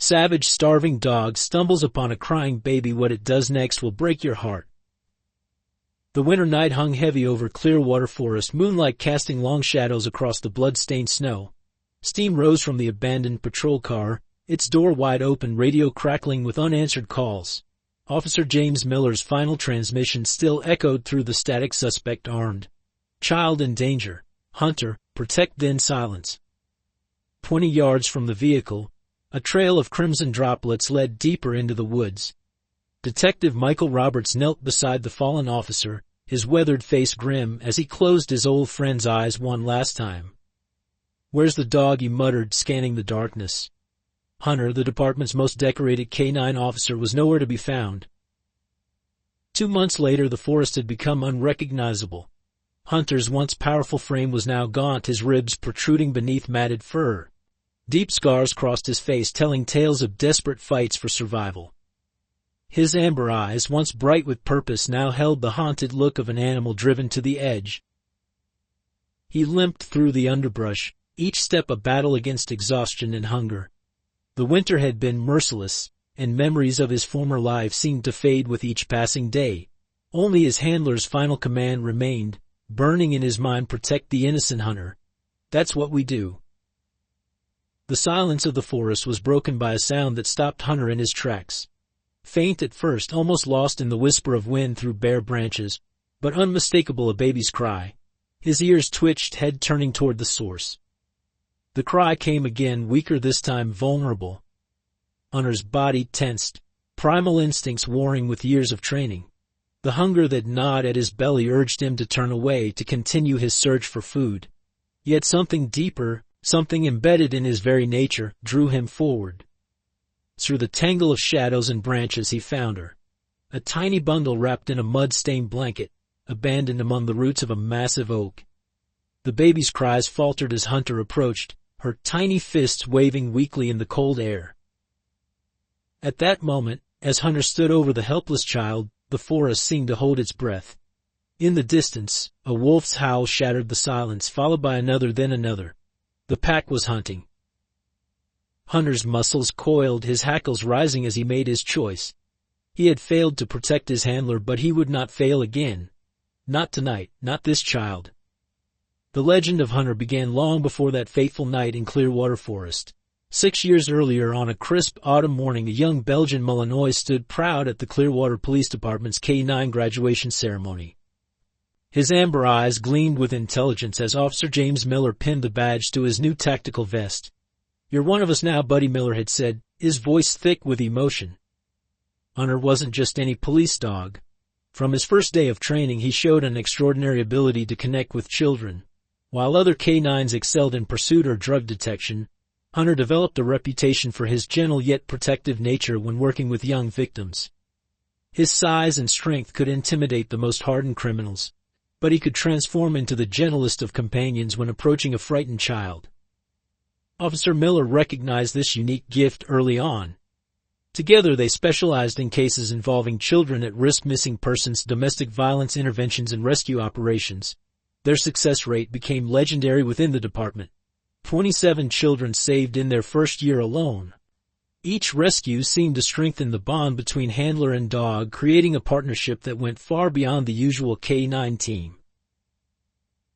Savage, starving dog stumbles upon a crying baby. What it does next will break your heart. The winter night hung heavy over Clearwater Forest, moonlight casting long shadows across the blood-stained snow. Steam rose from the abandoned patrol car, its door wide open, radio crackling with unanswered calls. Officer James Miller's final transmission still echoed through the static. Suspect armed. Child in danger. Hunter, protect. Then silence. 20 yards from the vehicle, a trail of crimson droplets led deeper into the woods. Detective Michael Roberts knelt beside the fallen officer, his weathered face grim as he closed his old friend's eyes one last time. "Where's the dog?" he muttered, scanning the darkness. Hunter, the department's most decorated K-9 officer, was nowhere to be found. 2 months later, the forest had become unrecognizable. Hunter's once powerful frame was now gaunt, his ribs protruding beneath matted fur. Deep scars crossed his face, telling tales of desperate fights for survival. His amber eyes, once bright with purpose, now held the haunted look of an animal driven to the edge. He limped through the underbrush, each step a battle against exhaustion and hunger. The winter had been merciless, and memories of his former life seemed to fade with each passing day. Only his handler's final command remained, burning in his mind: protect the innocent, Hunter. That's what we do. The silence of the forest was broken by a sound that stopped Hunter in his tracks. Faint at first, almost lost in the whisper of wind through bare branches, but unmistakable, a baby's cry. His ears twitched, head turning toward the source. The cry came again, weaker this time, vulnerable. Hunter's body tensed, primal instincts warring with years of training. The hunger that gnawed at his belly urged him to turn away, to continue his search for food. Yet something deeper, something embedded in his very nature, drew him forward. Through the tangle of shadows and branches he found her. A tiny bundle wrapped in a mud-stained blanket, abandoned among the roots of a massive oak. The baby's cries faltered as Hunter approached, her tiny fists waving weakly in the cold air. At that moment, as Hunter stood over the helpless child, the forest seemed to hold its breath. In the distance, a wolf's howl shattered the silence, followed by another, then another. The pack was hunting. Hunter's muscles coiled, his hackles rising as he made his choice. He had failed to protect his handler, but he would not fail again. Not tonight, not this child. The legend of Hunter began long before that fateful night in Clearwater Forest. 6 years earlier, on a crisp autumn morning, a young Belgian Malinois stood proud at the Clearwater Police Department's K-9 graduation ceremony. His amber eyes gleamed with intelligence as Officer James Miller pinned the badge to his new tactical vest. "You're one of us now, buddy," Miller had said, his voice thick with emotion. Hunter wasn't just any police dog. From his first day of training, he showed an extraordinary ability to connect with children. While other K-9s excelled in pursuit or drug detection, Hunter developed a reputation for his gentle yet protective nature when working with young victims. His size and strength could intimidate the most hardened criminals, but he could transform into the gentlest of companions when approaching a frightened child. Officer Miller recognized this unique gift early on. Together they specialized in cases involving children at risk, missing persons, domestic violence interventions, and rescue operations. Their success rate became legendary within the department. 27 children saved in their first year alone. Each rescue seemed to strengthen the bond between handler and dog, creating a partnership that went far beyond the usual K-9 team.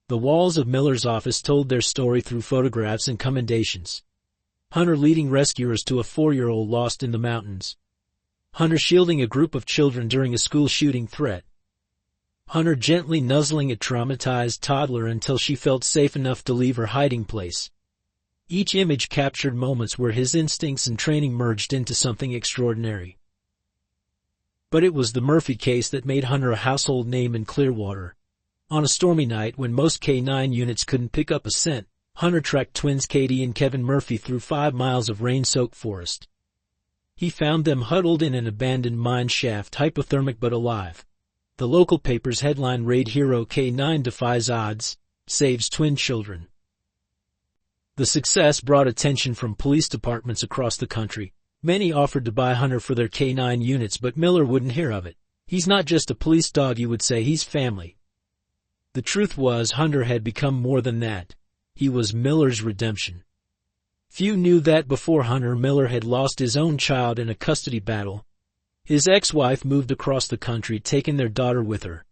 The walls of Miller's office told their story through photographs and commendations. Hunter leading rescuers to a 4-year-old lost in the mountains. Hunter shielding a group of children during a school shooting threat. Hunter gently nuzzling a traumatized toddler until she felt safe enough to leave her hiding place. Each image captured moments where his instincts and training merged into something extraordinary. But it was the Murphy case that made Hunter a household name in Clearwater. On a stormy night when most K-9 units couldn't pick up a scent, Hunter tracked twins Katie and Kevin Murphy through 5 miles of rain-soaked forest. He found them huddled in an abandoned mine shaft, hypothermic but alive. The local paper's headline read, "Hero K-9 defies odds, saves twin children." The success brought attention from police departments across the country. Many offered to buy Hunter for their K-9 units, but Miller wouldn't hear of it. "He's not just a police dog, you would say, he's family." The truth was, Hunter had become more than that. He was Miller's redemption. Few knew that before Hunter, Miller had lost his own child in a custody battle. His ex-wife moved across the country, taking their daughter with her.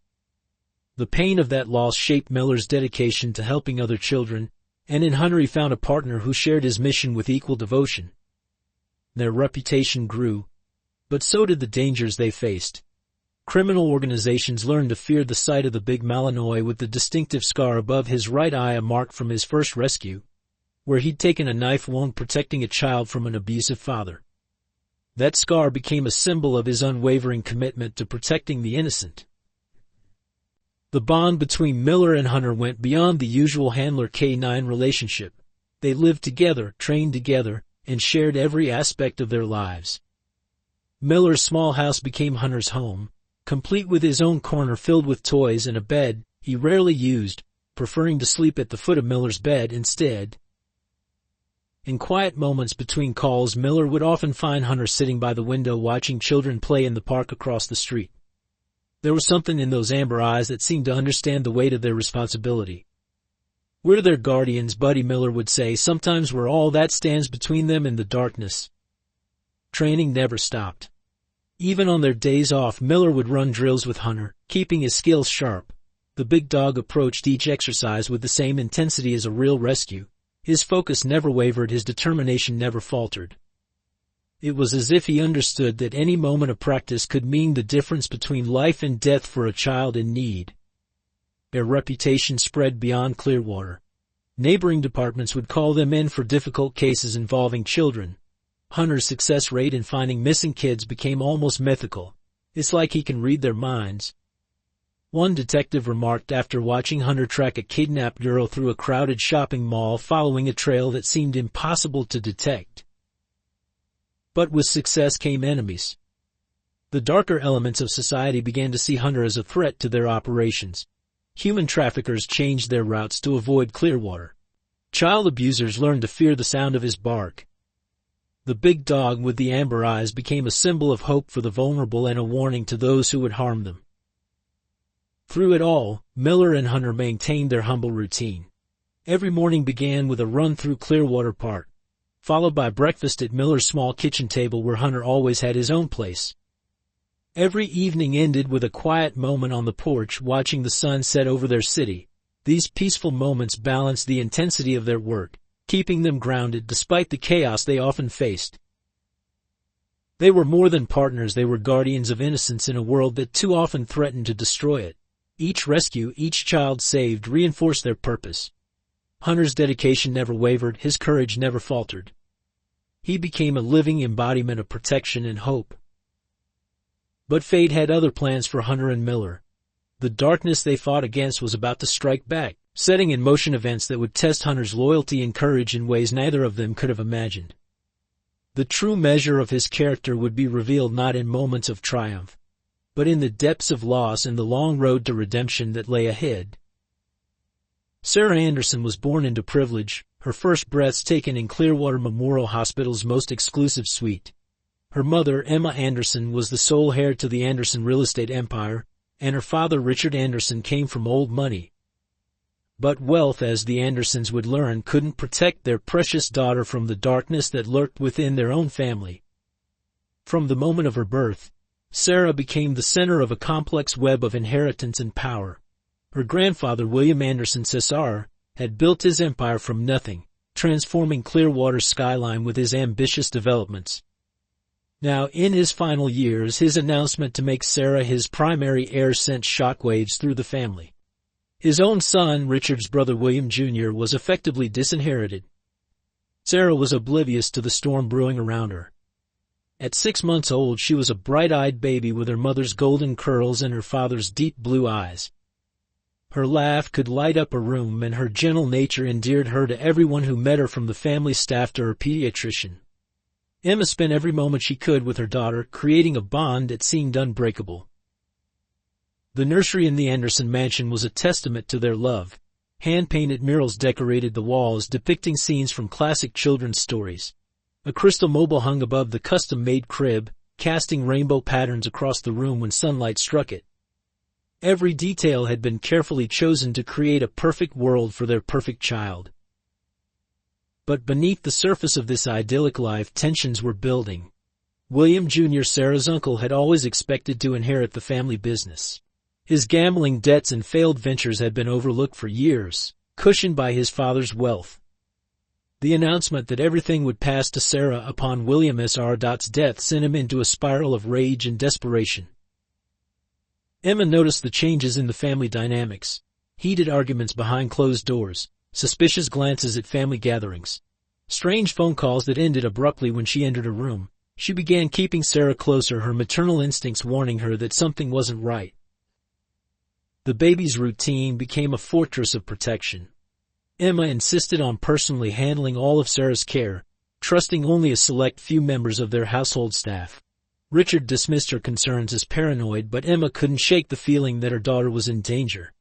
The pain of that loss shaped Miller's dedication to helping other children, and in Hunter he found a partner who shared his mission with equal devotion. Their reputation grew, but so did the dangers they faced. Criminal organizations learned to fear the sight of the big Malinois with the distinctive scar above his right eye, a mark from his first rescue, where he'd taken a knife wound protecting a child from an abusive father. That scar became a symbol of his unwavering commitment to protecting the innocent. The bond between Miller and Hunter went beyond the usual handler-canine relationship. They lived together, trained together, and shared every aspect of their lives. Miller's small house became Hunter's home, complete with his own corner filled with toys and a bed he rarely used, preferring to sleep at the foot of Miller's bed instead. In quiet moments between calls, Miller would often find Hunter sitting by the window watching children play in the park across the street. There was something in those amber eyes that seemed to understand the weight of their responsibility. "We're their guardians," Buddy Miller would say. "Sometimes we're all that stands between them and the darkness." Training never stopped. Even on their days off, Miller would run drills with Hunter, keeping his skills sharp. The big dog approached each exercise with the same intensity as a real rescue. His focus never wavered, his determination never faltered. It was as if he understood that any moment of practice could mean the difference between life and death for a child in need. Their reputation spread beyond Clearwater. Neighboring departments would call them in for difficult cases involving children. Hunter's success rate in finding missing kids became almost mythical. "It's like he can read their minds." One detective remarked after watching Hunter track a kidnapped girl through a crowded shopping mall following a trail that seemed impossible to detect. But with success came enemies. The darker elements of society began to see Hunter as a threat to their operations. Human traffickers changed their routes to avoid Clearwater. Child abusers learned to fear the sound of his bark. The big dog with the amber eyes became a symbol of hope for the vulnerable and a warning to those who would harm them. Through it all, Miller and Hunter maintained their humble routine. Every morning began with a run through Clearwater Park, followed by breakfast at Miller's small kitchen table where Hunter always had his own place. Every evening ended with a quiet moment on the porch watching the sun set over their city. These peaceful moments balanced the intensity of their work, keeping them grounded despite the chaos they often faced. They were more than partners, they were guardians of innocence in a world that too often threatened to destroy it. Each rescue, each child saved, reinforced their purpose. Hunter's dedication never wavered, his courage never faltered. He became a living embodiment of protection and hope. But fate had other plans for Hunter and Miller. The darkness they fought against was about to strike back, setting in motion events that would test Hunter's loyalty and courage in ways neither of them could have imagined. The true measure of his character would be revealed not in moments of triumph, but in the depths of loss and the long road to redemption that lay ahead. Sarah Anderson was born into privilege, her first breaths taken in Clearwater Memorial Hospital's most exclusive suite. Her mother, Emma Anderson, was the sole heir to the Anderson real estate empire, and her father, Richard Anderson, came from old money. But wealth, as the Andersons would learn, couldn't protect their precious daughter from the darkness that lurked within their own family. From the moment of her birth, Sarah became the center of a complex web of inheritance and power. Her grandfather, William Anderson Cesar, had built his empire from nothing, transforming Clearwater's skyline with his ambitious developments. Now, in his final years, his announcement to make Sarah his primary heir sent shockwaves through the family. His own son, Richard's brother William Jr., was effectively disinherited. Sarah was oblivious to the storm brewing around her. At 6 months old, she was a bright-eyed baby with her mother's golden curls and her father's deep blue eyes. Her laugh could light up a room, and her gentle nature endeared her to everyone who met her, from the family staff to her pediatrician. Emma spent every moment she could with her daughter, creating a bond that seemed unbreakable. The nursery in the Anderson mansion was a testament to their love. Hand-painted murals decorated the walls depicting scenes from classic children's stories. A crystal mobile hung above the custom-made crib, casting rainbow patterns across the room when sunlight struck it. Every detail had been carefully chosen to create a perfect world for their perfect child. But beneath the surface of this idyllic life, tensions were building. William Jr., Sarah's uncle, had always expected to inherit the family business. His gambling debts and failed ventures had been overlooked for years, cushioned by his father's wealth. The announcement that everything would pass to Sarah upon William S.R.'s death sent him into a spiral of rage and desperation. Emma noticed the changes in the family dynamics. Heated arguments behind closed doors, suspicious glances at family gatherings, strange phone calls that ended abruptly when she entered a room. She began keeping Sarah closer, her maternal instincts warning her that something wasn't right. The baby's routine became a fortress of protection. Emma insisted on personally handling all of Sarah's care, trusting only a select few members of their household staff. Richard dismissed her concerns as paranoid, but Emma couldn't shake the feeling that her daughter was in danger.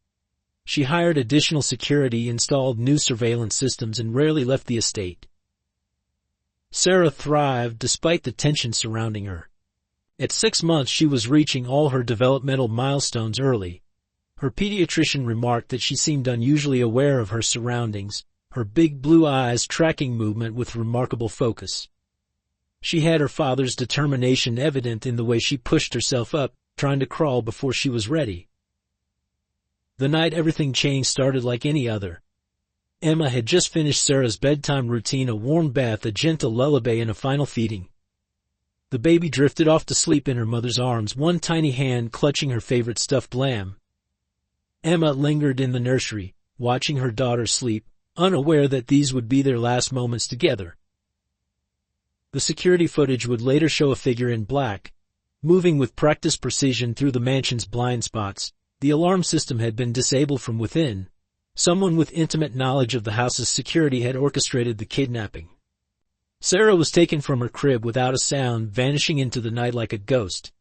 She hired additional security, installed new surveillance systems, and rarely left the estate. Sarah thrived despite the tension surrounding her. At 6 months, she was reaching all her developmental milestones early. Her pediatrician remarked that she seemed unusually aware of her surroundings, her big blue eyes tracking movement with remarkable focus. She had her father's determination evident in the way she pushed herself up, trying to crawl before she was ready. The night everything changed started like any other. Emma had just finished Sarah's bedtime routine, a warm bath, a gentle lullaby, and a final feeding. The baby drifted off to sleep in her mother's arms, one tiny hand clutching her favorite stuffed lamb. Emma lingered in the nursery, watching her daughter sleep, unaware that these would be their last moments together. The security footage would later show a figure in black, moving with practiced precision through the mansion's blind spots. The alarm system had been disabled from within. Someone with intimate knowledge of the house's security had orchestrated the kidnapping. Sarah was taken from her crib without a sound, vanishing into the night like a ghost.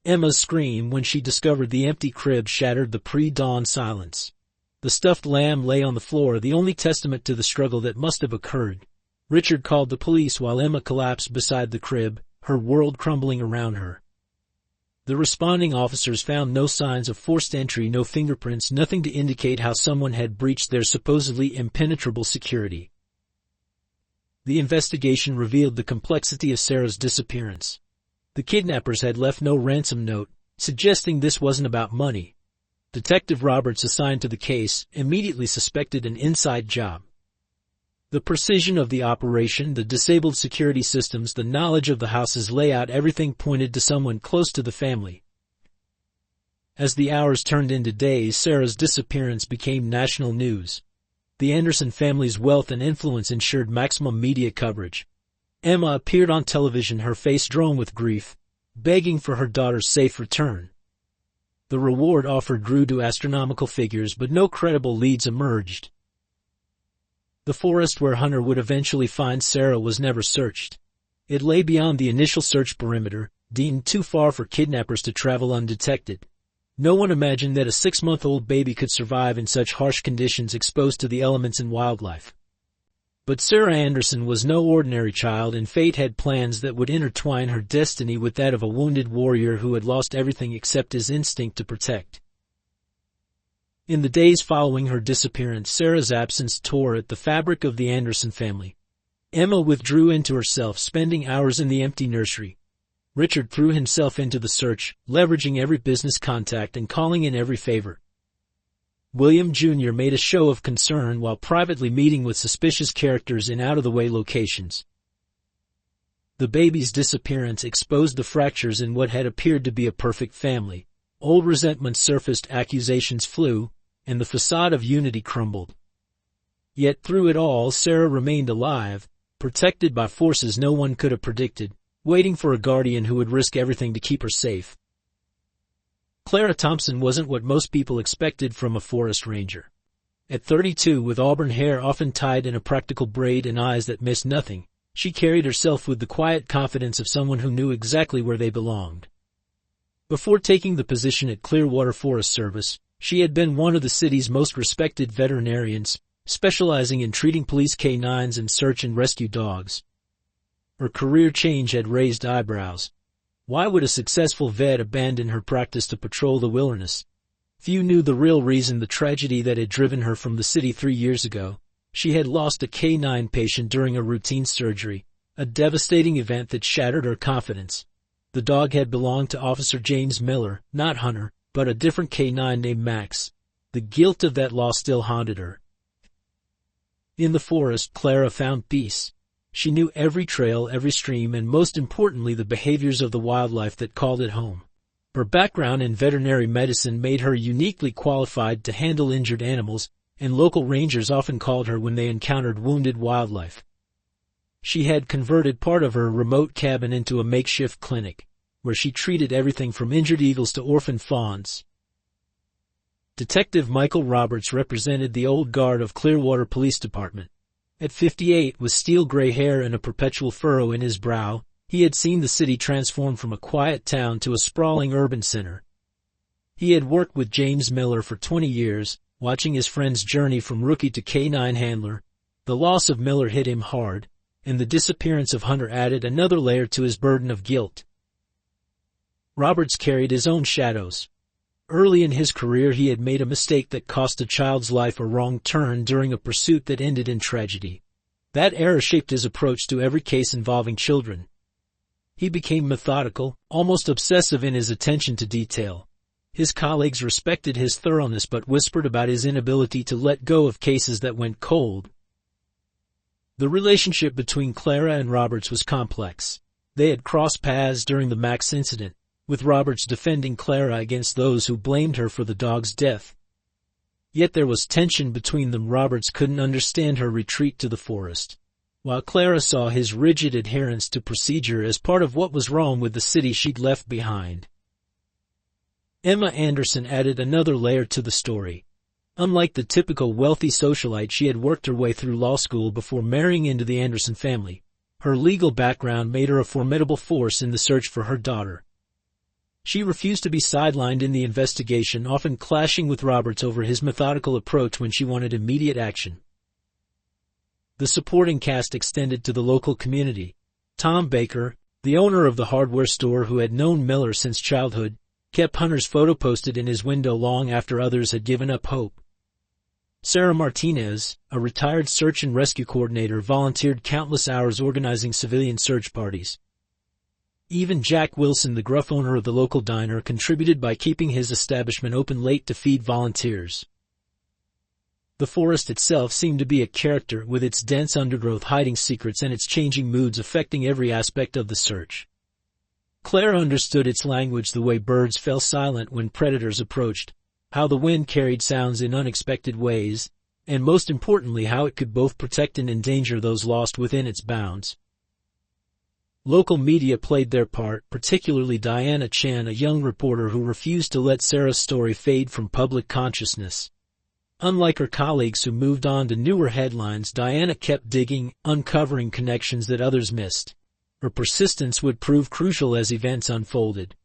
Emma's scream when she discovered the empty crib shattered the pre-dawn silence. The stuffed lamb lay on the floor, the only testament to the struggle that must have occurred. Richard called the police while Emma collapsed beside the crib, her world crumbling around her. The responding officers found no signs of forced entry, no fingerprints, nothing to indicate how someone had breached their supposedly impenetrable security. The investigation revealed the complexity of Sarah's disappearance. The kidnappers had left no ransom note, suggesting this wasn't about money. Detective Roberts, assigned to the case, immediately suspected an inside job. The precision of the operation, the disabled security systems, the knowledge of the house's layout, everything pointed to someone close to the family. As the hours turned into days, Sarah's disappearance became national news. The Anderson family's wealth and influence ensured maximum media coverage. Emma appeared on television, her face drawn with grief, begging for her daughter's safe return. The reward offered grew to astronomical figures, but no credible leads emerged. The forest where Hunter would eventually find Sarah was never searched. It lay beyond the initial search perimeter, deemed too far for kidnappers to travel undetected. No one imagined that a 6-month-old baby could survive in such harsh conditions, exposed to the elements and wildlife. But Sarah Anderson was no ordinary child, and fate had plans that would intertwine her destiny with that of a wounded warrior who had lost everything except his instinct to protect. In the days following her disappearance, Sarah's absence tore at the fabric of the Anderson family. Emma withdrew into herself, spending hours in the empty nursery. Richard threw himself into the search, leveraging every business contact and calling in every favor. William Jr. made a show of concern while privately meeting with suspicious characters in out-of-the-way locations. The baby's disappearance exposed the fractures in what had appeared to be a perfect family. Old resentments surfaced, accusations flew, and the facade of unity crumbled. Yet through it all, Sarah remained alive, protected by forces no one could have predicted, waiting for a guardian who would risk everything to keep her safe. Clara Thompson wasn't what most people expected from a forest ranger. At 32, with auburn hair often tied in a practical braid and eyes that missed nothing, she carried herself with the quiet confidence of someone who knew exactly where they belonged. Before taking the position at Clearwater Forest Service, she had been one of the city's most respected veterinarians, specializing in treating police canines and search and rescue dogs. Her career change had raised eyebrows. Why would a successful vet abandon her practice to patrol the wilderness? Few knew the real reason: the tragedy that had driven her from the city 3 years ago. She had lost a K-9 patient during a routine surgery, a devastating event that shattered her confidence. The dog had belonged to Officer James Miller, not Hunter, but a different K-9 named Max. The guilt of that loss still haunted her. In the forest, Clara found peace. She knew every trail, every stream, and most importantly the behaviors of the wildlife that called it home. Her background in veterinary medicine made her uniquely qualified to handle injured animals, and local rangers often called her when they encountered wounded wildlife. She had converted part of her remote cabin into a makeshift clinic, where she treated everything from injured eagles to orphan fawns. Detective Michael Roberts represented the old guard of Clearwater Police Department. At 58, with steel gray hair and a perpetual furrow in his brow, he had seen the city transform from a quiet town to a sprawling urban center. He had worked with James Miller for 20 years, watching his friend's journey from rookie to K-9 handler. The loss of Miller hit him hard, and the disappearance of Hunter added another layer to his burden of guilt. Roberts carried his own shadows. Early in his career he had made a mistake that cost a child's life, a wrong turn during a pursuit that ended in tragedy. That error shaped his approach to every case involving children. He became methodical, almost obsessive in his attention to detail. His colleagues respected his thoroughness but whispered about his inability to let go of cases that went cold. The relationship between Clara and Roberts was complex. They had crossed paths during the Max incident, with Roberts defending Clara against those who blamed her for the dog's death. Yet there was tension between them. Roberts couldn't understand her retreat to the forest, while Clara saw his rigid adherence to procedure as part of what was wrong with the city she'd left behind. Emma Anderson added another layer to the story. Unlike the typical wealthy socialite, she had worked her way through law school before marrying into the Anderson family. Her legal background made her a formidable force in the search for her daughter. She refused to be sidelined in the investigation, often clashing with Roberts over his methodical approach when she wanted immediate action. The supporting cast extended to the local community. Tom Baker, the owner of the hardware store who had known Miller since childhood, kept Hunter's photo posted in his window long after others had given up hope. Sarah Martinez, a retired search and rescue coordinator, volunteered countless hours organizing civilian search parties. Even Jack Wilson, the gruff owner of the local diner, contributed by keeping his establishment open late to feed volunteers. The forest itself seemed to be a character, with its dense undergrowth hiding secrets and its changing moods affecting every aspect of the search. Claire understood its language, the way birds fell silent when predators approached, how the wind carried sounds in unexpected ways, and most importantly how it could both protect and endanger those lost within its bounds. Local media played their part, particularly Diana Chan, a young reporter who refused to let Sarah's story fade from public consciousness. Unlike her colleagues who moved on to newer headlines, Diana kept digging, uncovering connections that others missed. Her persistence would prove crucial as events unfolded.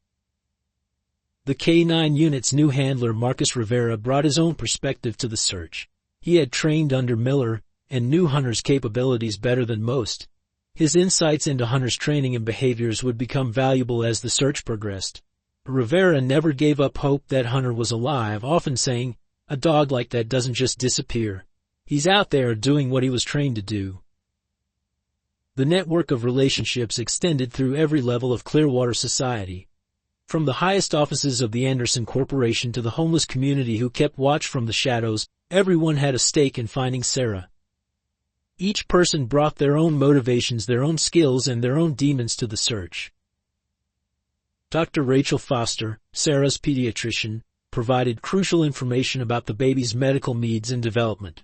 The K-9 unit's new handler, Marcus Rivera, brought his own perspective to the search. He had trained under Miller and knew Hunter's capabilities better than most. His insights into Hunter's training and behaviors would become valuable as the search progressed. Rivera never gave up hope that Hunter was alive, often saying, "A dog like that doesn't just disappear. He's out there doing what he was trained to do." The network of relationships extended through every level of Clearwater society. From the highest offices of the Anderson Corporation to the homeless community who kept watch from the shadows, everyone had a stake in finding Sarah. Each person brought their own motivations, their own skills, and their own demons to the search. Dr. Rachel Foster, Sarah's pediatrician, provided crucial information about the baby's medical needs and development.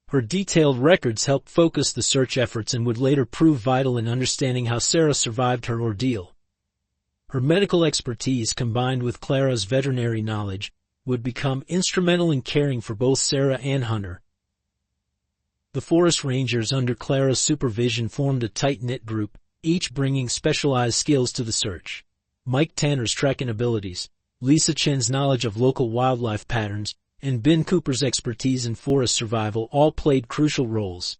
Her detailed records helped focus the search efforts and would later prove vital in understanding how Sarah survived her ordeal. Her medical expertise, combined with Clara's veterinary knowledge, would become instrumental in caring for both Sarah and Hunter. The forest rangers under Clara's supervision formed a tight-knit group, each bringing specialized skills to the search. Mike Tanner's tracking abilities, Lisa Chen's knowledge of local wildlife patterns, and Ben Cooper's expertise in forest survival all played crucial roles.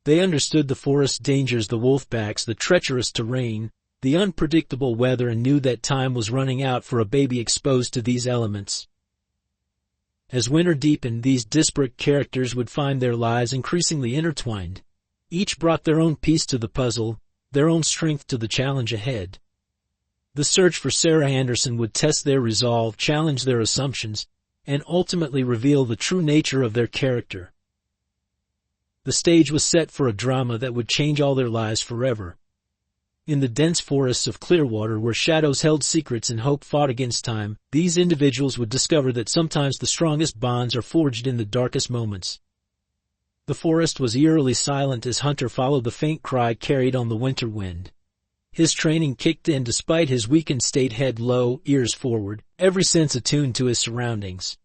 They understood the forest dangers, the wolfpacks, the treacherous terrain, the unpredictable weather, and knew that time was running out for a baby exposed to these elements. As winter deepened, these disparate characters would find their lives increasingly intertwined. Each brought their own piece to the puzzle, their own strength to the challenge ahead. The search for Sarah Anderson would test their resolve, challenge their assumptions, and ultimately reveal the true nature of their character. The stage was set for a drama that would change all their lives forever. In the dense forests of Clearwater, where shadows held secrets and hope fought against time, these individuals would discover that sometimes the strongest bonds are forged in the darkest moments. The forest was eerily silent as Hunter followed the faint cry carried on the winter wind. His training kicked in despite his weakened state, head low, ears forward, every sense attuned to his surroundings.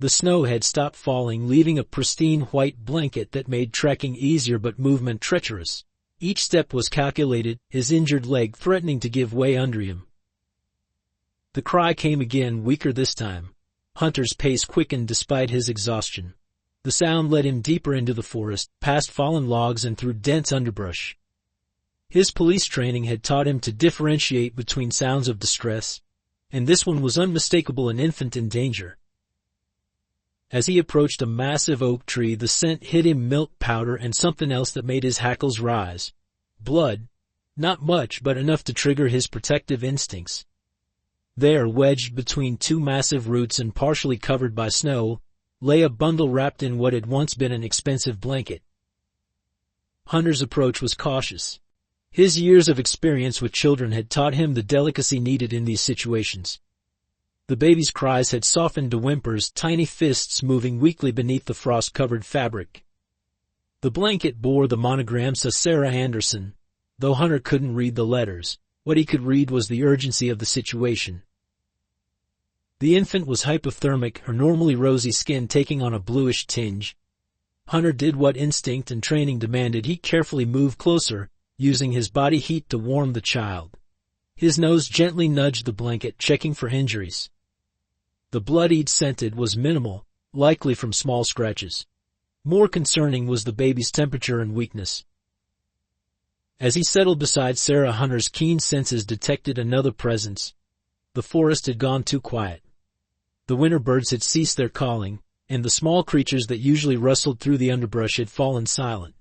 The snow had stopped falling, leaving a pristine white blanket that made trekking easier but movement treacherous. Each step was calculated, his injured leg threatening to give way under him. The cry came again, weaker this time. Hunter's pace quickened despite his exhaustion. The sound led him deeper into the forest, past fallen logs and through dense underbrush. His police training had taught him to differentiate between sounds of distress, and this one was unmistakable, an infant in danger. As he approached a massive oak tree, the scent hit him, milk powder and something else that made his hackles rise. Blood. Not much, but enough to trigger his protective instincts. There, wedged between two massive roots and partially covered by snow, lay a bundle wrapped in what had once been an expensive blanket. Hunter's approach was cautious. His years of experience with children had taught him the delicacy needed in these situations. The baby's cries had softened to whimpers, tiny fists moving weakly beneath the frost-covered fabric. The blanket bore the monogram Sarah Anderson. Though Hunter couldn't read the letters, what he could read was the urgency of the situation. The infant was hypothermic, her normally rosy skin taking on a bluish tinge. Hunter did what instinct and training demanded. He carefully moved closer, using his body heat to warm the child. His nose gently nudged the blanket, checking for injuries. The blood he'd scented was minimal, likely from small scratches. More concerning was the baby's temperature and weakness. As he settled beside Sarah, Hunter's keen senses detected another presence. The forest had gone too quiet. The winter birds had ceased their calling, and the small creatures that usually rustled through the underbrush had fallen silent.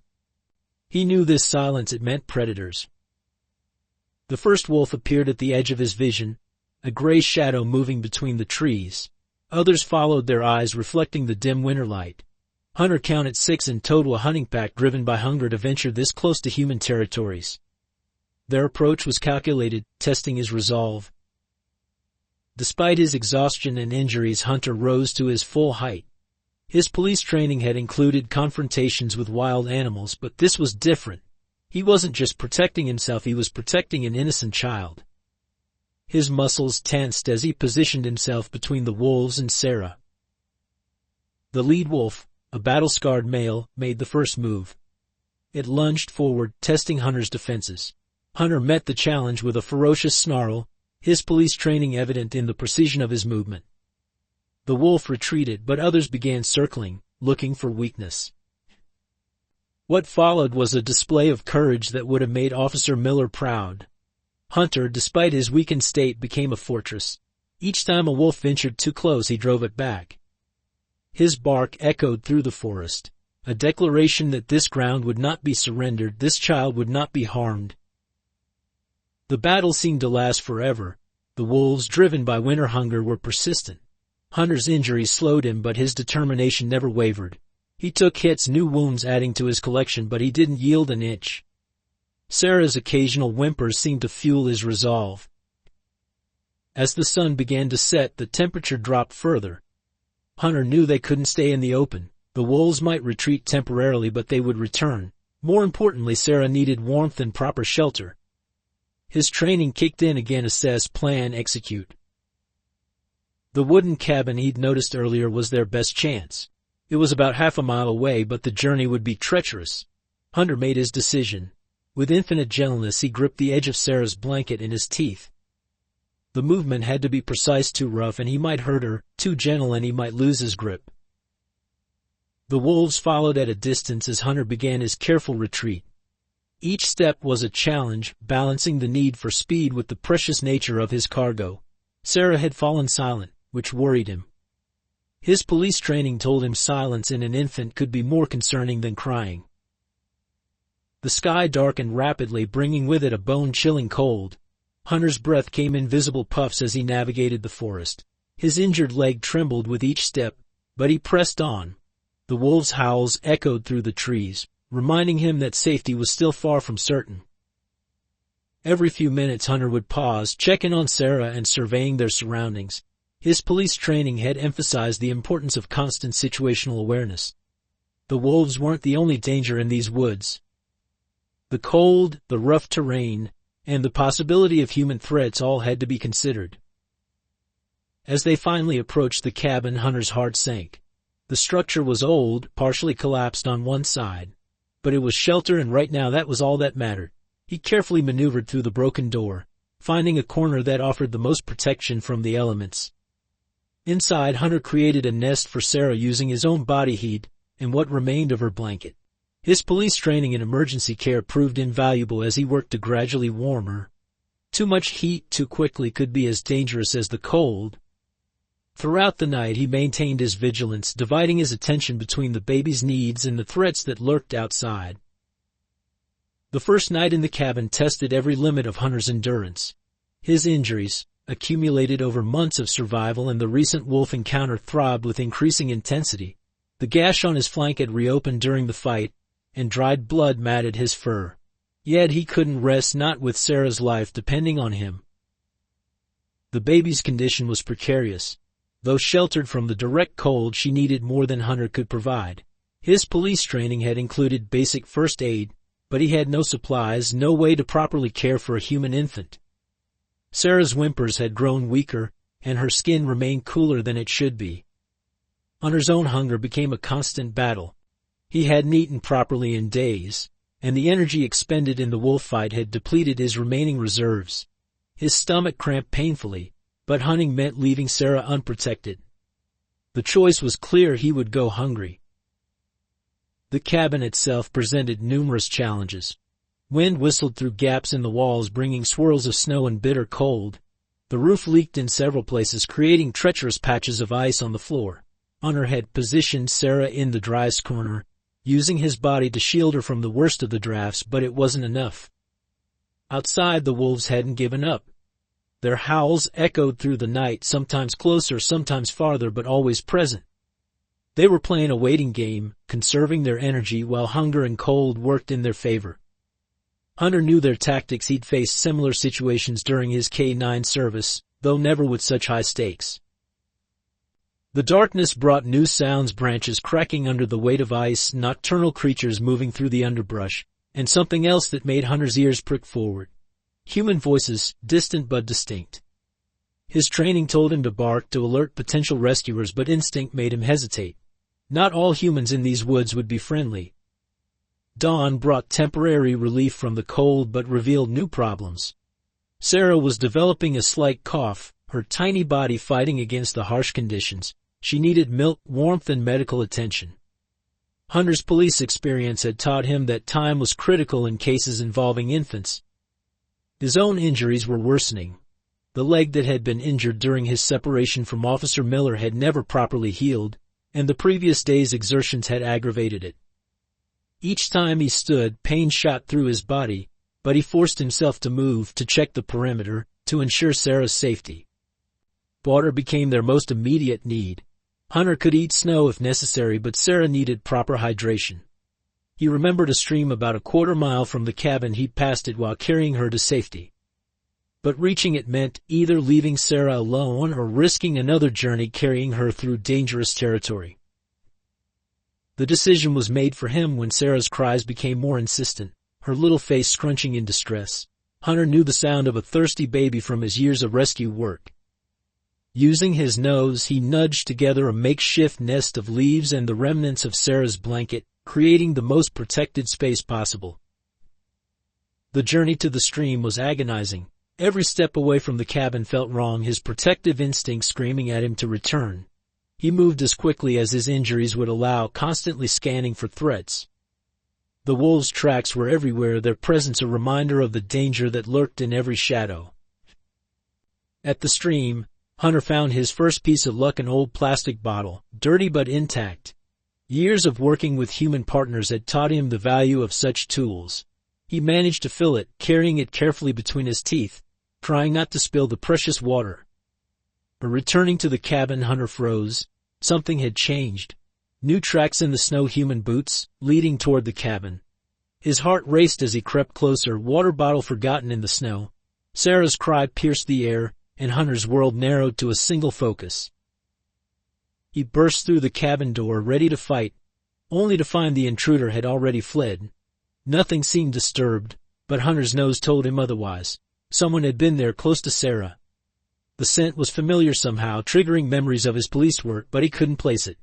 He knew this silence, it meant predators. The first wolf appeared at the edge of his vision, a gray shadow moving between the trees. Others followed, their eyes reflecting the dim winter light. Hunter counted 6 in total, a hunting pack driven by hunger to venture this close to human territories. Their approach was calculated, testing his resolve. Despite his exhaustion and injuries, Hunter rose to his full height. His police training had included confrontations with wild animals, but this was different. He wasn't just protecting himself, he was protecting an innocent child. His muscles tensed as he positioned himself between the wolves and Sarah. The lead wolf, a battle-scarred male, made the first move. It lunged forward, testing Hunter's defenses. Hunter met the challenge with a ferocious snarl, his police training evident in the precision of his movement. The wolf retreated, but others began circling, looking for weakness. What followed was a display of courage that would have made Officer Miller proud. Hunter, despite his weakened state, became a fortress. Each time a wolf ventured too close, he drove it back. His bark echoed through the forest, a declaration that this ground would not be surrendered, this child would not be harmed. The battle seemed to last forever. The wolves, driven by winter hunger, were persistent. Hunter's injuries slowed him, but his determination never wavered. He took hits, new wounds adding to his collection, but he didn't yield an inch. Sarah's occasional whimpers seemed to fuel his resolve. As the sun began to set, the temperature dropped further. Hunter knew they couldn't stay in the open. The wolves might retreat temporarily, but they would return. More importantly, Sarah needed warmth and proper shelter. His training kicked in again. Assess, plan, execute. The wooden cabin he'd noticed earlier was their best chance. It was about half a mile away, but the journey would be treacherous. Hunter made his decision. With infinite gentleness, he gripped the edge of Sarah's blanket in his teeth. The movement had to be precise, too rough and he might hurt her, too gentle and he might lose his grip. The wolves followed at a distance as Hunter began his careful retreat. Each step was a challenge, balancing the need for speed with the precious nature of his cargo. Sarah had fallen silent, which worried him. His police training told him silence in an infant could be more concerning than crying. The sky darkened rapidly, bringing with it a bone-chilling cold. Hunter's breath came in visible puffs as he navigated the forest. His injured leg trembled with each step, but he pressed on. The wolves' howls echoed through the trees, reminding him that safety was still far from certain. Every few minutes Hunter would pause, checking on Sarah and surveying their surroundings. His police training had emphasized the importance of constant situational awareness. The wolves weren't the only danger in these woods. The cold, the rough terrain, and the possibility of human threats all had to be considered. As they finally approached the cabin, Hunter's heart sank. The structure was old, partially collapsed on one side, but it was shelter, and right now that was all that mattered. He carefully maneuvered through the broken door, finding a corner that offered the most protection from the elements. Inside, Hunter created a nest for Sarah using his own body heat and what remained of her blanket. His police training in emergency care proved invaluable as he worked to gradually warm her. Too much heat too quickly could be as dangerous as the cold. Throughout the night he maintained his vigilance, dividing his attention between the baby's needs and the threats that lurked outside. The first night in the cabin tested every limit of Hunter's endurance. His injuries, accumulated over months of survival, and the recent wolf encounter throbbed with increasing intensity. The gash on his flank had reopened during the fight, and dried blood matted his fur. Yet he couldn't rest, not with Sarah's life depending on him. The baby's condition was precarious. Though sheltered from the direct cold, she needed more than Hunter could provide. His police training had included basic first aid, but he had no supplies, no way to properly care for a human infant. Sarah's whimpers had grown weaker, and her skin remained cooler than it should be. Hunter's own hunger became a constant battle. He hadn't eaten properly in days, and the energy expended in the wolf fight had depleted his remaining reserves. His stomach cramped painfully, but hunting meant leaving Sarah unprotected. The choice was clear: he would go hungry. The cabin itself presented numerous challenges. Wind whistled through gaps in the walls, bringing swirls of snow and bitter cold. The roof leaked in several places, creating treacherous patches of ice on the floor. Hunter had positioned Sarah in the driest corner, using his body to shield her from the worst of the drafts, but it wasn't enough. Outside, the wolves hadn't given up. Their howls echoed through the night, sometimes closer, sometimes farther, but always present. They were playing a waiting game, conserving their energy while hunger and cold worked in their favor. Hunter knew their tactics. He'd faced similar situations during his K-9 service, though never with such high stakes. The darkness brought new sounds: branches cracking under the weight of ice, nocturnal creatures moving through the underbrush, and something else that made Hunter's ears prick forward. Human voices, distant but distinct. His training told him to bark to alert potential rescuers, but instinct made him hesitate. Not all humans in these woods would be friendly. Dawn brought temporary relief from the cold but revealed new problems. Sarah was developing a slight cough, her tiny body fighting against the harsh conditions. She needed milk, warmth, and medical attention. Hunter's police experience had taught him that time was critical in cases involving infants. His own injuries were worsening. The leg that had been injured during his separation from Officer Miller had never properly healed, and the previous day's exertions had aggravated it. Each time he stood, pain shot through his body, but he forced himself to move, to check the perimeter, to ensure Sarah's safety. Water became their most immediate need. Hunter could eat snow if necessary, but Sarah needed proper hydration. He remembered a stream about a quarter-mile from the cabin. He passed it while carrying her to safety. But reaching it meant either leaving Sarah alone or risking another journey carrying her through dangerous territory. The decision was made for him when Sarah's cries became more insistent, her little face scrunching in distress. Hunter knew the sound of a thirsty baby from his years of rescue work. Using his nose, he nudged together a makeshift nest of leaves and the remnants of Sarah's blanket, creating the most protected space possible. The journey to the stream was agonizing. Every step away from the cabin felt wrong, his protective instinct screaming at him to return. He moved as quickly as his injuries would allow, constantly scanning for threats. The wolves' tracks were everywhere, their presence a reminder of the danger that lurked in every shadow. At the stream, Hunter found his first piece of luck, an old plastic bottle, dirty but intact. Years of working with human partners had taught him the value of such tools. He managed to fill it, carrying it carefully between his teeth, trying not to spill the precious water. But returning to the cabin, Hunter froze. Something had changed. New tracks in the snow, human boots, leading toward the cabin. His heart raced as he crept closer, water bottle forgotten in the snow. Sarah's cry pierced the air, and Hunter's world narrowed to a single focus. He burst through the cabin door, ready to fight, only to find the intruder had already fled. Nothing seemed disturbed, but Hunter's nose told him otherwise. Someone had been there, close to Sarah. The scent was familiar somehow, triggering memories of his police work, but he couldn't place it.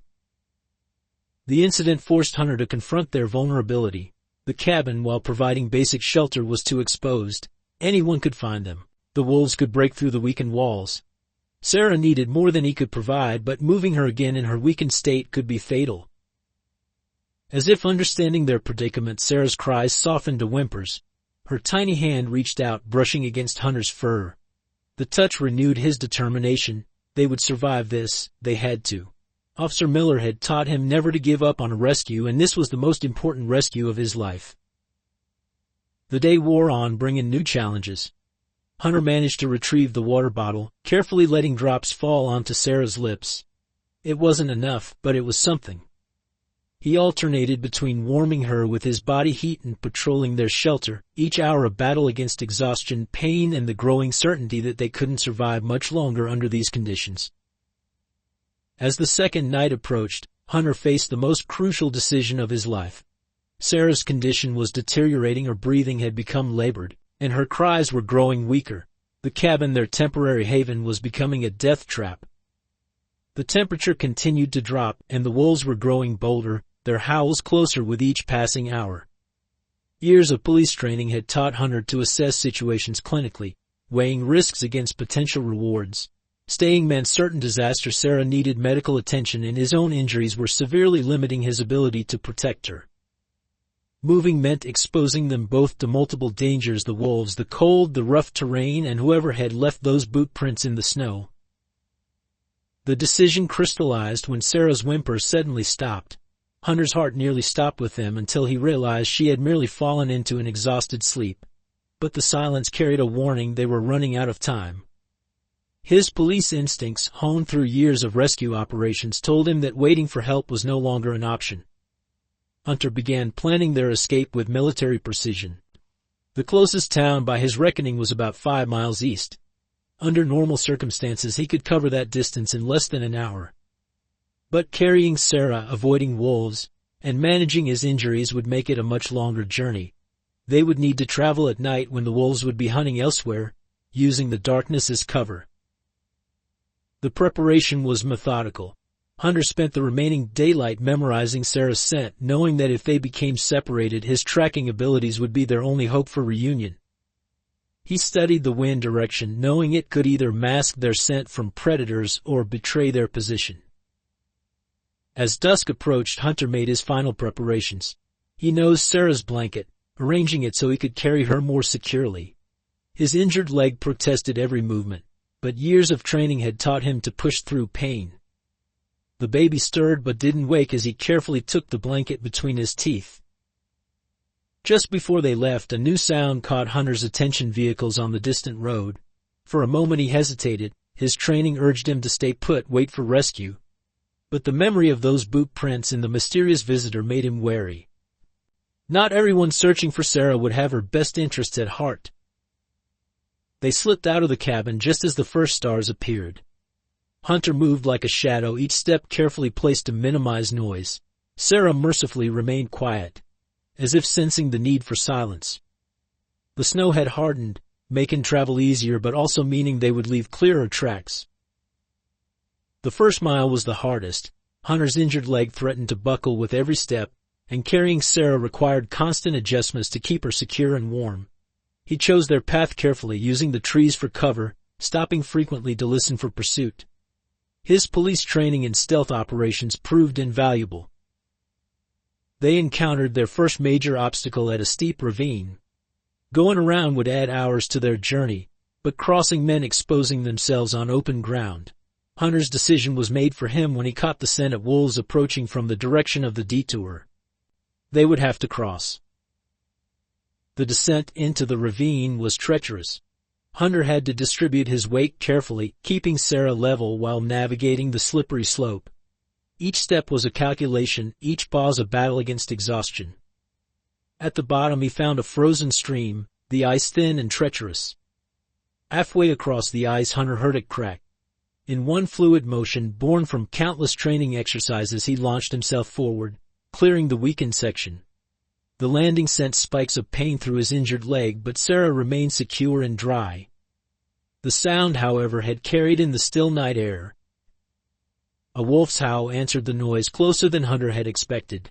The incident forced Hunter to confront their vulnerability. The cabin, while providing basic shelter, was too exposed. Anyone could find them. The wolves could break through the weakened walls. Sarah needed more than he could provide, but moving her again in her weakened state could be fatal. As if understanding their predicament, Sarah's cries softened to whimpers. Her tiny hand reached out, brushing against Hunter's fur. The touch renewed his determination. They would survive this. They had to. Officer Miller had taught him never to give up on a rescue, and this was the most important rescue of his life. The day wore on, bringing new challenges. Hunter managed to retrieve the water bottle, carefully letting drops fall onto Sarah's lips. It wasn't enough, but it was something. He alternated between warming her with his body heat and patrolling their shelter, each hour a battle against exhaustion, pain, and the growing certainty that they couldn't survive much longer under these conditions. As the second night approached, Hunter faced the most crucial decision of his life. Sarah's condition was deteriorating, her breathing had become labored, and her cries were growing weaker. The cabin, their temporary haven, was becoming a death trap. The temperature continued to drop, and the wolves were growing bolder, their howls closer with each passing hour. Years of police training had taught Hunter to assess situations clinically, weighing risks against potential rewards. Staying meant certain disaster. Sarah needed medical attention, and his own injuries were severely limiting his ability to protect her. Moving meant exposing them both to multiple dangers: the wolves, the cold, the rough terrain, and whoever had left those boot prints in the snow. The decision crystallized when Sarah's whimpers suddenly stopped. Hunter's heart nearly stopped with them until he realized she had merely fallen into an exhausted sleep. But the silence carried a warning: they were running out of time. His police instincts, honed through years of rescue operations, told him that waiting for help was no longer an option. Hunter began planning their escape with military precision. The closest town by his reckoning was about 5 miles east. Under normal circumstances, he could cover that distance in less than an hour. But carrying Sarah, avoiding wolves, and managing his injuries would make it a much longer journey. They would need to travel at night when the wolves would be hunting elsewhere, using the darkness as cover. The preparation was methodical. Hunter spent the remaining daylight memorizing Sarah's scent, knowing that if they became separated, his tracking abilities would be their only hope for reunion. He studied the wind direction, knowing it could either mask their scent from predators or betray their position. As dusk approached, Hunter made his final preparations. He nosed Sarah's blanket, arranging it so he could carry her more securely. His injured leg protested every movement, but years of training had taught him to push through pain. The baby stirred but didn't wake as he carefully took the blanket between his teeth. Just before they left, a new sound caught Hunter's attention: vehicles on the distant road. For a moment he hesitated. His training urged him to stay put, wait for rescue. But the memory of those boot prints and the mysterious visitor made him wary. Not everyone searching for Sarah would have her best interests at heart. They slipped out of the cabin just as the first stars appeared. Hunter moved like a shadow, each step carefully placed to minimize noise. Sarah mercifully remained quiet, as if sensing the need for silence. The snow had hardened, making travel easier but also meaning they would leave clearer tracks. The first mile was the hardest. Hunter's injured leg threatened to buckle with every step, and carrying Sarah required constant adjustments to keep her secure and warm. He chose their path carefully, using the trees for cover, stopping frequently to listen for pursuit. His police training in stealth operations proved invaluable. They encountered their first major obstacle at a steep ravine. Going around would add hours to their journey, but crossing meant exposing themselves on open ground. Hunter's decision was made for him when he caught the scent of wolves approaching from the direction of the detour. They would have to cross. The descent into the ravine was treacherous. Hunter had to distribute his weight carefully, keeping Sarah level while navigating the slippery slope. Each step was a calculation, each pause a battle against exhaustion. At the bottom he found a frozen stream, the ice thin and treacherous. Halfway across the ice Hunter heard it crack. In one fluid motion, born from countless training exercises, he launched himself forward, clearing the weakened section. The landing sent spikes of pain through his injured leg, but Sarah remained secure and dry. The sound, however, had carried in the still night air. A wolf's howl answered the noise, closer than Hunter had expected.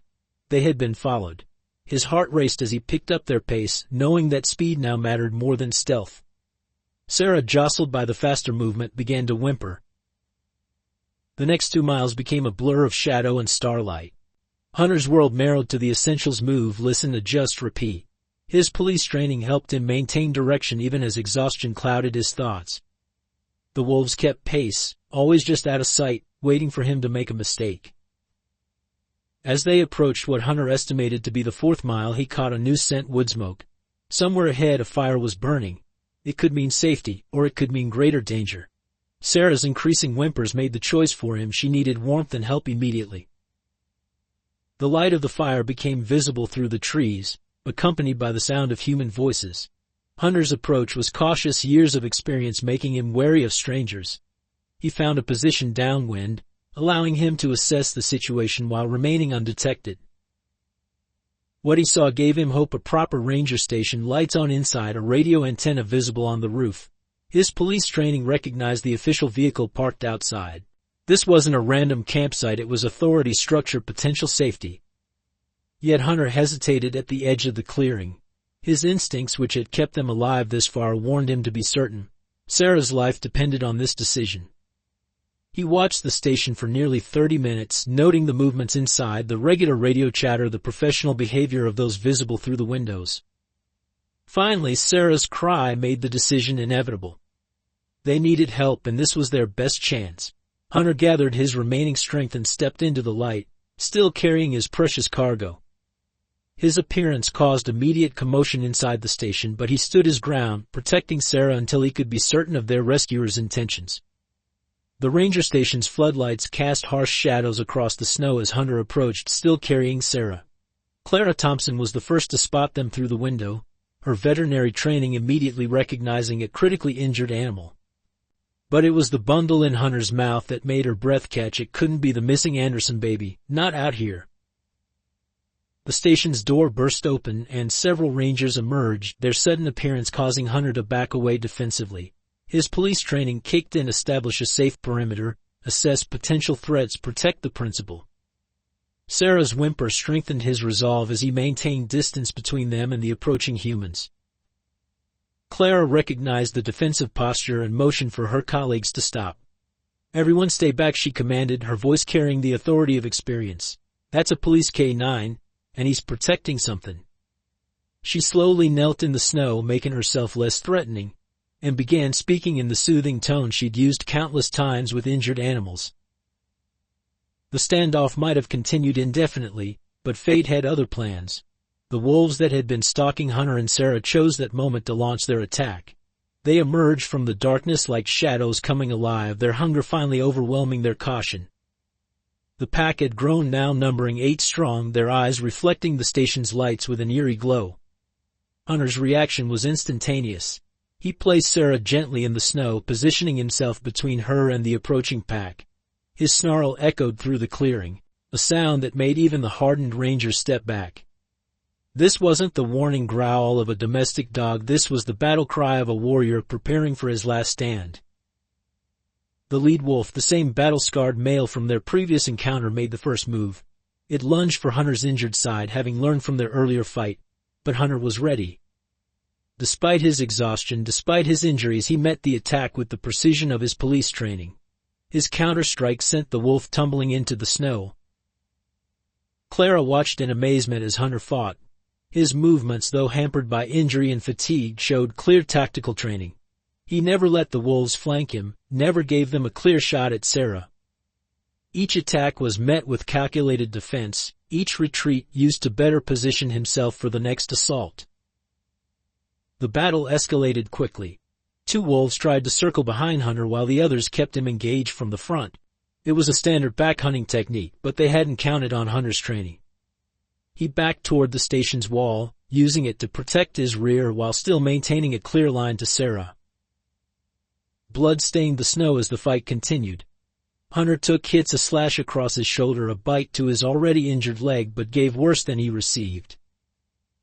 They had been followed. His heart raced as he picked up their pace, knowing that speed now mattered more than stealth. Sarah, jostled by the faster movement, began to whimper. The next 2 miles became a blur of shadow and starlight. Hunter's world narrowed to the essentials: move, listen, adjust, repeat. His police training helped him maintain direction even as exhaustion clouded his thoughts. The wolves kept pace, always just out of sight, waiting for him to make a mistake. As they approached what Hunter estimated to be the 4th mile, he caught a new scent: wood smoke. Somewhere ahead a fire was burning. It could mean safety, or it could mean greater danger. Sarah's increasing whimpers made the choice for him. She needed warmth and help immediately. The light of the fire became visible through the trees, accompanied by the sound of human voices. Hunter's approach was cautious, years of experience making him wary of strangers. He found a position downwind, allowing him to assess the situation while remaining undetected. What he saw gave him hope: a proper ranger station, lights on inside, a radio antenna visible on the roof. His police training recognized the official vehicle parked outside. This wasn't a random campsite, it was authority structure, potential safety. Yet Hunter hesitated at the edge of the clearing. His instincts, which had kept them alive this far, warned him to be certain. Sarah's life depended on this decision. He watched the station for nearly 30 minutes, noting the movements inside, the regular radio chatter, the professional behavior of those visible through the windows. Finally, Sarah's cry made the decision inevitable. They needed help, and this was their best chance. Hunter gathered his remaining strength and stepped into the light, still carrying his precious cargo. His appearance caused immediate commotion inside the station, but he stood his ground, protecting Sarah until he could be certain of their rescuer's intentions. The ranger station's floodlights cast harsh shadows across the snow as Hunter approached, still carrying Sarah. Clara Thompson was the first to spot them through the window, her veterinary training immediately recognizing a critically injured animal. But it was the bundle in Hunter's mouth that made her breath catch. It couldn't be the missing Anderson baby, not out here. The station's door burst open and several rangers emerged, their sudden appearance causing Hunter to back away defensively. His police training kicked in: establish a safe perimeter, assess potential threats, protect the principal. Sarah's whimper strengthened his resolve as he maintained distance between them and the approaching humans. Clara recognized the defensive posture and motioned for her colleagues to stop. "Everyone stay back," she commanded, her voice carrying the authority of experience. "That's a police K-9, and he's protecting something." She slowly knelt in the snow, making herself less threatening, and began speaking in the soothing tone she'd used countless times with injured animals. The standoff might have continued indefinitely, but fate had other plans. The wolves that had been stalking Hunter and Sarah chose that moment to launch their attack. They emerged from the darkness like shadows coming alive, their hunger finally overwhelming their caution. The pack had grown, now numbering 8 strong, their eyes reflecting the station's lights with an eerie glow. Hunter's reaction was instantaneous. He placed Sarah gently in the snow, positioning himself between her and the approaching pack. His snarl echoed through the clearing, a sound that made even the hardened rangers step back. This wasn't the warning growl of a domestic dog, this was the battle cry of a warrior preparing for his last stand. The lead wolf, the same battle-scarred male from their previous encounter, made the first move. It lunged for Hunter's injured side, having learned from their earlier fight, but Hunter was ready. Despite his exhaustion, despite his injuries, he met the attack with the precision of his police training. His counter-strike sent the wolf tumbling into the snow. Clara watched in amazement as Hunter fought. His movements, though hampered by injury and fatigue, showed clear tactical training. He never let the wolves flank him, never gave them a clear shot at Sarah. Each attack was met with calculated defense, each retreat used to better position himself for the next assault. The battle escalated quickly. 2 wolves tried to circle behind Hunter while the others kept him engaged from the front. It was a standard back hunting technique, but they hadn't counted on Hunter's training. He backed toward the station's wall, using it to protect his rear while still maintaining a clear line to Sarah. Blood stained the snow as the fight continued. Hunter took hits, a slash across his shoulder, a bite to his already injured leg, but gave worse than he received.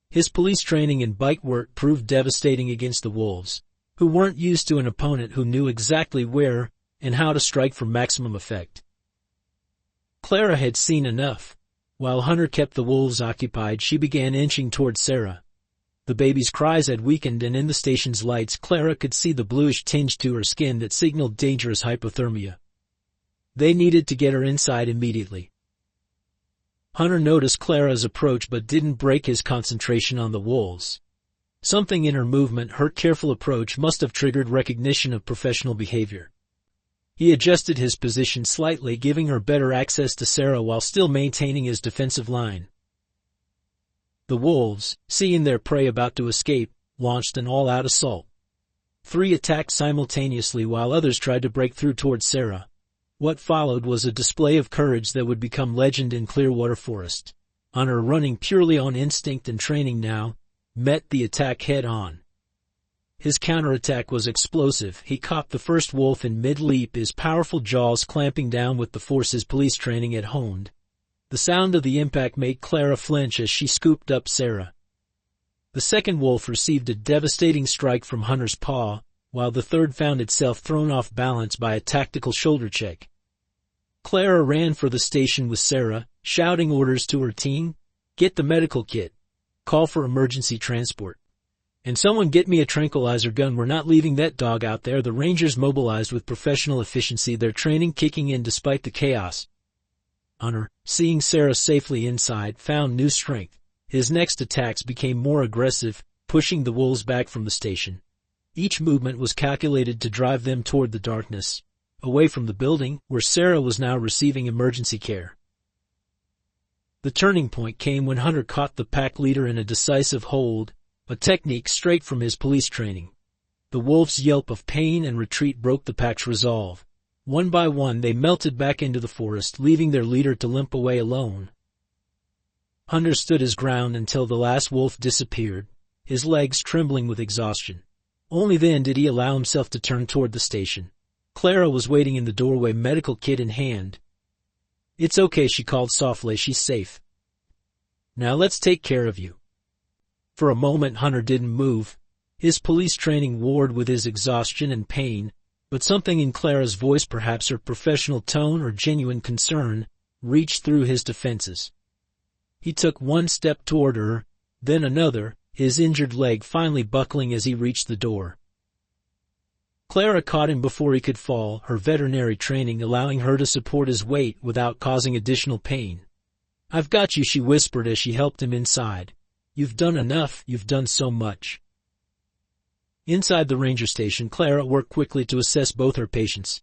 His police training and bike work proved devastating against the wolves, who weren't used to an opponent who knew exactly where and how to strike for maximum effect. Clara had seen enough. While Hunter kept the wolves occupied, she began inching toward Sarah. The baby's cries had weakened, and in the station's lights Clara could see the bluish tinge to her skin that signaled dangerous hypothermia. They needed to get her inside immediately. Hunter noticed Clara's approach but didn't break his concentration on the wolves. Something in her movement, her careful approach, must have triggered recognition of professional behavior. He adjusted his position slightly, giving her better access to Sarah while still maintaining his defensive line. The wolves, seeing their prey about to escape, launched an all-out assault. 3 attacked simultaneously while others tried to break through toward Sarah. What followed was a display of courage that would become legend in Clearwater Forest. Hunter, running purely on instinct and training now, met the attack head-on. His counterattack was explosive. He caught the first wolf in mid-leap, his powerful jaws clamping down with the force his police training had honed. The sound of the impact made Clara flinch as she scooped up Sarah. The second wolf received a devastating strike from Hunter's paw, while the third found itself thrown off balance by a tactical shoulder check. Clara ran for the station with Sarah, shouting orders to her team. "Get the medical kit. Call for emergency transport. And someone get me a tranquilizer gun. We're not leaving that dog out there." The Rangers mobilized with professional efficiency, their training kicking in despite the chaos. Hunter, seeing Sarah safely inside, found new strength. His next attacks became more aggressive, pushing the wolves back from the station. Each movement was calculated to drive them toward the darkness, away from the building, where Sarah was now receiving emergency care. The turning point came when Hunter caught the pack leader in a decisive hold, a technique straight from his police training. The wolf's yelp of pain and retreat broke the pack's resolve. One by one they melted back into the forest, leaving their leader to limp away alone. Hunter stood his ground until the last wolf disappeared, his legs trembling with exhaustion. Only then did he allow himself to turn toward the station. Clara was waiting in the doorway, medical kit in hand. "It's okay," she called softly. "She's safe. Now let's take care of you." For a moment Hunter didn't move. His police training warred with his exhaustion and pain, but something in Clara's voice, perhaps her professional tone or genuine concern, reached through his defenses. He took one step toward her, then another, his injured leg finally buckling as he reached the door. Clara caught him before he could fall, her veterinary training allowing her to support his weight without causing additional pain. "I've got you," she whispered as she helped him inside. "You've done enough, you've done so much." Inside the ranger station, Clara worked quickly to assess both her patients.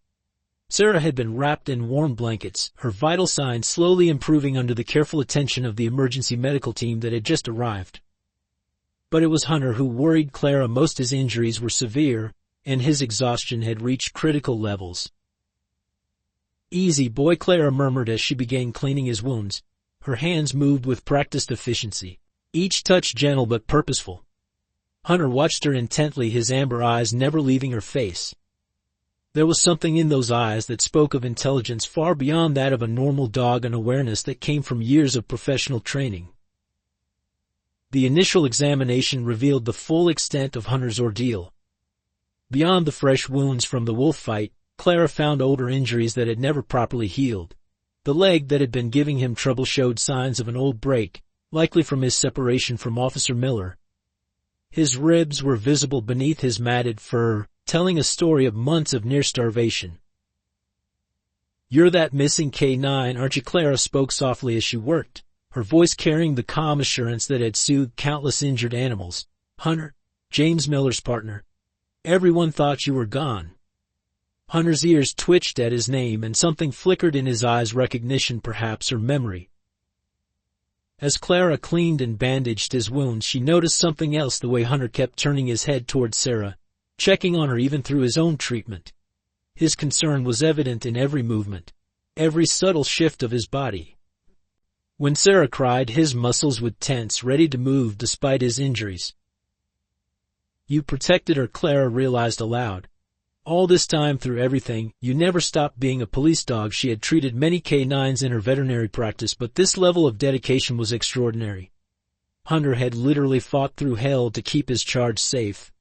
Sarah had been wrapped in warm blankets, her vital signs slowly improving under the careful attention of the emergency medical team that had just arrived. But it was Hunter who worried Clara most. His injuries were severe, and his exhaustion had reached critical levels. "Easy, boy," Clara murmured as she began cleaning his wounds. Her hands moved with practiced efficiency, each touch gentle but purposeful. Hunter watched her intently, his amber eyes never leaving her face. There was something in those eyes that spoke of intelligence far beyond that of a normal dog, an awareness that came from years of professional training. The initial examination revealed the full extent of Hunter's ordeal. Beyond the fresh wounds from the wolf fight, Clara found older injuries that had never properly healed. The leg that had been giving him trouble showed signs of an old break, likely from his separation from Officer Miller. His ribs were visible beneath his matted fur, telling a story of months of near starvation. "You're that missing K9, aren't you?" Clara spoke softly as she worked, her voice carrying the calm assurance that had soothed countless injured animals. "Hunter, James Miller's partner. Everyone thought you were gone." Hunter's ears twitched at his name and something flickered in his eyes, recognition perhaps, or memory. As Clara cleaned and bandaged his wounds, she noticed something else: the way Hunter kept turning his head toward Sarah, checking on her even through his own treatment. His concern was evident in every movement, every subtle shift of his body. When Sarah cried, his muscles would tense, ready to move despite his injuries. "You protected her," Clara realized aloud. "All this time, through everything, you never stopped being a police dog." She had treated many canines in her veterinary practice, but this level of dedication was extraordinary. Hunter had literally fought through hell to keep his charge safe.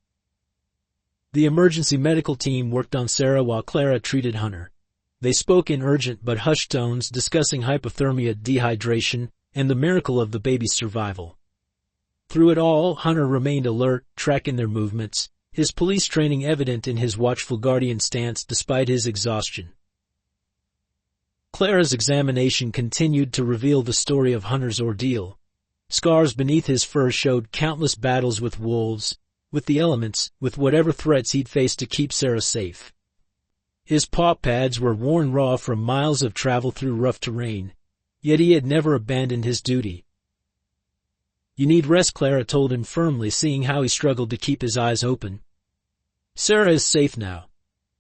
The emergency medical team worked on Sarah while Clara treated Hunter. They spoke in urgent but hushed tones, discussing hypothermia, dehydration, and the miracle of the baby's survival. Through it all, Hunter remained alert, tracking their movements, his police training evident in his watchful guardian stance despite his exhaustion. Clara's examination continued to reveal the story of Hunter's ordeal. Scars beneath his fur showed countless battles with wolves, with the elements, with whatever threats he'd faced to keep Sarah safe. His paw pads were worn raw from miles of travel through rough terrain, yet he had never abandoned his duty. "You need rest," Clara told him firmly, seeing how he struggled to keep his eyes open. "Sarah is safe now.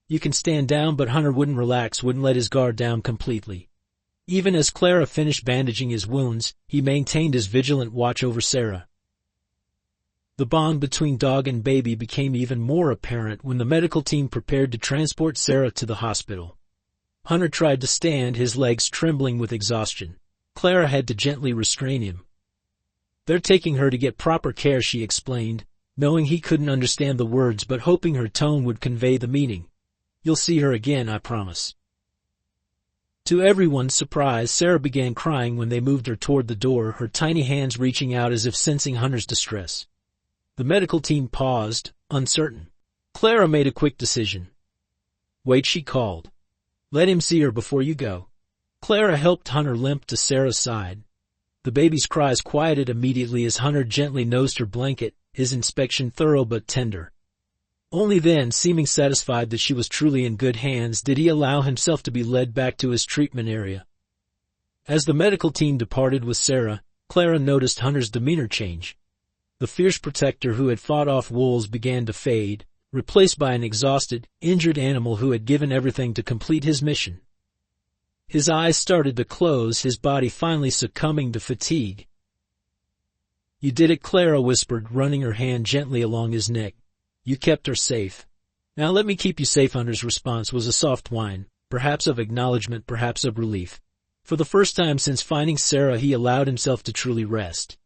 You can stand down." But Hunter wouldn't relax, wouldn't let his guard down completely. Even as Clara finished bandaging his wounds, he maintained his vigilant watch over Sarah. The bond between dog and baby became even more apparent when the medical team prepared to transport Sarah to the hospital. Hunter tried to stand, his legs trembling with exhaustion. Clara had to gently restrain him. "They're taking her to get proper care," she explained, knowing he couldn't understand the words but hoping her tone would convey the meaning. "You'll see her again, I promise." To everyone's surprise, Sarah began crying when they moved her toward the door, her tiny hands reaching out as if sensing Hunter's distress. The medical team paused, uncertain. Clara made a quick decision. "Wait," she called. "Let him see her before you go." Clara helped Hunter limp to Sarah's side. The baby's cries quieted immediately as Hunter gently nosed her blanket, his inspection thorough but tender. Only then, seeming satisfied that she was truly in good hands, did he allow himself to be led back to his treatment area. As the medical team departed with Sarah, Clara noticed Hunter's demeanor change. The fierce protector who had fought off wolves began to fade, replaced by an exhausted, injured animal who had given everything to complete his mission. His eyes started to close, his body finally succumbing to fatigue. "You did it," Clara whispered, running her hand gently along his neck. "You kept her safe. Now let me keep you safe." Hunter's response was a soft whine, perhaps of acknowledgement, perhaps of relief. For the first time since finding Sarah, he allowed himself to truly rest.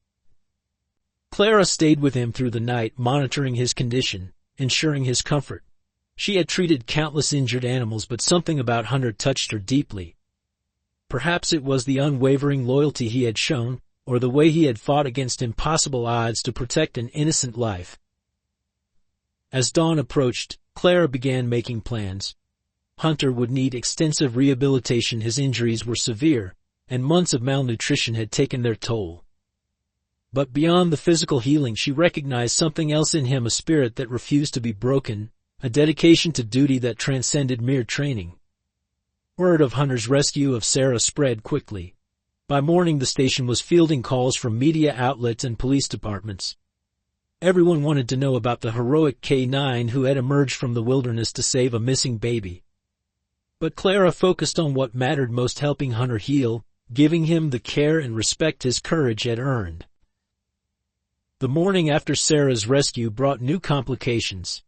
Clara stayed with him through the night, monitoring his condition, ensuring his comfort. She had treated countless injured animals, but something about Hunter touched her deeply. Perhaps it was the unwavering loyalty he had shown, or the way he had fought against impossible odds to protect an innocent life. As dawn approached, Clara began making plans. Hunter would need extensive rehabilitation. His injuries were severe, and months of malnutrition had taken their toll. But beyond the physical healing, she recognized something else in him, a spirit that refused to be broken, a dedication to duty that transcended mere training. Word of Hunter's rescue of Sarah spread quickly. By morning, the station was fielding calls from media outlets and police departments. Everyone wanted to know about the heroic K9 who had emerged from the wilderness to save a missing baby. But Clara focused on what mattered most: helping Hunter heal, giving him the care and respect his courage had earned. The morning after Sarah's rescue brought new complications.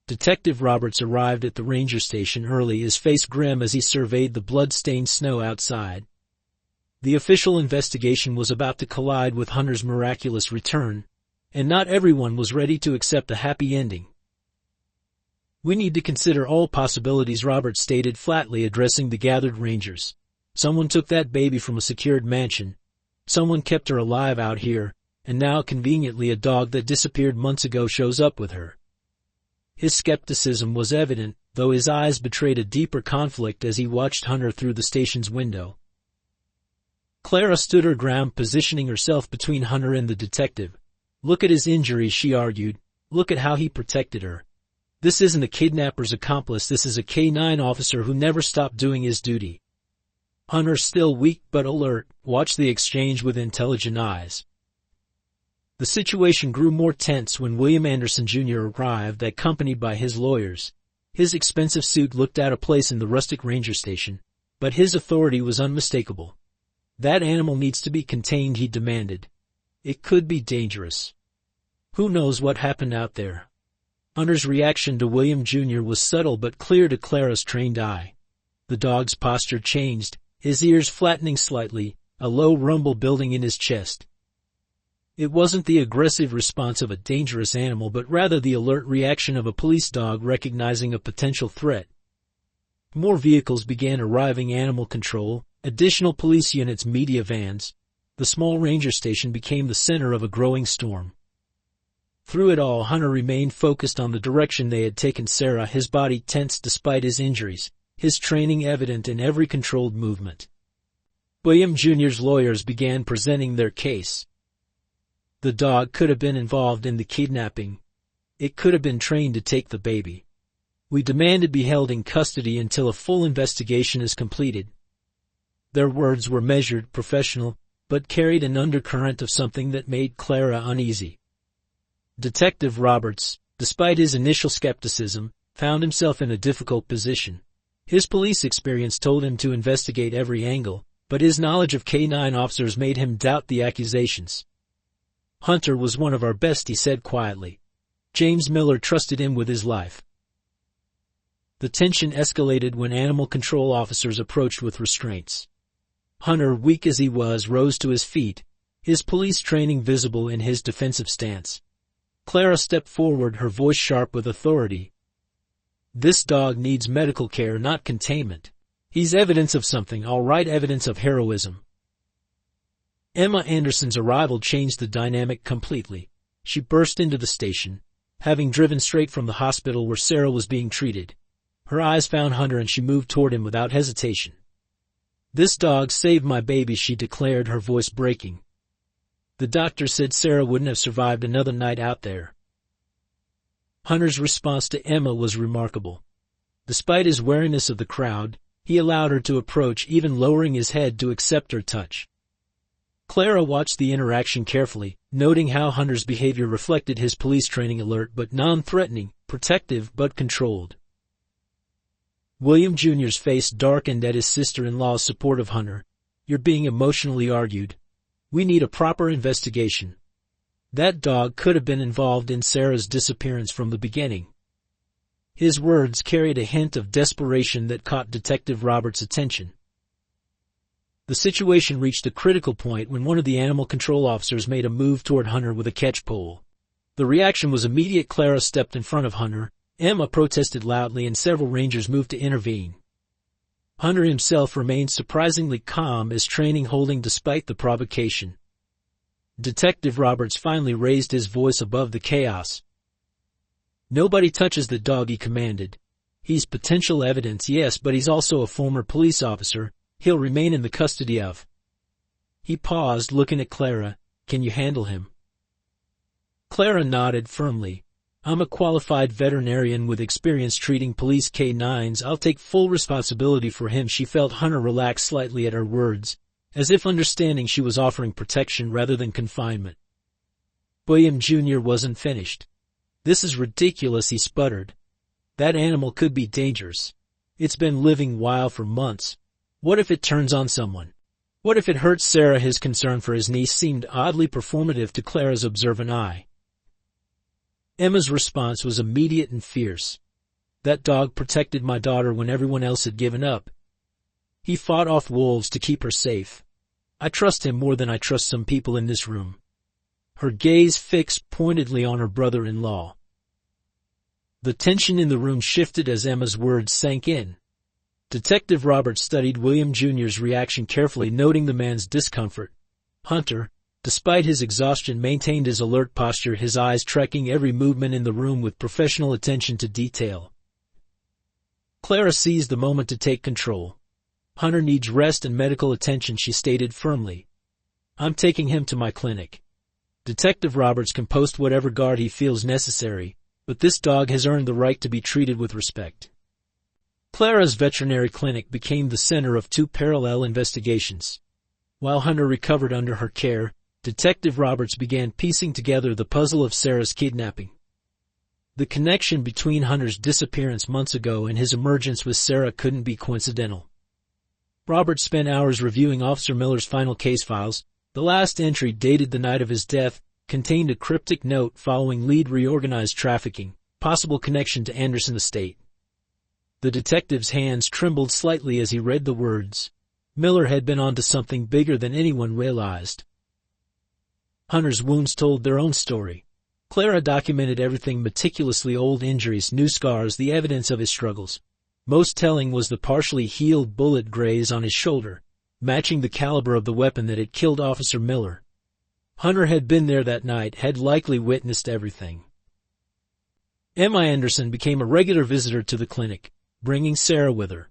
Detective Roberts arrived at the ranger station early, his face grim as he surveyed the blood-stained snow outside. The official investigation was about to collide with Hunter's miraculous return, and not everyone was ready to accept a happy ending. "We need to consider all possibilities," Roberts stated flatly, addressing the gathered rangers. "Someone took that baby from a secured mansion. Someone kept her alive out here. And now, conveniently, a dog that disappeared months ago shows up with her." His skepticism was evident, though his eyes betrayed a deeper conflict as he watched Hunter through the station's window. Clara stood her ground, positioning herself between Hunter and the detective. "Look at his injuries," she argued. "Look at how he protected her. This isn't a kidnapper's accomplice, this is a K-9 officer who never stopped doing his duty. Hunter, still weak but alert, watched the exchange with intelligent eyes. The situation grew more tense when William Anderson Jr. arrived, accompanied by his lawyers. His expensive suit looked out of place in the rustic ranger station, but his authority was unmistakable. "That animal needs to be contained," he demanded. "It could be dangerous. Who knows what happened out there?" Hunter's reaction to William Jr. was subtle but clear to Clara's trained eye. The dog's posture changed, his ears flattening slightly, a low rumble building in his chest. It wasn't the aggressive response of a dangerous animal, but rather the alert reaction of a police dog recognizing a potential threat. More vehicles began arriving: animal control, additional police units, media vans. The small ranger station became the center of a growing storm. Through it all, Hunter remained focused on the direction they had taken Sarah, his body tense despite his injuries, his training evident in every controlled movement. William Jr.'s lawyers began presenting their case. The dog could have been involved in the kidnapping. It could have been trained to take the baby. We demand to be held in custody until a full investigation is completed. Their words were measured, professional, but carried an undercurrent of something that made Clara uneasy. Detective Roberts, despite his initial skepticism, found himself in a difficult position. His police experience told him to investigate every angle, but his knowledge of K-9 officers made him doubt the accusations. "Hunter was one of our best," he said quietly. "James Miller trusted him with his life." The tension escalated when animal control officers approached with restraints. Hunter, weak as he was, rose to his feet, his police training visible in his defensive stance. Clara stepped forward, her voice sharp with authority. "This dog needs medical care, not containment. He's evidence of something, all right, evidence of heroism." Emma Anderson's arrival changed the dynamic completely. She burst into the station, having driven straight from the hospital where Sarah was being treated. Her eyes found Hunter and she moved toward him without hesitation. "This dog saved my baby," she declared, her voice breaking. "The doctor said Sarah wouldn't have survived another night out there." Hunter's response to Emma was remarkable. Despite his wariness of the crowd, he allowed her to approach, even lowering his head to accept her touch. Clara watched the interaction carefully, noting how Hunter's behavior reflected his police training: alert but non-threatening, protective but controlled. William Jr.'s face darkened at his sister-in-law's support of Hunter. "You're being emotionally argued. We need a proper investigation. That dog could have been involved in Sarah's disappearance from the beginning." His words carried a hint of desperation that caught Detective Roberts' attention. The situation reached a critical point when one of the animal control officers made a move toward Hunter with a catch pole. The reaction was immediate. Clara stepped in front of Hunter, Emma protested loudly, and several rangers moved to intervene. Hunter himself remained surprisingly calm, his training holding despite the provocation. Detective Roberts finally raised his voice above the chaos. "Nobody touches the dog," he commanded. "He's potential evidence, yes, but he's also a former police officer. He'll remain in the custody of—" He paused, looking at Clara. "Can you handle him?" Clara nodded firmly. "I'm a qualified veterinarian with experience treating police K-9s. I'll take full responsibility for him." She felt Hunter relax slightly at her words, as if understanding she was offering protection rather than confinement. William Jr. wasn't finished. "This is ridiculous," he sputtered. "That animal could be dangerous. It's been living wild for months. What if it turns on someone? What if it hurts Sarah?" His concern for his niece seemed oddly performative to Clara's observant eye. Emma's response was immediate and fierce. "That dog protected my daughter when everyone else had given up. He fought off wolves to keep her safe. I trust him more than I trust some people in this room." Her gaze fixed pointedly on her brother-in-law. The tension in the room shifted as Emma's words sank in. Detective Roberts studied William Jr.'s reaction carefully, noting the man's discomfort. Hunter, despite his exhaustion, maintained his alert posture, his eyes tracking every movement in the room with professional attention to detail. Clara seized the moment to take control. "Hunter needs rest and medical attention," she stated firmly. "I'm taking him to my clinic. Detective Roberts can post whatever guard he feels necessary. but this dog has earned the right to be treated with respect. Clara's veterinary clinic became the center of two parallel investigations. While Hunter recovered under her care, Detective Roberts began piecing together the puzzle of Sarah's kidnapping. The connection between Hunter's disappearance months ago and his emergence with Sarah couldn't be coincidental. Roberts spent hours reviewing Officer Miller's final case files. The last entry, dated the night of his death, contained a cryptic note following lead reorganized trafficking, possible connection to Anderson Estate. The detective's hands trembled slightly as he read the words. Miller had been onto something bigger than anyone realized. Hunter's wounds told their own story. Clara documented everything meticulously: old injuries, new scars, the evidence of his struggles. Most telling was the partially healed bullet graze on his shoulder, matching the caliber of the weapon that had killed Officer Miller. Hunter had been there that night, had likely witnessed everything. Emma Anderson became a regular visitor to the clinic, bringing Sarah with her.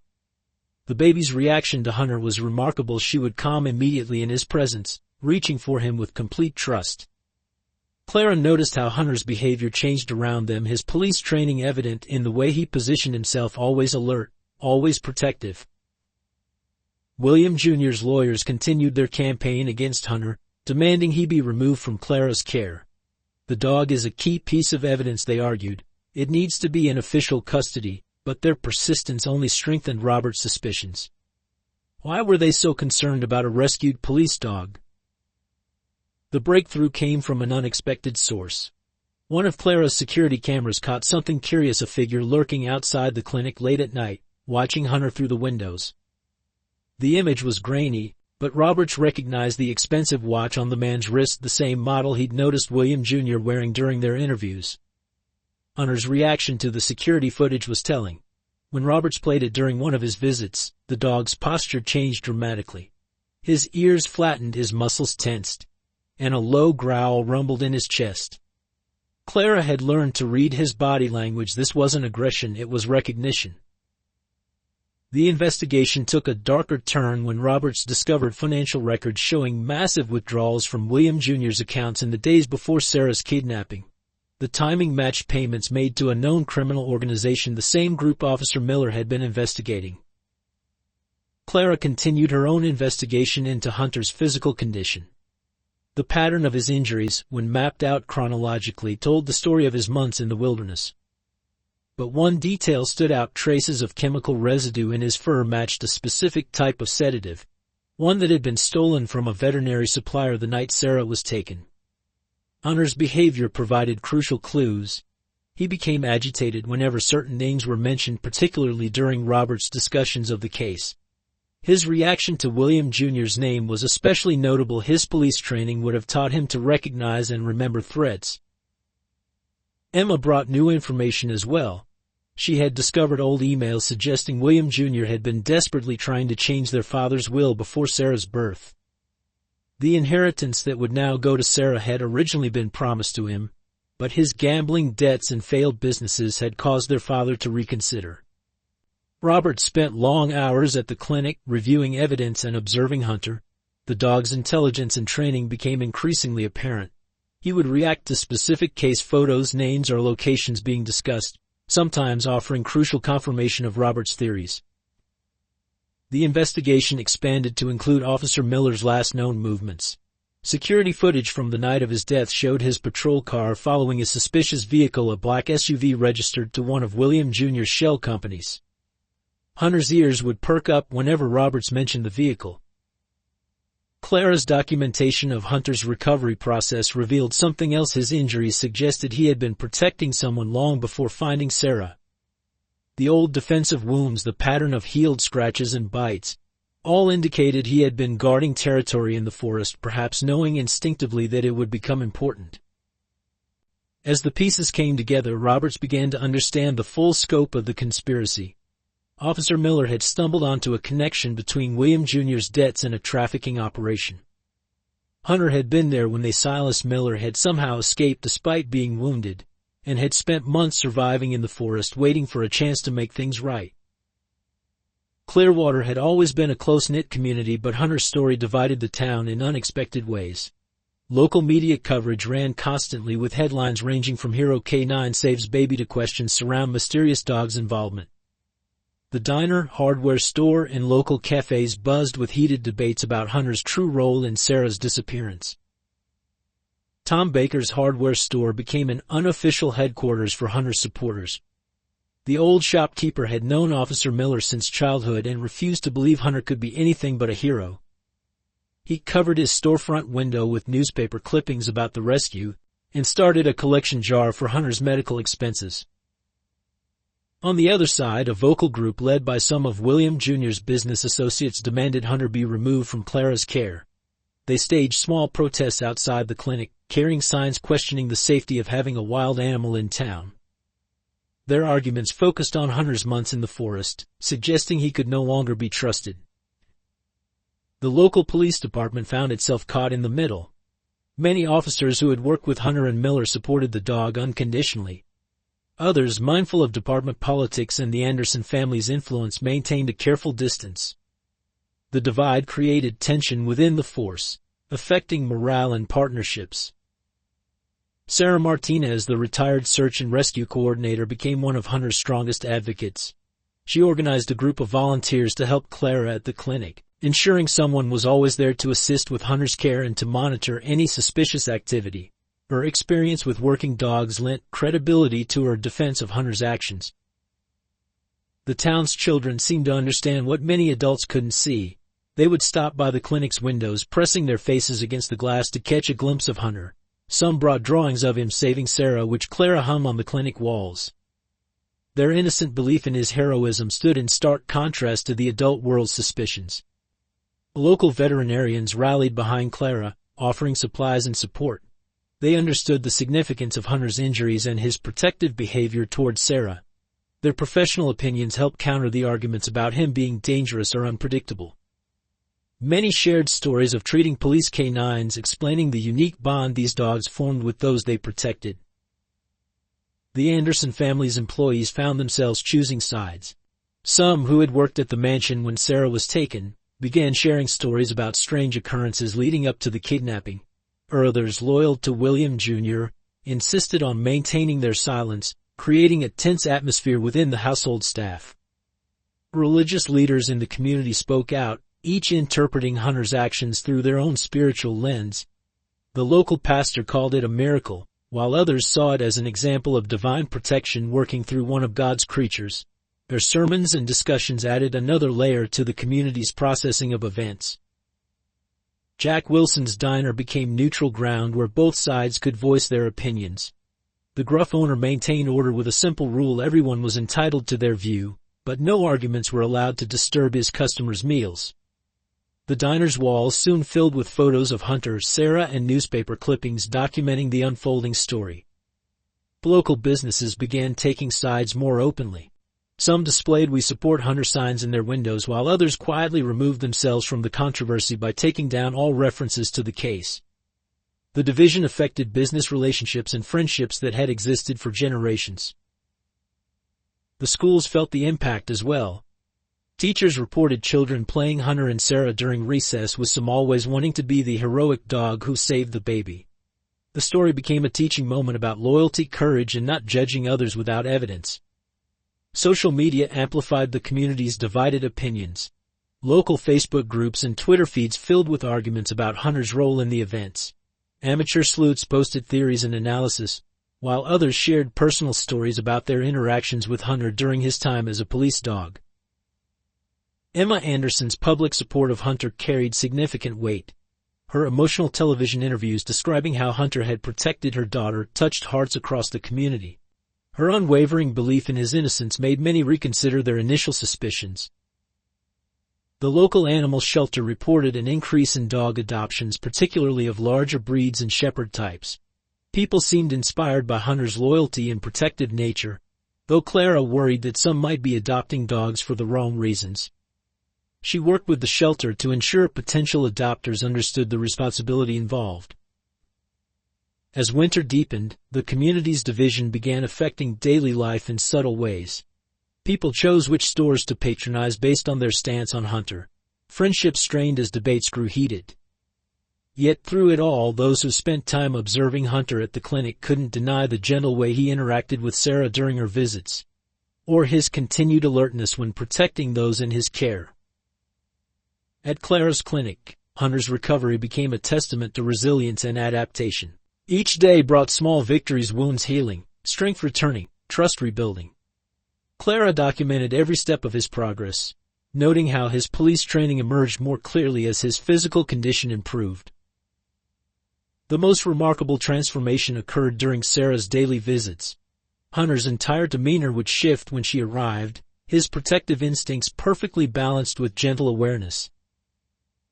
The baby's reaction to Hunter was remarkable. She would calm immediately in his presence, reaching for him with complete trust. Clara noticed how Hunter's behavior changed around them, his police training evident in the way he positioned himself, always alert, always protective. William Jr.'s lawyers continued their campaign against Hunter, demanding he be removed from Clara's care. The dog is a key piece of evidence, they argued. It needs to be in official custody, but their persistence only strengthened Robert's suspicions. Why were they so concerned about a rescued police dog? The breakthrough came from an unexpected source. One of Clara's security cameras caught something curious: a figure lurking outside the clinic late at night, watching Hunter through the windows. The image was grainy, but Roberts recognized the expensive watch on the man's wrist, the same model he'd noticed William Jr. wearing during their interviews. Hunter's reaction to the security footage was telling. When Roberts played it during one of his visits, the dog's posture changed dramatically. His ears flattened, his muscles tensed, and a low growl rumbled in his chest. Clara had learned to read his body language. This wasn't aggression, it was recognition. The investigation took a darker turn when Roberts discovered financial records showing massive withdrawals from William Jr.'s accounts in the days before Sarah's kidnapping. The timing matched payments made to a known criminal organization, the same group Officer Miller had been investigating. Clara continued her own investigation into Hunter's physical condition. The pattern of his injuries, when mapped out chronologically, told the story of his months in the wilderness. But one detail stood out: traces of chemical residue in his fur matched a specific type of sedative, one that had been stolen from a veterinary supplier the night Sarah was taken. Hunter's behavior provided crucial clues. He became agitated whenever certain names were mentioned, particularly during Roberts' discussions of the case. His reaction to William Jr.'s name was especially notable. His police training would have taught him to recognize and remember threats. Emma brought new information as well. She had discovered old emails suggesting William Jr. had been desperately trying to change their father's will before Sarah's birth. The inheritance that would now go to Sarah had originally been promised to him, but his gambling debts and failed businesses had caused their father to reconsider. Robert spent long hours at the clinic, reviewing evidence and observing Hunter. The dog's intelligence and training became increasingly apparent. He would react to specific case photos, names, or locations being discussed, sometimes offering crucial confirmation of Robert's theories. The investigation expanded to include Officer Miller's last known movements. Security footage from the night of his death showed his patrol car following a suspicious vehicle, a black SUV registered to one of William Jr.'s shell companies. Hunter's ears would perk up whenever Roberts mentioned the vehicle. Clara's documentation of Hunter's recovery process revealed something else. His injuries suggested he had been protecting someone long before finding Sarah. The old defensive wounds, the pattern of healed scratches and bites, all indicated he had been guarding territory in the forest, perhaps knowing instinctively that it would become important. As the pieces came together, Roberts began to understand the full scope of the conspiracy. Officer Miller had stumbled onto a connection between William Jr.'s debts and a trafficking operation. Hunter had been there when Silas Miller had somehow escaped despite being wounded, and had spent months surviving in the forest, waiting for a chance to make things right. Clearwater had always been a close-knit community, but Hunter's story divided the town in unexpected ways. Local media coverage ran constantly with headlines ranging from Hero K9 saves baby to questions surround mysterious dog's involvement. The diner, hardware store, and local cafes buzzed with heated debates about Hunter's true role in Sarah's disappearance. Tom Baker's hardware store became an unofficial headquarters for Hunter's supporters. The old shopkeeper had known Officer Miller since childhood and refused to believe Hunter could be anything but a hero. He covered his storefront window with newspaper clippings about the rescue and started a collection jar for Hunter's medical expenses. On the other side, a vocal group led by some of William Jr.'s business associates demanded Hunter be removed from Clara's care. They staged small protests outside the clinic, carrying signs questioning the safety of having a wild animal in town. Their arguments focused on Hunter's months in the forest, suggesting he could no longer be trusted. The local police department found itself caught in the middle. Many officers who had worked with Hunter and Miller supported the dog unconditionally. Others, mindful of department politics and the Anderson family's influence, maintained a careful distance. The divide created tension within the force, affecting morale and partnerships. Sarah Martinez, the retired search and rescue coordinator, became one of Hunter's strongest advocates. She organized a group of volunteers to help Clara at the clinic, ensuring someone was always there to assist with Hunter's care and to monitor any suspicious activity. Her experience with working dogs lent credibility to her defense of Hunter's actions. The town's children seemed to understand what many adults couldn't see. They would stop by the clinic's windows, pressing their faces against the glass to catch a glimpse of Hunter. Some brought drawings of him saving Sarah, which Clara hung on the clinic walls. Their innocent belief in his heroism stood in stark contrast to the adult world's suspicions. Local veterinarians rallied behind Clara, offering supplies and support. They understood the significance of Hunter's injuries and his protective behavior towards Sarah. Their professional opinions helped counter the arguments about him being dangerous or unpredictable. Many shared stories of treating police canines, explaining the unique bond these dogs formed with those they protected. The Anderson family's employees found themselves choosing sides. Some, who had worked at the mansion when Sarah was taken, began sharing stories about strange occurrences leading up to the kidnapping. Others, loyal to William Jr., insisted on maintaining their silence, creating a tense atmosphere within the household staff. Religious leaders in the community spoke out, each interpreting Hunter's actions through their own spiritual lens. The local pastor called it a miracle, while others saw it as an example of divine protection working through one of God's creatures. Their sermons and discussions added another layer to the community's processing of events. Jack Wilson's diner became neutral ground where both sides could voice their opinions. The gruff owner maintained order with a simple rule: everyone was entitled to their view, but no arguments were allowed to disturb his customers' meals. The diner's walls soon filled with photos of Hunter, Sarah, and newspaper clippings documenting the unfolding story. Local businesses began taking sides more openly. Some displayed "We support Hunter" signs in their windows, while others quietly removed themselves from the controversy by taking down all references to the case. The division affected business relationships and friendships that had existed for generations. The schools felt the impact as well. Teachers reported children playing Hunter and Sarah during recess, with some always wanting to be the heroic dog who saved the baby. The story became a teaching moment about loyalty, courage, and not judging others without evidence. Social media amplified the community's divided opinions. Local Facebook groups and Twitter feeds filled with arguments about Hunter's role in the events. Amateur sleuths posted theories and analysis, while others shared personal stories about their interactions with Hunter during his time as a police dog. Emma Anderson's public support of Hunter carried significant weight. Her emotional television interviews describing how Hunter had protected her daughter touched hearts across the community. Her unwavering belief in his innocence made many reconsider their initial suspicions. The local animal shelter reported an increase in dog adoptions, particularly of larger breeds and shepherd types. People seemed inspired by Hunter's loyalty and protective nature, though Clara worried that some might be adopting dogs for the wrong reasons. She worked with the shelter to ensure potential adopters understood the responsibility involved. As winter deepened, the community's division began affecting daily life in subtle ways. People chose which stores to patronize based on their stance on Hunter. Friendships strained as debates grew heated. Yet through it all, those who spent time observing Hunter at the clinic couldn't deny the gentle way he interacted with Sarah during her visits, or his continued alertness when protecting those in his care. At Clara's clinic, Hunter's recovery became a testament to resilience and adaptation. Each day brought small victories, wounds healing, strength returning, trust rebuilding. Clara documented every step of his progress, noting how his police training emerged more clearly as his physical condition improved. The most remarkable transformation occurred during Sarah's daily visits. Hunter's entire demeanor would shift when she arrived, his protective instincts perfectly balanced with gentle awareness.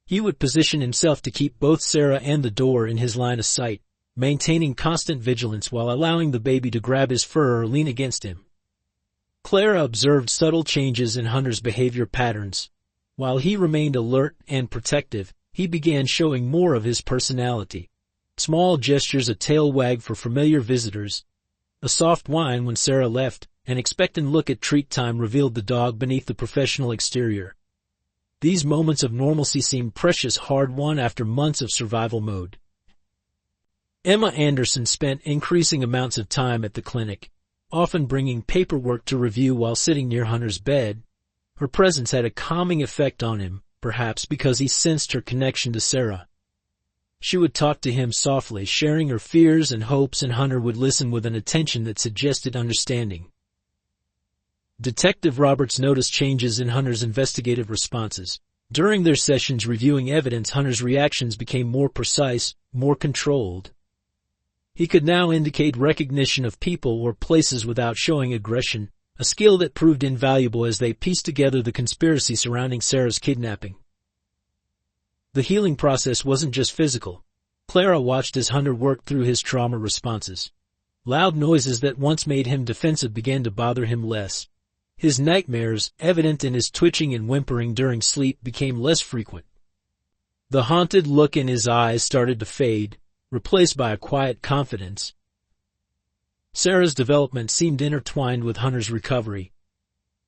He would position himself to keep both Sarah and the door in his line of sight, maintaining constant vigilance while allowing the baby to grab his fur or lean against him. Clara observed subtle changes in Hunter's behavior patterns. While he remained alert and protective, he began showing more of his personality. Small gestures, a tail wag for familiar visitors, a soft whine when Sarah left, an expectant look at treat time revealed the dog beneath the professional exterior. These moments of normalcy seemed precious, hard-won after months of survival mode. Emma Anderson spent increasing amounts of time at the clinic, often bringing paperwork to review while sitting near Hunter's bed. Her presence had a calming effect on him, perhaps because he sensed her connection to Sarah. She would talk to him softly, sharing her fears and hopes, and Hunter would listen with an attention that suggested understanding. Detective Roberts noticed changes in Hunter's investigative responses. During their sessions reviewing evidence, Hunter's reactions became more precise, more controlled. He could now indicate recognition of people or places without showing aggression, a skill that proved invaluable as they pieced together the conspiracy surrounding Sarah's kidnapping. The healing process wasn't just physical. Clara watched as Hunter worked through his trauma responses. Loud noises that once made him defensive began to bother him less. His nightmares, evident in his twitching and whimpering during sleep, became less frequent. The haunted look in his eyes started to fade, replaced by a quiet confidence. Sarah's development seemed intertwined with Hunter's recovery.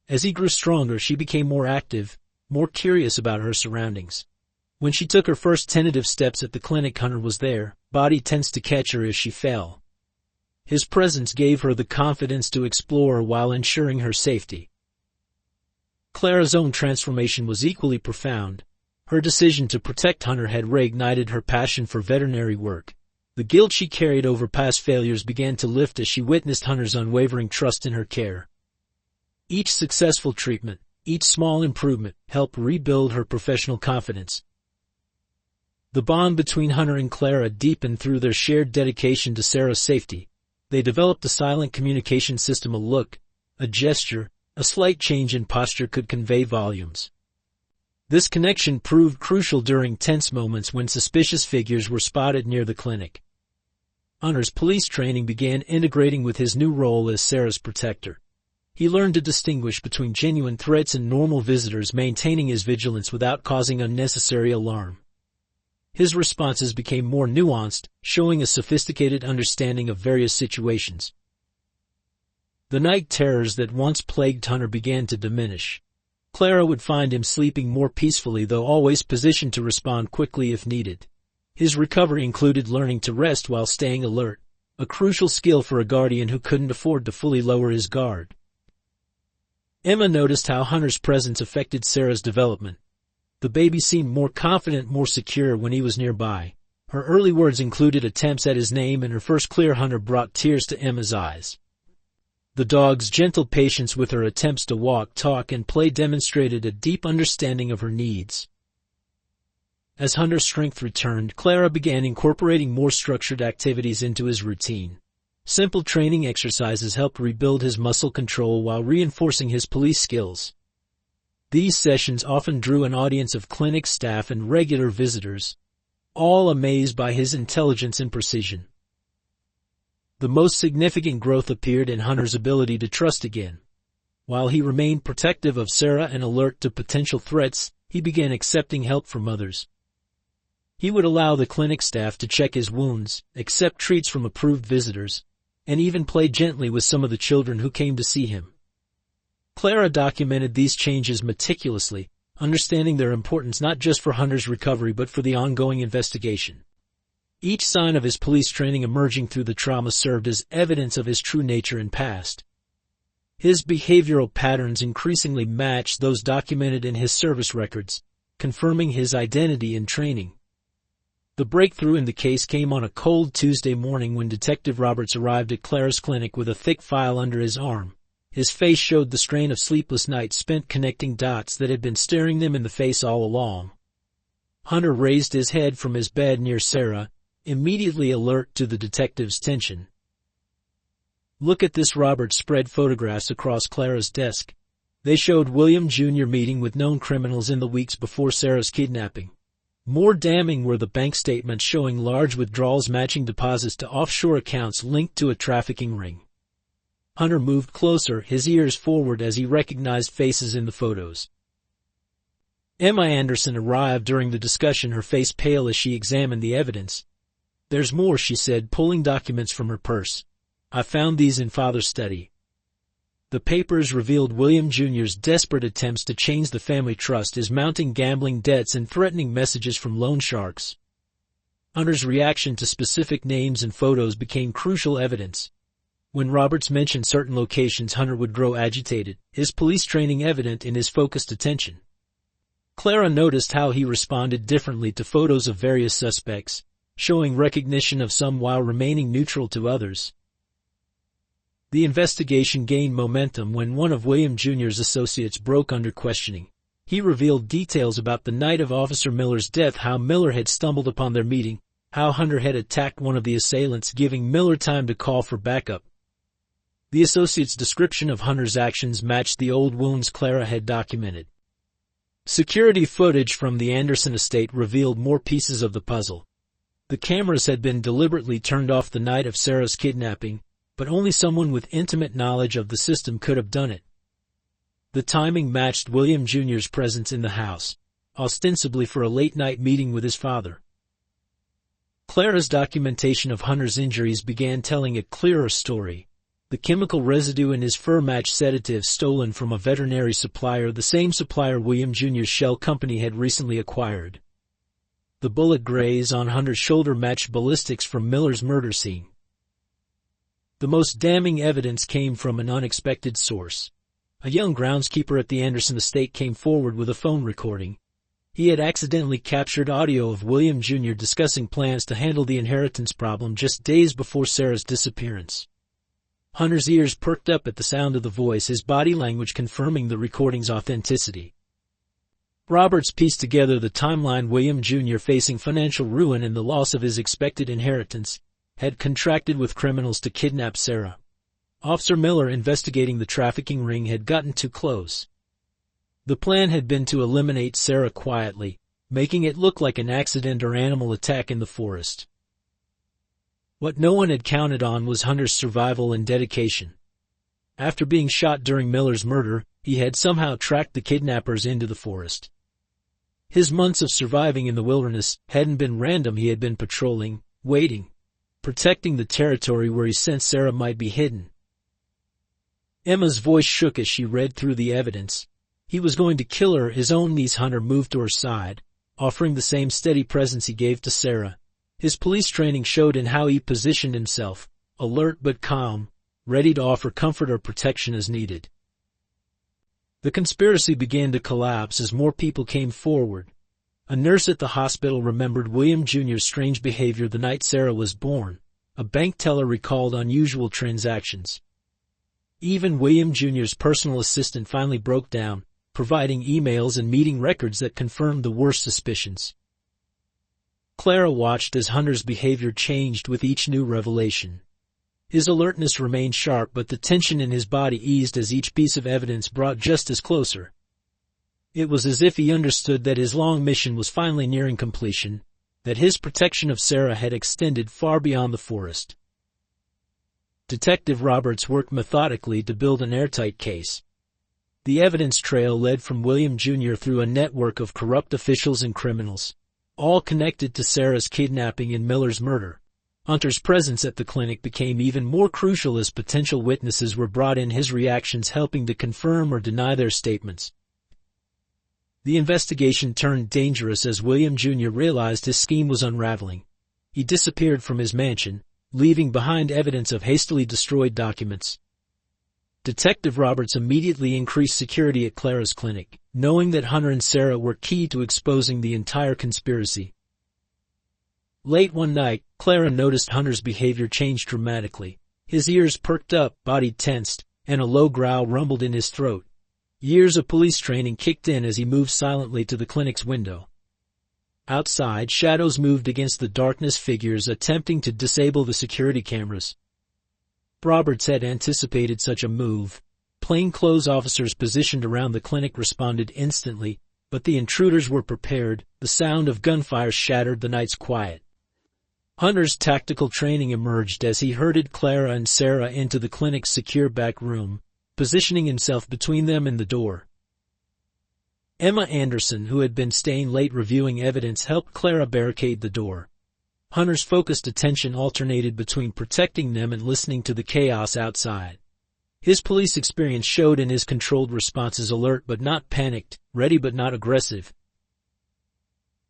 As he grew stronger, she became more active, more curious about her surroundings. When she took her first tentative steps at the clinic, Hunter was there, body tense to catch her if she fell. His presence gave her the confidence to explore while ensuring her safety. Clara's own transformation was equally profound. Her decision to protect Hunter had reignited her passion for veterinary work. The guilt she carried over past failures began to lift as she witnessed Hunter's unwavering trust in her care. Each successful treatment, each small improvement, helped rebuild her professional confidence. The bond between Hunter and Clara deepened through their shared dedication to Sarah's safety. They developed a silent communication system. A look, a gesture, a slight change in posture could convey volumes. This connection proved crucial during tense moments when suspicious figures were spotted near the clinic. Hunter's police training began integrating with his new role as Sarah's protector. He learned to distinguish between genuine threats and normal visitors, maintaining his vigilance without causing unnecessary alarm. His responses became more nuanced, showing a sophisticated understanding of various situations. The night terrors that once plagued Hunter began to diminish. Clara would find him sleeping more peacefully, though always positioned to respond quickly if needed. His recovery included learning to rest while staying alert, a crucial skill for a guardian who couldn't afford to fully lower his guard. Emma noticed how Hunter's presence affected Sarah's development. The baby seemed more confident, more secure when he was nearby. Her early words included attempts at his name, and her first clear Hunter brought tears to Emma's eyes. The dog's gentle patience with her attempts to walk, talk, and play demonstrated a deep understanding of her needs. As Hunter's strength returned, Clara began incorporating more structured activities into his routine. Simple training exercises helped rebuild his muscle control while reinforcing his police skills. These sessions often drew an audience of clinic staff and regular visitors, all amazed by his intelligence and precision. The most significant growth appeared in Hunter's ability to trust again. While he remained protective of Sarah and alert to potential threats, he began accepting help from others. He would allow the clinic staff to check his wounds, accept treats from approved visitors, and even play gently with some of the children who came to see him. Clara documented these changes meticulously, understanding their importance not just for Hunter's recovery but for the ongoing investigation. Each sign of his police training emerging through the trauma served as evidence of his true nature and past. His behavioral patterns increasingly matched those documented in his service records, confirming his identity and training. The breakthrough in the case came on a cold Tuesday morning when Detective Roberts arrived at Clara's clinic with a thick file under his arm. His face showed the strain of sleepless nights spent connecting dots that had been staring them in the face all along. Hunter raised his head from his bed near Sarah, immediately alert to the detective's tension. "Look at this." Roberts spread photographs across Clara's desk. They showed William Jr. meeting with known criminals in the weeks before Sarah's kidnapping. More damning were the bank statements showing large withdrawals matching deposits to offshore accounts linked to a trafficking ring. Hunter moved closer, his ears forward as he recognized faces in the photos. Emma Anderson arrived during the discussion, her face pale as she examined the evidence. "There's more," she said, pulling documents from her purse. "I found these in Father's study." The papers revealed William Jr.'s desperate attempts to change the family trust, his mounting gambling debts and threatening messages from loan sharks. Hunter's reaction to specific names and photos became crucial evidence. When Roberts mentioned certain locations, Hunter would grow agitated, his police training evident in his focused attention. Clara noticed how he responded differently to photos of various suspects, showing recognition of some while remaining neutral to others. The investigation gained momentum when one of William Jr.'s associates broke under questioning. He revealed details about the night of Officer Miller's death, how Miller had stumbled upon their meeting, how Hunter had attacked one of the assailants, giving Miller time to call for backup. The associate's description of Hunter's actions matched the old wounds Clara had documented. Security footage from the Anderson estate revealed more pieces of the puzzle. The cameras had been deliberately turned off the night of Sarah's kidnapping, but only someone with intimate knowledge of the system could have done it. The timing matched William Jr.'s presence in the house, ostensibly for a late-night meeting with his father. Clara's documentation of Hunter's injuries began telling a clearer story. The chemical residue in his fur matched sedatives stolen from a veterinary supplier, the same supplier William Jr.'s shell company had recently acquired. The bullet graze on Hunter's shoulder matched ballistics from Miller's murder scene. The most damning evidence came from an unexpected source. A young groundskeeper at the Anderson estate came forward with a phone recording. He had accidentally captured audio of William Jr. discussing plans to handle the inheritance problem just days before Sarah's disappearance. Hunter's ears perked up at the sound of the voice, his body language confirming the recording's authenticity. Roberts pieced together the timeline. William Jr., facing financial ruin and the loss of his expected inheritance, had contracted with criminals to kidnap Sarah. Officer Miller, investigating the trafficking ring, had gotten too close. The plan had been to eliminate Sarah quietly, making it look like an accident or animal attack in the forest. What no one had counted on was Hunter's survival and dedication. After being shot during Miller's murder, he had somehow tracked the kidnappers into the forest. His months of surviving in the wilderness hadn't been random. He had been patrolling, waiting, protecting the territory where he sensed Sarah might be hidden. Emma's voice shook as she read through the evidence. He was going to kill her, his own niece. Hunter moved to her side, offering the same steady presence he gave to Sarah. His police training showed in how he positioned himself, alert but calm, ready to offer comfort or protection as needed. The conspiracy began to collapse as more people came forward. A nurse at the hospital remembered William Jr.'s strange behavior the night Sarah was born. A bank teller recalled unusual transactions. Even William Jr.'s personal assistant finally broke down, providing emails and meeting records that confirmed the worst suspicions. Clara watched as Hunter's behavior changed with each new revelation. His alertness remained sharp, but the tension in his body eased as each piece of evidence brought justice closer. It was as if he understood that his long mission was finally nearing completion, that his protection of Sarah had extended far beyond the forest. Detective Roberts worked methodically to build an airtight case. The evidence trail led from William Jr. through a network of corrupt officials and criminals, all connected to Sarah's kidnapping and Miller's murder. Hunter's presence at the clinic became even more crucial as potential witnesses were brought in, his reactions helping to confirm or deny their statements. The investigation turned dangerous as William Jr. realized his scheme was unraveling. He disappeared from his mansion, leaving behind evidence of hastily destroyed documents. Detective Roberts immediately increased security at Clara's clinic, knowing that Hunter and Sarah were key to exposing the entire conspiracy. Late one night, Clara noticed Hunter's behavior changed dramatically. His ears perked up, body tensed, and a low growl rumbled in his throat. Years of police training kicked in as he moved silently to the clinic's window. Outside, shadows moved against the darkness, figures attempting to disable the security cameras. Roberts had anticipated such a move. Plainclothes officers positioned around the clinic responded instantly, but the intruders were prepared. The sound of gunfire shattered the night's quiet. Hunter's tactical training emerged as he herded Clara and Sarah into the clinic's secure back room, positioning himself between them and the door. Emma Anderson, who had been staying late reviewing evidence, helped Clara barricade the door. Hunter's focused attention alternated between protecting them and listening to the chaos outside. His police experience showed in his controlled responses, alert but not panicked, ready but not aggressive.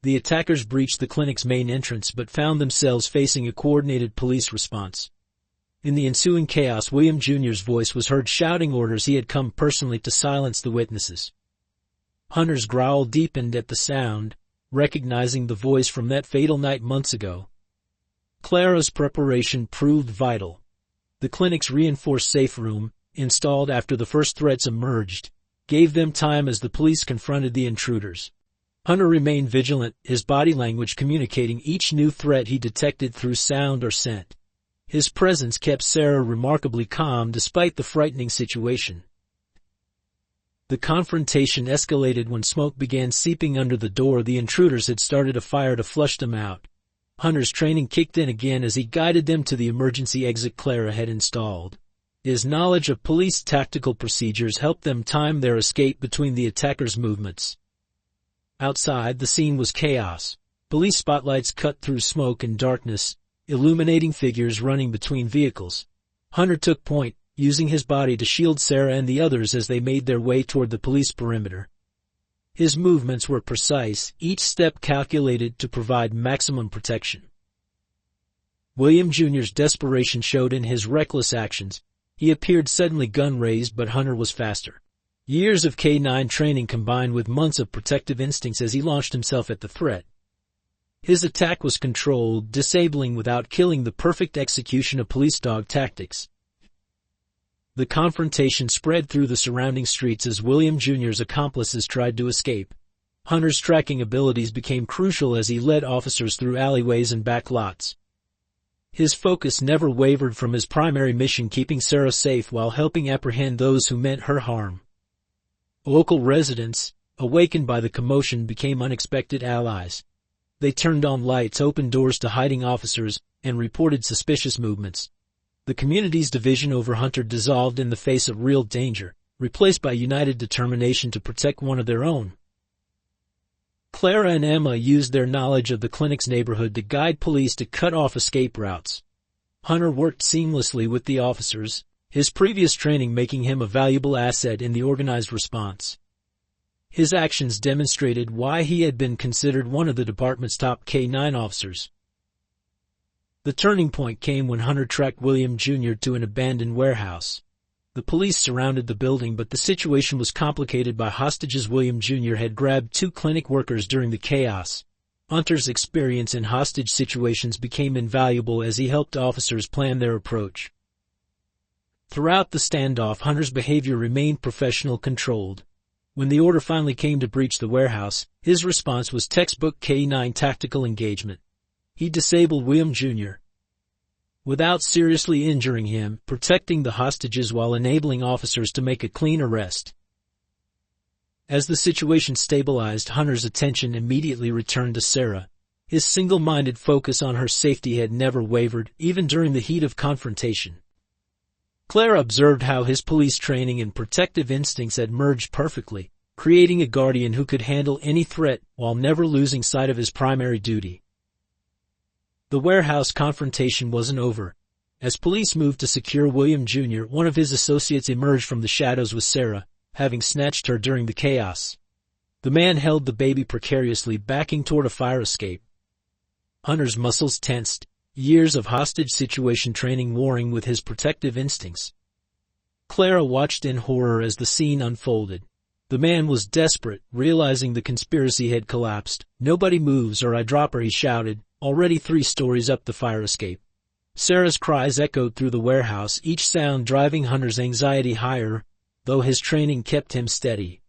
The attackers breached the clinic's main entrance but found themselves facing a coordinated police response. In the ensuing chaos, William Jr.'s voice was heard shouting orders. He had come personally to silence the witnesses. Hunter's growl deepened at the sound, recognizing the voice from that fatal night months ago. Clara's preparation proved vital. The clinic's reinforced safe room, installed after the first threats emerged, gave them time as the police confronted the intruders. Hunter remained vigilant, his body language communicating each new threat he detected through sound or scent. His presence kept Sarah remarkably calm despite the frightening situation. The confrontation escalated when smoke began seeping under the door. The intruders had started a fire to flush them out. Hunter's training kicked in again as he guided them to the emergency exit Clara had installed. His knowledge of police tactical procedures helped them time their escape between the attackers' movements. Outside, the scene was chaos. Police spotlights cut through smoke and darkness, illuminating figures running between vehicles. Hunter took point, using his body to shield Sarah and the others as they made their way toward the police perimeter. His movements were precise, each step calculated to provide maximum protection. William Jr.'s desperation showed in his reckless actions. He appeared suddenly gun raised, but Hunter was faster. Years of K-9 training combined with months of protective instincts as he launched himself at the threat. His attack was controlled, disabling without killing, the perfect execution of police dog tactics. The confrontation spread through the surrounding streets as William Jr.'s accomplices tried to escape. Hunter's tracking abilities became crucial as he led officers through alleyways and back lots. His focus never wavered from his primary mission, keeping Sarah safe while helping apprehend those who meant her harm. Local residents, awakened by the commotion, became unexpected allies. They turned on lights, opened doors to hiding officers, and reported suspicious movements. The community's division over Hunter dissolved in the face of real danger, replaced by united determination to protect one of their own. Clara and Emma used their knowledge of the clinic's neighborhood to guide police to cut off escape routes. Hunter worked seamlessly with the officers, his previous training making him a valuable asset in the organized response. His actions demonstrated why he had been considered one of the department's top K-9 officers. The turning point came when Hunter tracked William Jr. to an abandoned warehouse. The police surrounded the building, but the situation was complicated by hostages. William Jr. had grabbed 2 clinic workers during the chaos. Hunter's experience in hostage situations became invaluable as he helped officers plan their approach. Throughout the standoff, Hunter's behavior remained professional, controlled. When the order finally came to breach the warehouse, his response was textbook K-9 tactical engagement. He disabled William Jr. without seriously injuring him, protecting the hostages while enabling officers to make a clean arrest. As the situation stabilized, Hunter's attention immediately returned to Sarah. His single-minded focus on her safety had never wavered, even during the heat of confrontation. Clara observed how his police training and protective instincts had merged perfectly, creating a guardian who could handle any threat while never losing sight of his primary duty. The warehouse confrontation wasn't over. As police moved to secure William Jr., one of his associates emerged from the shadows with Sarah, having snatched her during the chaos. The man held the baby precariously, backing toward a fire escape. Hunter's muscles tensed, years of hostage situation training warring with his protective instincts. Clara watched in horror as the scene unfolded. The man was desperate, realizing the conspiracy had collapsed. "Nobody moves or I drop her," he shouted, already 3 stories up the fire escape. Sarah's cries echoed through the warehouse, each sound driving Hunter's anxiety higher, though his training kept him steady.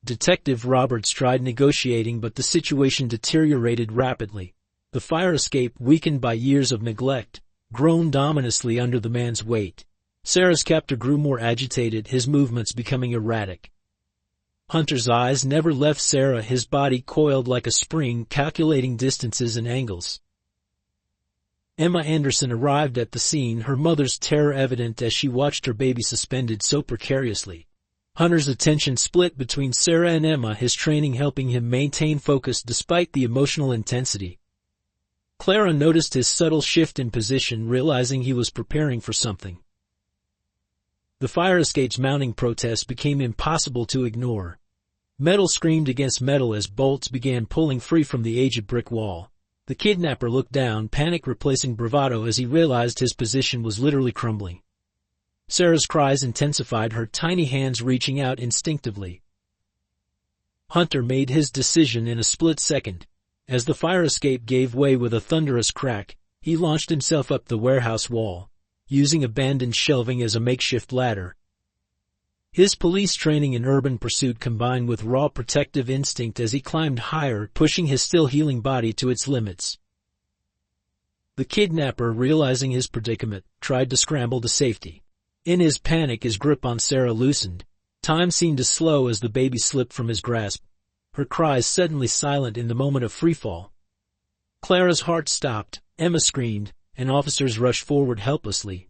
Detective Roberts tried negotiating, but the situation deteriorated rapidly. The fire escape, weakened by years of neglect, groaned ominously under the man's weight. Sarah's captor grew more agitated, his movements becoming erratic. Hunter's eyes never left Sarah, his body coiled like a spring, calculating distances and angles. Emma Anderson arrived at the scene, her mother's terror evident as she watched her baby suspended so precariously. Hunter's attention split between Sarah and Emma, his training helping him maintain focus despite the emotional intensity. Clara noticed his subtle shift in position, realizing he was preparing for something. The fire escape's mounting protest became impossible to ignore. Metal screamed against metal as bolts began pulling free from the aged brick wall. The kidnapper looked down, panic replacing bravado as he realized his position was literally crumbling. Sarah's cries intensified, her tiny hands reaching out instinctively. Hunter made his decision in a split second. As the fire escape gave way with a thunderous crack, he launched himself up the warehouse wall, using abandoned shelving as a makeshift ladder. His police training in urban pursuit combined with raw protective instinct as he climbed higher, pushing his still healing body to its limits. The kidnapper, realizing his predicament, tried to scramble to safety. In his panic, his grip on Sarah loosened. Time seemed to slow as the baby slipped from his grasp, her cries suddenly silent in the moment of freefall. Clara's heart stopped, Emma screamed, and officers rushed forward helplessly.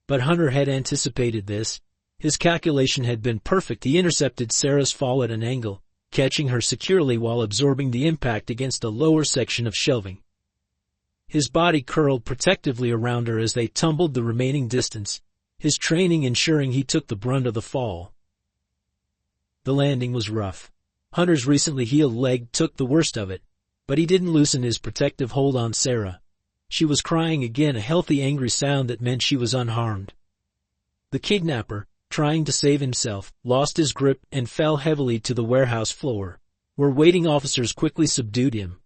But Hunter had anticipated this. His calculation had been perfect. He intercepted Sarah's fall at an angle, catching her securely while absorbing the impact against a lower section of shelving. His body curled protectively around her as they tumbled the remaining distance, his training ensuring he took the brunt of the fall. The landing was rough. Hunter's recently healed leg took the worst of it, but he didn't loosen his protective hold on Sarah. She was crying again, a healthy, angry sound that meant she was unharmed. The kidnapper, trying to save himself, lost his grip and fell heavily to the warehouse floor, where waiting officers quickly subdued him.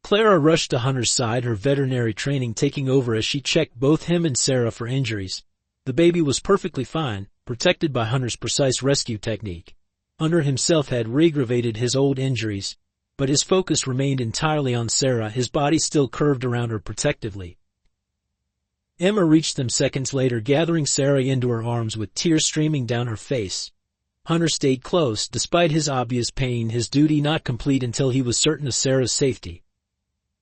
Clara rushed to Hunter's side, her veterinary training taking over as she checked both him and Sarah for injuries. The baby was perfectly fine, protected by Hunter's precise rescue technique. Hunter himself had re-aggravated his old injuries, but his focus remained entirely on Sarah, his body still curved around her protectively. Emma reached them seconds later, gathering Sarah into her arms with tears streaming down her face. Hunter stayed close, despite his obvious pain, his duty not complete until he was certain of Sarah's safety.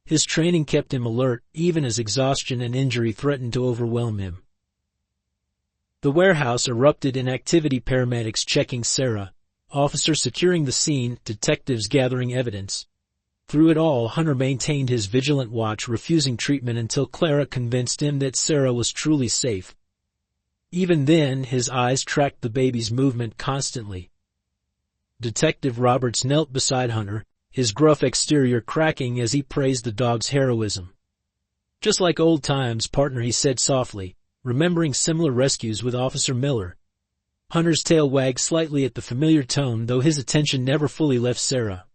His training kept him alert, even as exhaustion and injury threatened to overwhelm him. The warehouse erupted in activity, paramedics checking Sarah, officers securing the scene, detectives gathering evidence. Through it all, Hunter maintained his vigilant watch, refusing treatment until Clara convinced him that Sarah was truly safe. Even then, his eyes tracked the baby's movement constantly. Detective Roberts knelt beside Hunter, his gruff exterior cracking as he praised the dog's heroism. "Just like old times, partner," he said softly, remembering similar rescues with Officer Miller. Hunter's tail wagged slightly at the familiar tone, though his attention never fully left Sarah.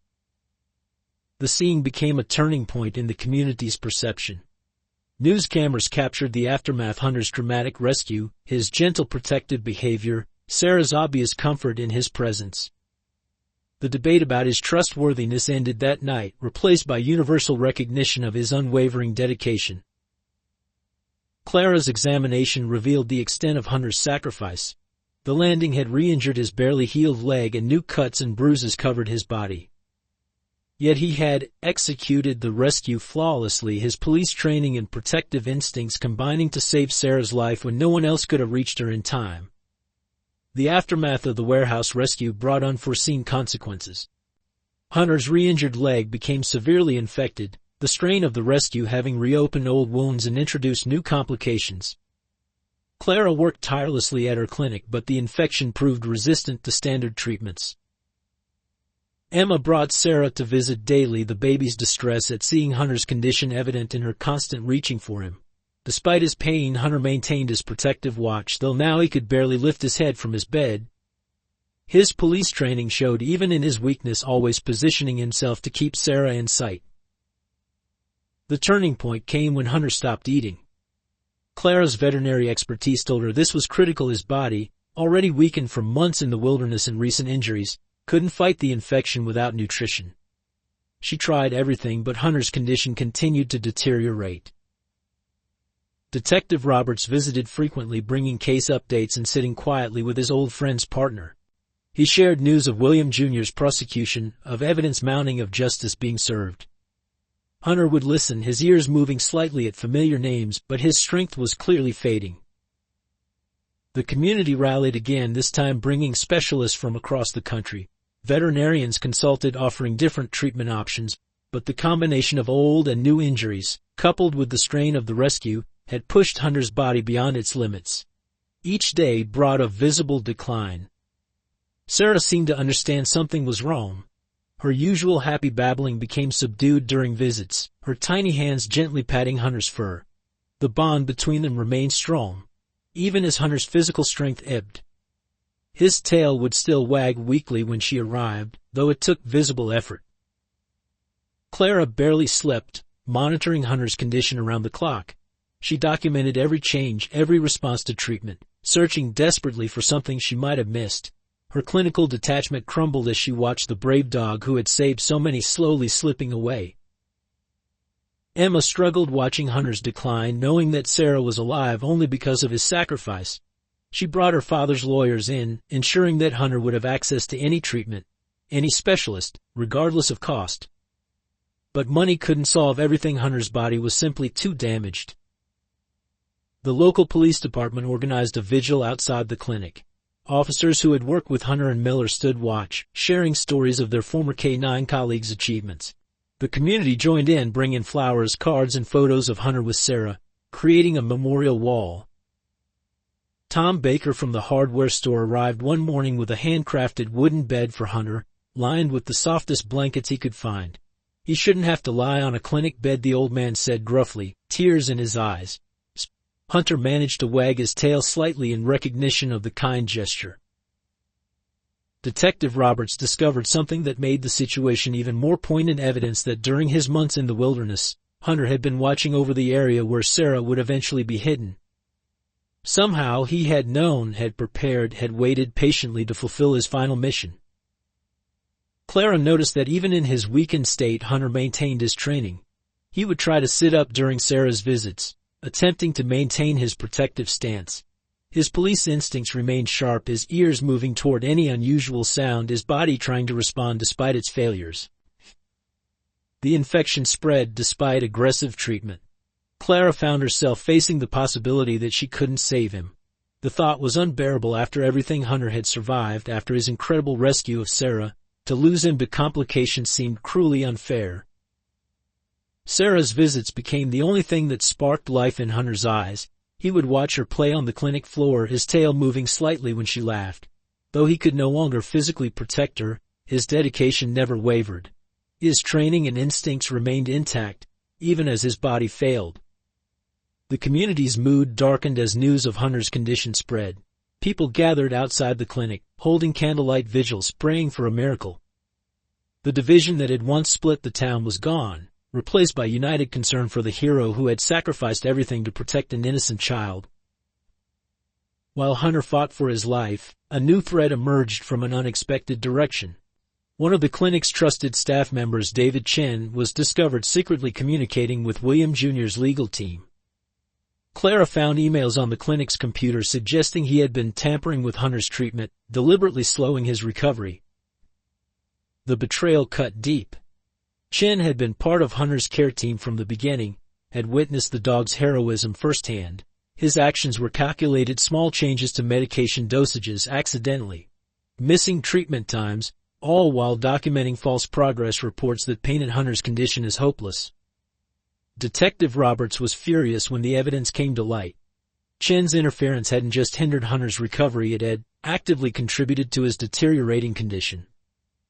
The scene became a turning point in the community's perception. News cameras captured the aftermath: Hunter's dramatic rescue, his gentle protective behavior, Sarah's obvious comfort in his presence. The debate about his trustworthiness ended that night, replaced by universal recognition of his unwavering dedication. Clara's examination revealed the extent of Hunter's sacrifice. The landing had re-injured his barely healed leg and new cuts and bruises covered his body. Yet he had executed the rescue flawlessly, his police training and protective instincts combining to save Sarah's life when no one else could have reached her in time. The aftermath of the warehouse rescue brought unforeseen consequences. Hunter's re-injured leg became severely infected, the strain of the rescue having reopened old wounds and introduced new complications. Clara worked tirelessly at her clinic, but the infection proved resistant to standard treatments. Emma brought Sarah to visit daily, the baby's distress at seeing Hunter's condition evident in her constant reaching for him. Despite his pain, Hunter maintained his protective watch, though now he could barely lift his head from his bed. His police training showed, even in his weakness, always positioning himself to keep Sarah in sight. The turning point came when Hunter stopped eating. Clara's veterinary expertise told her this was critical. His body, already weakened from months in the wilderness and recent injuries, couldn't fight the infection without nutrition. She tried everything, but Hunter's condition continued to deteriorate. Detective Roberts visited frequently, bringing case updates and sitting quietly with his old friend's partner. He shared news of William Jr.'s prosecution, of evidence mounting, of justice being served. Hunter would listen, his ears moving slightly at familiar names, but his strength was clearly fading. The community rallied again, this time bringing specialists from across the country. Veterinarians consulted, offering different treatment options, but the combination of old and new injuries, coupled with the strain of the rescue, had pushed Hunter's body beyond its limits. Each day brought a visible decline. Sarah seemed to understand something was wrong. Her usual happy babbling became subdued during visits, her tiny hands gently patting Hunter's fur. The bond between them remained strong, even as Hunter's physical strength ebbed. His tail would still wag weakly when she arrived, though it took visible effort. Clara barely slept, monitoring Hunter's condition around the clock. She documented every change, every response to treatment, searching desperately for something she might have missed. Her clinical detachment crumbled as she watched the brave dog who had saved so many slowly slipping away. Emma struggled watching Hunter's decline, knowing that Sarah was alive only because of his sacrifice. She brought her father's lawyers in, ensuring that Hunter would have access to any treatment, any specialist, regardless of cost. But money couldn't solve everything. Hunter's body was simply too damaged. The local police department organized a vigil outside the clinic. Officers who had worked with Hunter and Miller stood watch, sharing stories of their former K-9 colleagues' achievements. The community joined in, bringing flowers, cards, and photos of Hunter with Sarah, creating a memorial wall. Tom Baker from the hardware store arrived one morning with a handcrafted wooden bed for Hunter, lined with the softest blankets he could find. He shouldn't have to lie on a clinic bed, the old man said gruffly, tears in his eyes. Hunter managed to wag his tail slightly in recognition of the kind gesture. Detective Roberts discovered something that made the situation even more poignant: evidence that during his months in the wilderness, Hunter had been watching over the area where Sarah would eventually be hidden. Somehow he had known, had prepared, had waited patiently to fulfill his final mission. Clara noticed that even in his weakened state, Hunter maintained his training. He would try to sit up during Sarah's visits, attempting to maintain his protective stance. His police instincts remained sharp, his ears moving toward any unusual sound, his body trying to respond despite its failures. The infection spread despite aggressive treatment. Clara found herself facing the possibility that she couldn't save him. The thought was unbearable after everything Hunter had survived, after his incredible rescue of Sarah. To lose him to complications seemed cruelly unfair. Sarah's visits became the only thing that sparked life in Hunter's eyes. He would watch her play on the clinic floor, his tail moving slightly when she laughed. Though he could no longer physically protect her, his dedication never wavered. His training and instincts remained intact, even as his body failed. The community's mood darkened as news of Hunter's condition spread. People gathered outside the clinic, holding candlelight vigils, praying for a miracle. The division that had once split the town was gone, replaced by united concern for the hero who had sacrificed everything to protect an innocent child. While Hunter fought for his life, a new threat emerged from an unexpected direction. One of the clinic's trusted staff members, David Chen, was discovered secretly communicating with William Jr.'s legal team. Clara found emails on the clinic's computer suggesting he had been tampering with Hunter's treatment, deliberately slowing his recovery. The betrayal cut deep. Chen had been part of Hunter's care team from the beginning, had witnessed the dog's heroism firsthand. His actions were calculated: small changes to medication dosages, accidentally missing treatment times, all while documenting false progress reports that painted Hunter's condition as hopeless. Detective Roberts was furious when the evidence came to light. Chen's interference hadn't just hindered Hunter's recovery, it had actively contributed to his deteriorating condition.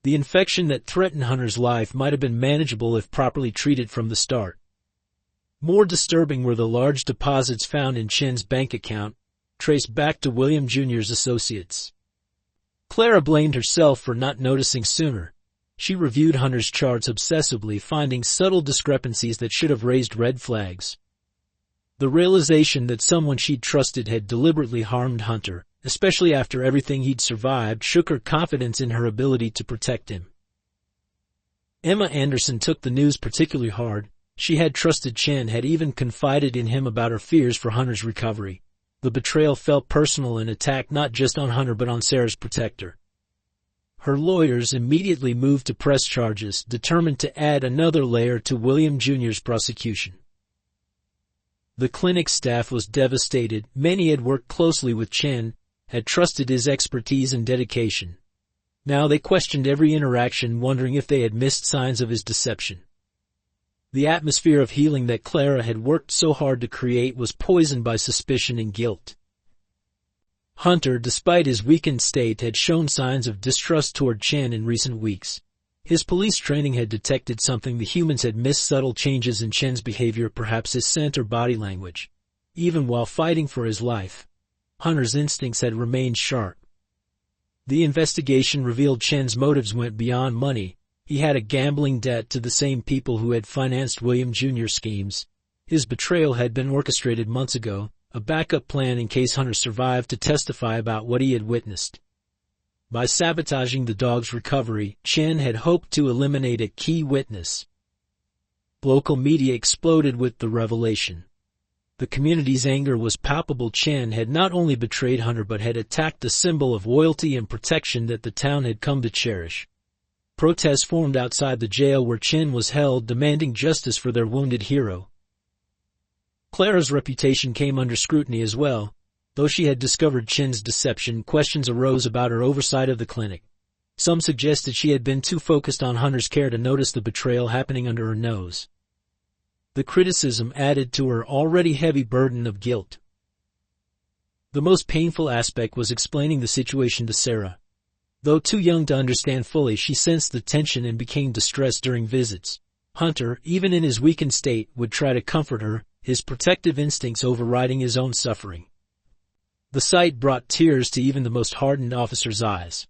The infection that threatened Hunter's life might have been manageable if properly treated from the start. More disturbing were the large deposits found in Chen's bank account, traced back to William Jr.'s associates. Clara blamed herself for not noticing sooner. She reviewed Hunter's charts obsessively, finding subtle discrepancies that should have raised red flags. The realization that someone she'd trusted had deliberately harmed Hunter, especially after everything he'd survived, shook her confidence in her ability to protect him. Emma Anderson took the news particularly hard. She had trusted Chen, had even confided in him about her fears for Hunter's recovery. The betrayal felt personal, an attack not just on Hunter but on Sarah's protector. Her lawyers immediately moved to press charges, determined to add another layer to William Jr.'s prosecution. The clinic staff was devastated. Many had worked closely with Chen, had trusted his expertise and dedication. Now they questioned every interaction, wondering if they had missed signs of his deception. The atmosphere of healing that Clara had worked so hard to create was poisoned by suspicion and guilt. Hunter, despite his weakened state, had shown signs of distrust toward Chen in recent weeks. His police training had detected something the humans had missed: subtle changes in Chen's behavior, perhaps his scent or body language. Even while fighting for his life, Hunter's instincts had remained sharp. The investigation revealed Chen's motives went beyond money. He had a gambling debt to the same people who had financed William Jr.'s schemes. His betrayal had been orchestrated months ago, a backup plan in case Hunter survived to testify about what he had witnessed. By sabotaging the dog's recovery, Chen had hoped to eliminate a key witness. Local media exploded with the revelation. The community's anger was palpable. Chen had not only betrayed Hunter but had attacked the symbol of loyalty and protection that the town had come to cherish. Protests formed outside the jail where Chen was held, demanding justice for their wounded hero. Clara's reputation came under scrutiny as well. Though she had discovered Chen's deception, questions arose about her oversight of the clinic. Some suggested she had been too focused on Hunter's care to notice the betrayal happening under her nose. The criticism added to her already heavy burden of guilt. The most painful aspect was explaining the situation to Sarah. Though too young to understand fully, she sensed the tension and became distressed during visits. Hunter, even in his weakened state, would try to comfort her, his protective instincts overriding his own suffering. The sight brought tears to even the most hardened officer's eyes.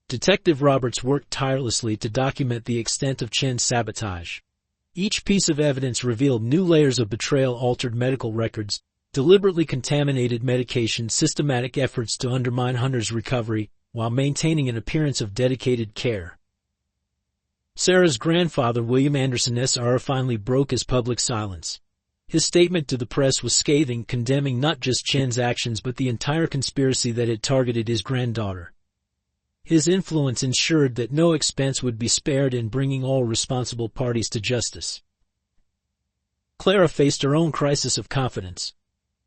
Detective Roberts worked tirelessly to document the extent of Chen's sabotage. Each piece of evidence revealed new layers of betrayal: altered medical records, deliberately contaminated medication, systematic efforts to undermine Hunter's recovery while maintaining an appearance of dedicated care. Sarah's grandfather, William Anderson Sr., finally broke his public silence. His statement to the press was scathing, condemning not just Chen's actions but the entire conspiracy that had targeted his granddaughter. His influence ensured that no expense would be spared in bringing all responsible parties to justice. Clara faced her own crisis of confidence.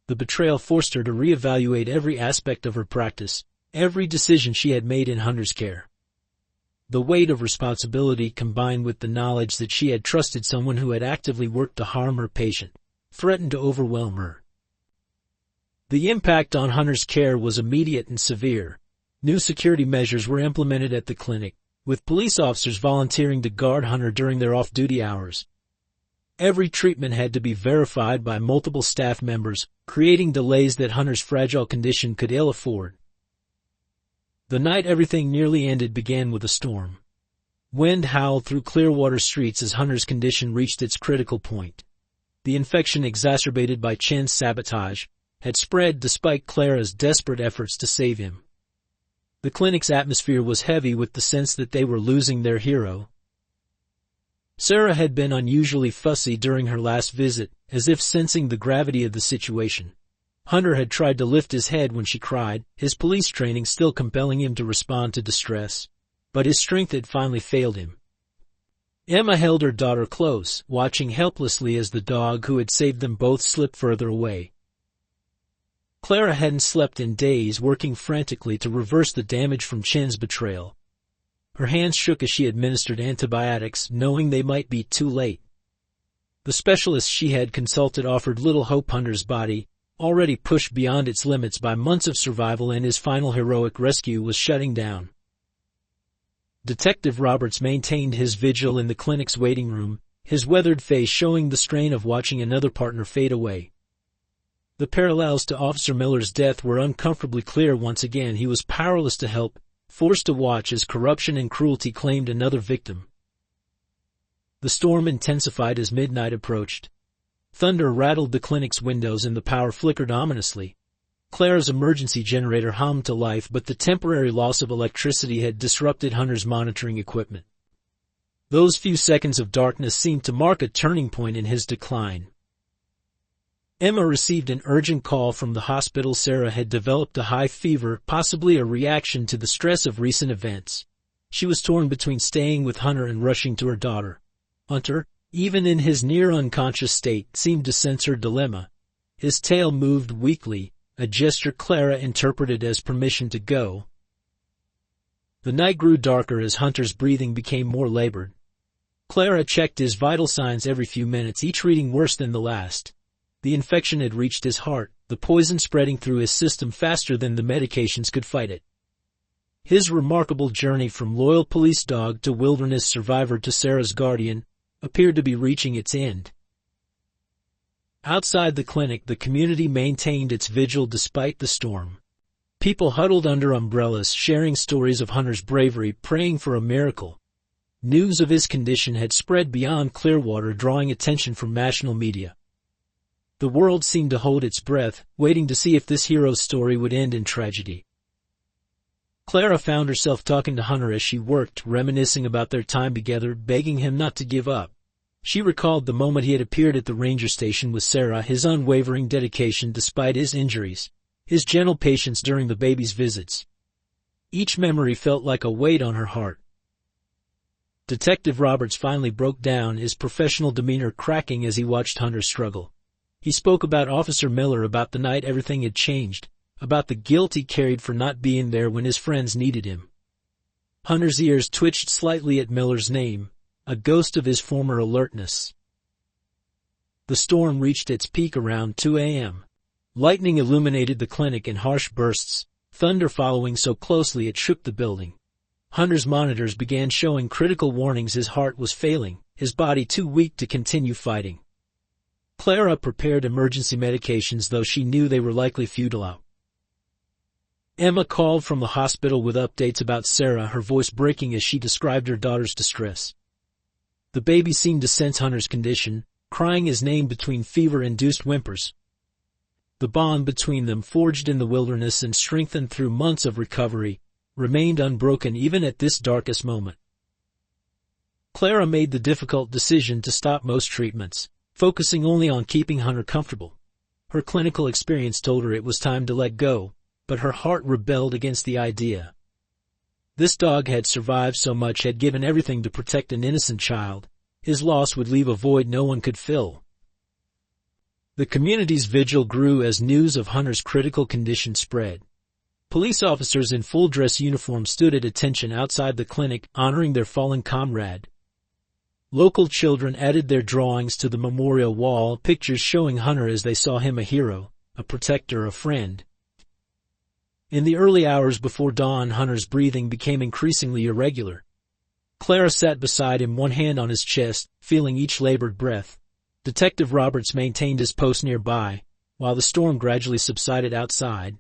The betrayal forced her to reevaluate every aspect of her practice, every decision she had made in Hunter's care. The weight of responsibility, combined with the knowledge that she had trusted someone who had actively worked to harm her patient, threatened to overwhelm her. The impact on Hunter's care was immediate and severe. New security measures were implemented at the clinic, with police officers volunteering to guard Hunter during their off-duty hours. Every treatment had to be verified by multiple staff members, creating delays that Hunter's fragile condition could ill afford. The night everything nearly ended began with a storm. Wind howled through Clearwater streets as Hunter's condition reached its critical point. The infection, exacerbated by Chen's sabotage, had spread despite Clara's desperate efforts to save him. The clinic's atmosphere was heavy with the sense that they were losing their hero. Sarah had been unusually fussy during her last visit, as if sensing the gravity of the situation. Hunter had tried to lift his head when she cried, his police training still compelling him to respond to distress. But his strength had finally failed him. Emma held her daughter close, watching helplessly as the dog who had saved them both slipped further away. Clara hadn't slept in days, working frantically to reverse the damage from Chen's betrayal. Her hands shook as she administered antibiotics, knowing they might be too late. The specialists she had consulted offered little hope. Hunter's body, already pushed beyond its limits by months of survival and his final heroic rescue, was shutting down. Detective Roberts maintained his vigil in the clinic's waiting room, his weathered face showing the strain of watching another partner fade away. The parallels to Officer Miller's death were uncomfortably clear once again. He was powerless to help, forced to watch as corruption and cruelty claimed another victim. The storm intensified as midnight approached. Thunder rattled the clinic's windows and the power flickered ominously. Clara's emergency generator hummed to life, but the temporary loss of electricity had disrupted Hunter's monitoring equipment. Those few seconds of darkness seemed to mark a turning point in his decline. Emma received an urgent call from the hospital. Sarah had developed a high fever, possibly a reaction to the stress of recent events. She was torn between staying with Hunter and rushing to her daughter. Hunter, even in his near-unconscious state, seemed to sense her dilemma. His tail moved weakly, a gesture Clara interpreted as permission to go. The night grew darker as Hunter's breathing became more labored. Clara checked his vital signs every few minutes, each reading worse than the last. The infection had reached his heart, the poison spreading through his system faster than the medications could fight it. His remarkable journey from loyal police dog to wilderness survivor to Sarah's guardian appeared to be reaching its end. Outside the clinic, the community maintained its vigil despite the storm. People huddled under umbrellas, sharing stories of Hunter's bravery, praying for a miracle. News of his condition had spread beyond Clearwater, drawing attention from national media. The world seemed to hold its breath, waiting to see if this hero's story would end in tragedy. Clara found herself talking to Hunter as she worked, reminiscing about their time together, begging him not to give up. She recalled the moment he had appeared at the ranger station with Sarah, his unwavering dedication despite his injuries, his gentle patience during the baby's visits. Each memory felt like a weight on her heart. Detective Roberts finally broke down, his professional demeanor cracking as he watched Hunter struggle. He spoke about Officer Miller, about the night everything had changed, about the guilt he carried for not being there when his friends needed him. Hunter's ears twitched slightly at Miller's name, a ghost of his former alertness. The storm reached its peak around 2 a.m. Lightning illuminated the clinic in harsh bursts, thunder following so closely it shook the building. Hunter's monitors began showing critical warnings. His heart was failing, his body too weak to continue fighting. Clara prepared emergency medications, though she knew they were likely futile. Emma called from the hospital with updates about Sarah, her voice breaking as she described her daughter's distress. The baby seemed to sense Hunter's condition, crying his name between fever-induced whimpers. The bond between them, forged in the wilderness and strengthened through months of recovery, remained unbroken even at this darkest moment. Clara made the difficult decision to stop most treatments, focusing only on keeping Hunter comfortable. Her clinical experience told her it was time to let go, but her heart rebelled against the idea. This dog had survived so much, had given everything to protect an innocent child. His loss would leave a void no one could fill. The community's vigil grew as news of Hunter's critical condition spread. Police officers in full dress uniform stood at attention outside the clinic, honoring their fallen comrade. Local children added their drawings to the memorial wall, pictures showing Hunter as they saw him, a hero, a protector, a friend. In the early hours before dawn, Hunter's breathing became increasingly irregular. Clara sat beside him, one hand on his chest, feeling each labored breath. Detective Roberts maintained his post nearby, while the storm gradually subsided outside.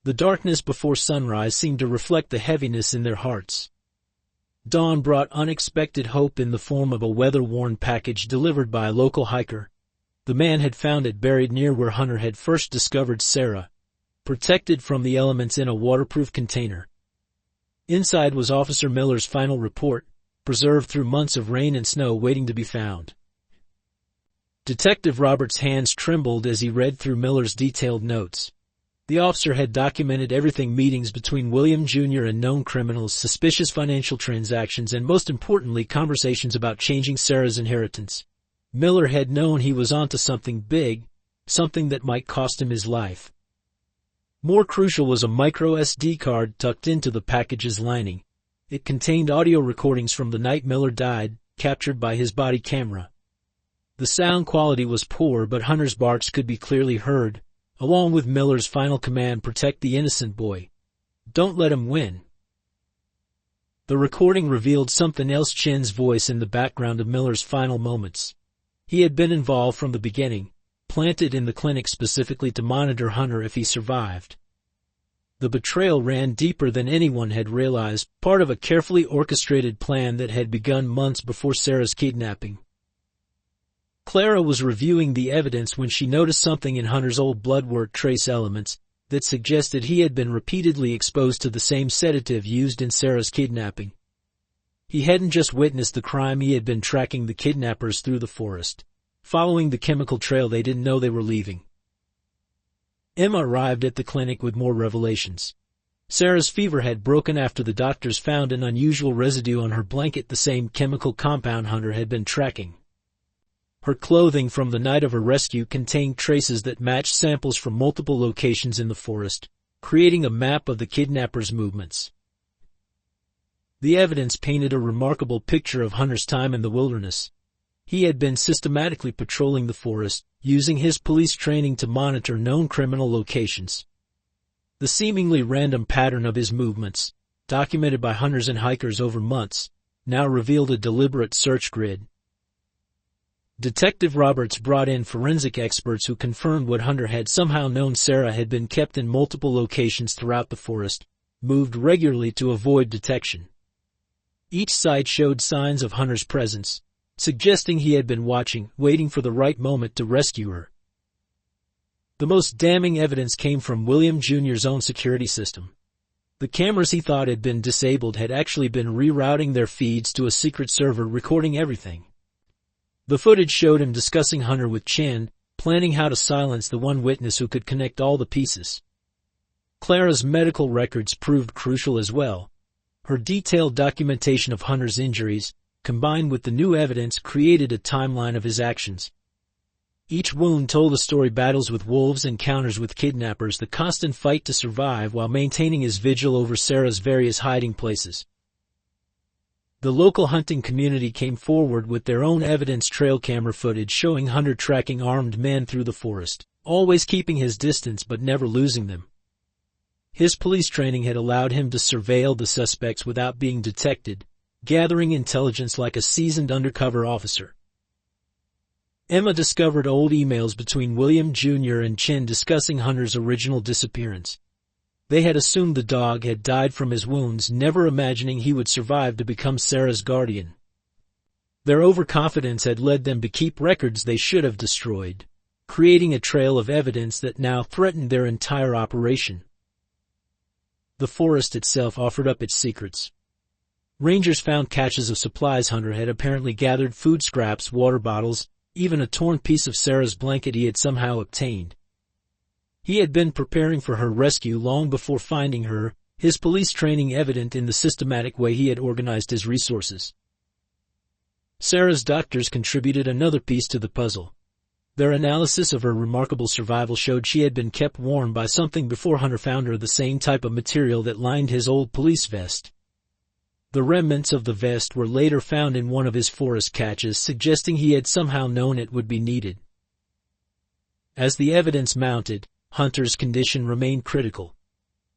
The darkness before sunrise seemed to reflect the heaviness in their hearts. Dawn brought unexpected hope in the form of a weather-worn package delivered by a local hiker. The man had found it buried near where Hunter had first discovered Sarah, protected from the elements in a waterproof container. Inside was Officer Miller's final report, preserved through months of rain and snow, waiting to be found. Detective Roberts' hands trembled as he read through Miller's detailed notes. The officer had documented everything: meetings between William Jr. and known criminals, suspicious financial transactions, and most importantly, conversations about changing Sarah's inheritance. Miller had known he was onto something big, something that might cost him his life. More crucial was a micro SD card tucked into the package's lining. It contained audio recordings from the night Miller died, captured by his body camera. The sound quality was poor, but Hunter's barks could be clearly heard, along with Miller's final command: protect the innocent boy. Don't let him win. The recording revealed something else: Chin's voice in the background of Miller's final moments. He had been involved from the beginning, planted in the clinic specifically to monitor Hunter if he survived. The betrayal ran deeper than anyone had realized, part of a carefully orchestrated plan that had begun months before Sarah's kidnapping. Clara was reviewing the evidence when she noticed something in Hunter's old blood work trace elements that suggested he had been repeatedly exposed to the same sedative used in Sarah's kidnapping. He hadn't just witnessed the crime, he had been tracking the kidnappers through the forest, following the chemical trail they didn't know they were leaving. Emma arrived at the clinic with more revelations. Sarah's fever had broken after the doctors found an unusual residue on her blanket, the same chemical compound Hunter had been tracking. Her clothing from the night of her rescue contained traces that matched samples from multiple locations in the forest, creating a map of the kidnappers' movements. The evidence painted a remarkable picture of Hunter's time in the wilderness. He had been systematically patrolling the forest, using his police training to monitor known criminal locations. The seemingly random pattern of his movements, documented by hunters and hikers over months, now revealed a deliberate search grid. Detective Roberts brought in forensic experts who confirmed what Hunter had somehow known: Sarah had been kept in multiple locations throughout the forest, moved regularly to avoid detection. Each site showed signs of Hunter's presence, suggesting he had been watching, waiting for the right moment to rescue her. The most damning evidence came from William Jr.'s own security system. The cameras he thought had been disabled had actually been rerouting their feeds to a secret server, recording everything. The footage showed him discussing Hunter with Chin, planning how to silence the one witness who could connect all the pieces. Clara's medical records proved crucial as well. Her detailed documentation of Hunter's injuries, combined with the new evidence, created a timeline of his actions. Each wound told a story: battles with wolves, encounters with kidnappers, the constant fight to survive while maintaining his vigil over Sarah's various hiding places. The local hunting community came forward with their own evidence: trail camera footage showing Hunter tracking armed men through the forest, always keeping his distance but never losing them. His police training had allowed him to surveil the suspects without being detected, gathering intelligence like a seasoned undercover officer. Emma discovered old emails between William Jr. and Chin discussing Hunter's original disappearance. They had assumed the dog had died from his wounds, never imagining he would survive to become Sarah's guardian. Their overconfidence had led them to keep records they should have destroyed, creating a trail of evidence that now threatened their entire operation. The forest itself offered up its secrets. Rangers found caches of supplies Hunter had apparently gathered: food scraps, water bottles, even a torn piece of Sarah's blanket he had somehow obtained. He had been preparing for her rescue long before finding her, his police training evident in the systematic way he had organized his resources. Sarah's doctors contributed another piece to the puzzle. Their analysis of her remarkable survival showed she had been kept warm by something before Hunter found her: the same type of material that lined his old police vest. The remnants of the vest were later found in one of his forest caches, suggesting he had somehow known it would be needed. As the evidence mounted, Hunter's condition remained critical.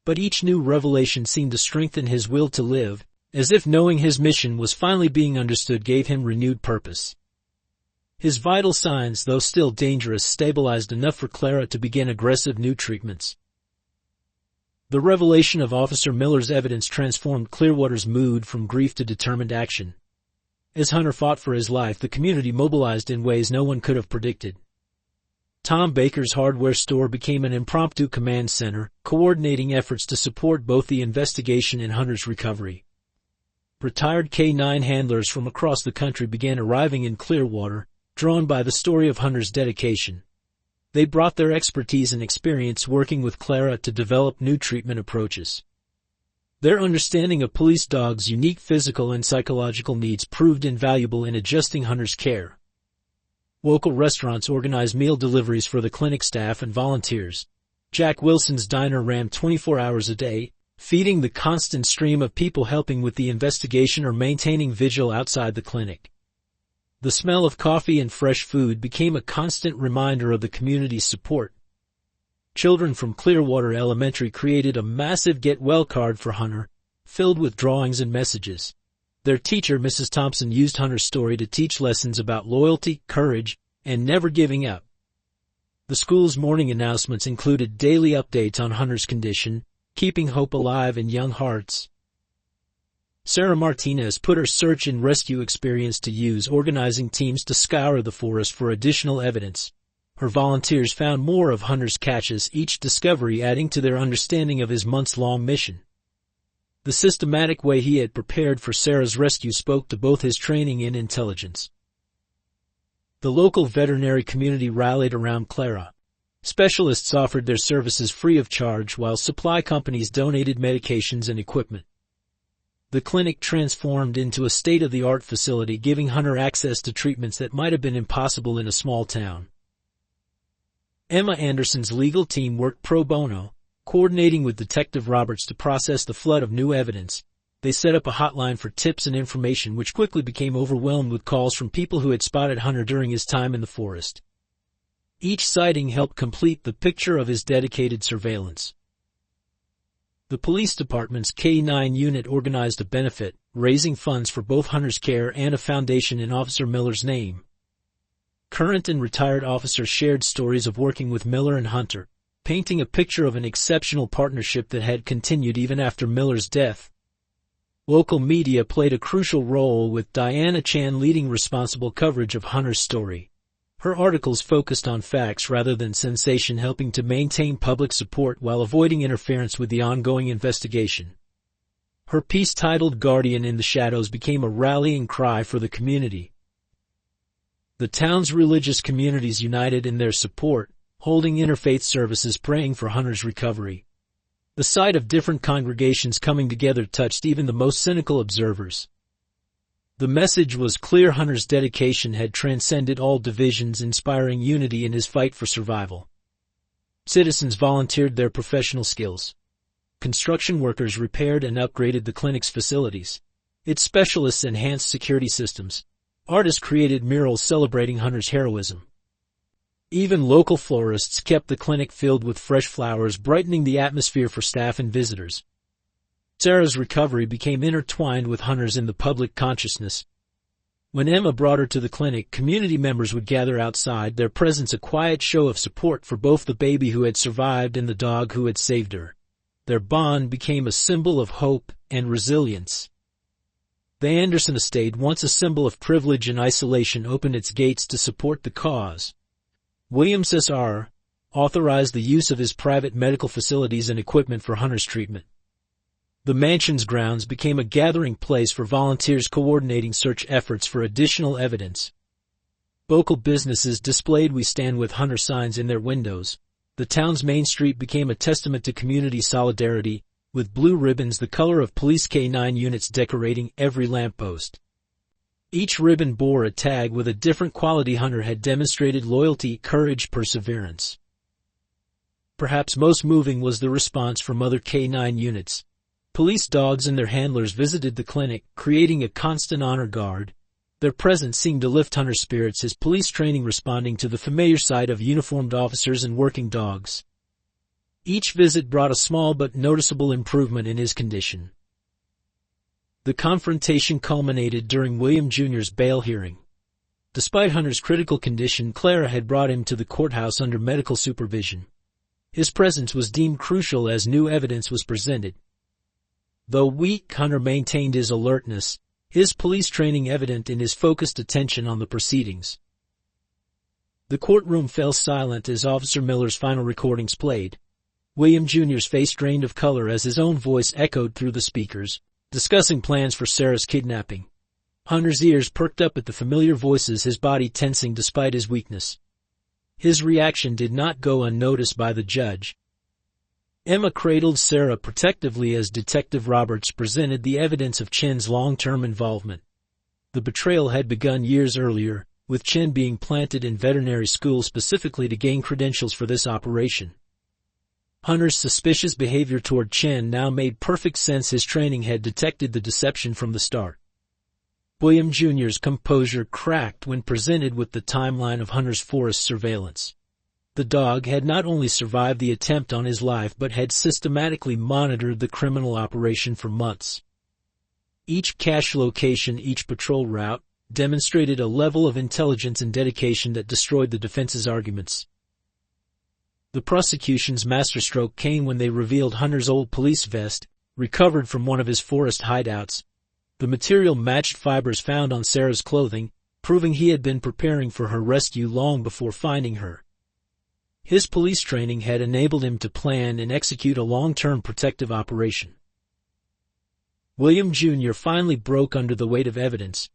But each new revelation seemed to strengthen his will to live, as if knowing his mission was finally being understood gave him renewed purpose. His vital signs, though still dangerous, stabilized enough for Clara to begin aggressive new treatments. The revelation of Officer Miller's evidence transformed Clearwater's mood from grief to determined action. As Hunter fought for his life, the community mobilized in ways no one could have predicted. Tom Baker's hardware store became an impromptu command center, coordinating efforts to support both the investigation and Hunter's recovery. Retired K-9 handlers from across the country began arriving in Clearwater, drawn by the story of Hunter's dedication. They brought their expertise and experience working with Clara to develop new treatment approaches. Their understanding of police dogs' unique physical and psychological needs proved invaluable in adjusting Hunter's care. Local restaurants organized meal deliveries for the clinic staff and volunteers. Jack Wilson's diner ran 24 hours a day, feeding the constant stream of people helping with the investigation or maintaining vigil outside the clinic. The smell of coffee and fresh food became a constant reminder of the community's support. Children from Clearwater Elementary created a massive get well card for Hunter, filled with drawings and messages. Their teacher, Mrs. Thompson, used Hunter's story to teach lessons about loyalty, courage, and never giving up. The school's morning announcements included daily updates on Hunter's condition, keeping hope alive in young hearts. Sarah Martinez put her search and rescue experience to use, organizing teams to scour the forest for additional evidence. Her volunteers found more of Hunter's caches, each discovery adding to their understanding of his months-long mission. The systematic way he had prepared for Sarah's rescue spoke to both his training and intelligence. The local veterinary community rallied around Clara. Specialists offered their services free of charge while supply companies donated medications and equipment. The clinic transformed into a state-of-the-art facility, giving Hunter access to treatments that might have been impossible in a small town. Emma Anderson's legal team worked pro bono, coordinating with Detective Roberts to process the flood of new evidence. They set up a hotline for tips and information, which quickly became overwhelmed with calls from people who had spotted Hunter during his time in the forest. Each sighting helped complete the picture of his dedicated surveillance. The police department's K-9 unit organized a benefit, raising funds for both Hunter's care and a foundation in Officer Miller's name. Current and retired officers shared stories of working with Miller and Hunter, painting a picture of an exceptional partnership that had continued even after Miller's death. Local media played a crucial role, with Diana Chan leading responsible coverage of Hunter's story. Her articles focused on facts rather than sensation, helping to maintain public support while avoiding interference with the ongoing investigation. Her piece, titled "Guardian in the Shadows," became a rallying cry for the community. The town's religious communities united in their support, holding interfaith services praying for Hunter's recovery. The sight of different congregations coming together touched even the most cynical observers. The message was clear: Hunter's dedication had transcended all divisions, inspiring unity in his fight for survival. Citizens volunteered their professional skills. Construction workers repaired and upgraded the clinic's facilities. Its specialists enhanced security systems. Artists created murals celebrating Hunter's heroism. Even local florists kept the clinic filled with fresh flowers, brightening the atmosphere for staff and visitors. Sarah's recovery became intertwined with Hunter's in the public consciousness. When Emma brought her to the clinic, community members would gather outside, their presence a quiet show of support for both the baby who had survived and the dog who had saved her. Their bond became a symbol of hope and resilience. The Anderson estate, once a symbol of privilege and isolation, opened its gates to support the cause. Williams S.R. authorized the use of his private medical facilities and equipment for Hunter's treatment. The mansion's grounds became a gathering place for volunteers coordinating search efforts for additional evidence. Local businesses displayed "We Stand with Hunter" signs in their windows. The town's main street became a testament to community solidarity, with blue ribbons, the color of police K-9 units, decorating every lamppost. Each ribbon bore a tag with a different quality Hunter had demonstrated: loyalty, courage, perseverance. Perhaps most moving was the response from other K-9 units. Police dogs and their handlers visited the clinic, creating a constant honor guard. Their presence seemed to lift Hunter's spirits, his police training responding to the familiar sight of uniformed officers and working dogs. Each visit brought a small but noticeable improvement in his condition. The confrontation culminated during William Jr.'s bail hearing. Despite Hunter's critical condition, Clara had brought him to the courthouse under medical supervision. His presence was deemed crucial as new evidence was presented. Though weak, Hunter maintained his alertness, his police training evident in his focused attention on the proceedings. The courtroom fell silent as Officer Miller's final recordings played. William Jr.'s face drained of color as his own voice echoed through the speakers, discussing plans for Sarah's kidnapping. Hunter's ears perked up at the familiar voices, his body tensing despite his weakness. His reaction did not go unnoticed by the judge. Emma cradled Sarah protectively as Detective Roberts presented the evidence of Chen's long-term involvement. The betrayal had begun years earlier, with Chen being planted in veterinary school specifically to gain credentials for this operation. Hunter's suspicious behavior toward Chen now made perfect sense. His training had detected the deception from the start. William Jr.'s composure cracked when presented with the timeline of Hunter's forest surveillance. The dog had not only survived the attempt on his life but had systematically monitored the criminal operation for months. Each cache location, each patrol route, demonstrated a level of intelligence and dedication that destroyed the defense's arguments. The prosecution's masterstroke came when they revealed Hunter's old police vest, recovered from one of his forest hideouts. The material matched fibers found on Sarah's clothing, proving he had been preparing for her rescue long before finding her. His police training had enabled him to plan and execute a long-term protective operation. William Jr. finally broke under the weight of evidence.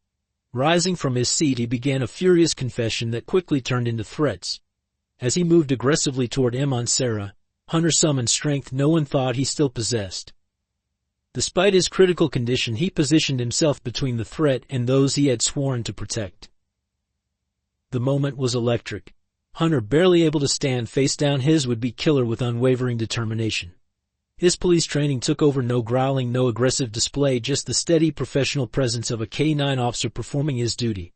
Rising from his seat, he began a furious confession that quickly turned into threats. As he moved aggressively toward Emma and Sarah, Hunter summoned strength no one thought he still possessed. Despite his critical condition, he positioned himself between the threat and those he had sworn to protect. The moment was electric. Hunter, barely able to stand face down his would-be killer with unwavering determination. His police training took over. No growling, no aggressive display, just the steady professional presence of a K-9 officer performing his duty.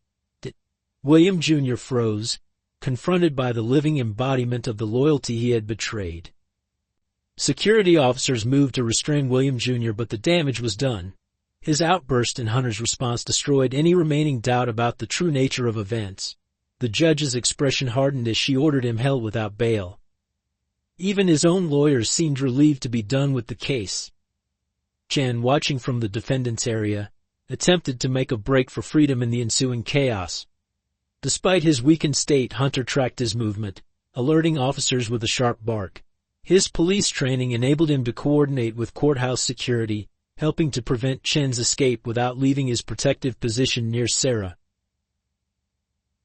William Jr. froze, confronted by the living embodiment of the loyalty he had betrayed. Security officers moved to restrain William Jr., but the damage was done. His outburst and Hunter's response destroyed any remaining doubt about the true nature of events. The judge's expression hardened as she ordered him held without bail. Even his own lawyers seemed relieved to be done with the case. Chan, watching from the defendant's area, attempted to make a break for freedom in the ensuing chaos. Despite his weakened state, Hunter tracked his movement, alerting officers with a sharp bark. His police training enabled him to coordinate with courthouse security, helping to prevent Chen's escape without leaving his protective position near Sarah.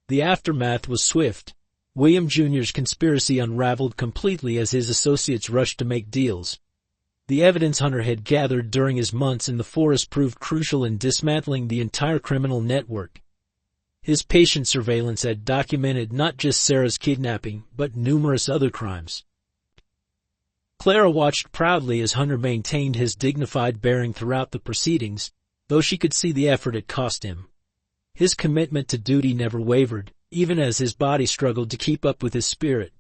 The aftermath was swift. William Jr.'s conspiracy unraveled completely as his associates rushed to make deals. The evidence Hunter had gathered during his months in the forest proved crucial in dismantling the entire criminal network. His patient surveillance had documented not just Sarah's kidnapping, but numerous other crimes. Clara watched proudly as Hunter maintained his dignified bearing throughout the proceedings, though she could see the effort it cost him. His commitment to duty never wavered, even as his body struggled to keep up with his spirit.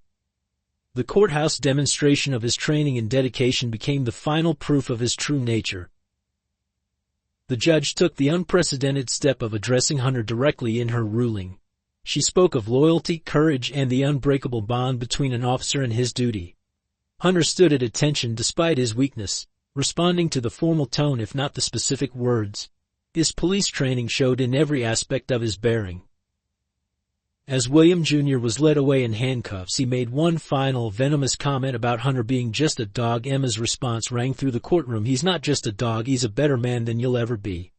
The courthouse demonstration of his training and dedication became the final proof of his true nature. The judge took the unprecedented step of addressing Hunter directly in her ruling. She spoke of loyalty, courage, and the unbreakable bond between an officer and his duty. Hunter stood at attention despite his weakness, responding to the formal tone if not the specific words. His police training showed in every aspect of his bearing. As William Jr. was led away in handcuffs, he made one final venomous comment about Hunter being just a dog. Emma's response rang through the courtroom. "He's not just a dog, he's a better man than you'll ever be."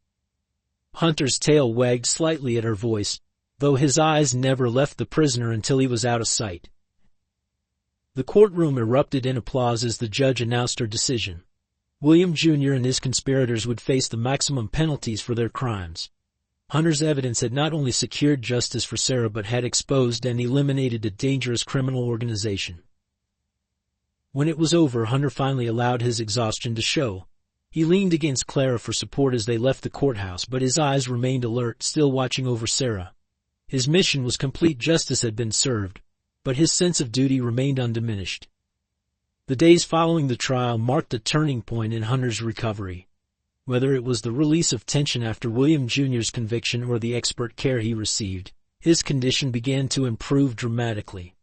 Hunter's tail wagged slightly at her voice, though his eyes never left the prisoner until he was out of sight. The courtroom erupted in applause as the judge announced her decision. William Jr. and his conspirators would face the maximum penalties for their crimes. Hunter's evidence had not only secured justice for Sarah but had exposed and eliminated a dangerous criminal organization. When it was over, Hunter finally allowed his exhaustion to show. He leaned against Clara for support as they left the courthouse, but his eyes remained alert, still watching over Sarah. His mission was complete. Justice had been served, but his sense of duty remained undiminished. The days following the trial marked a turning point in Hunter's recovery. Whether it was the release of tension after William Jr.'s conviction or the expert care he received, his condition began to improve dramatically.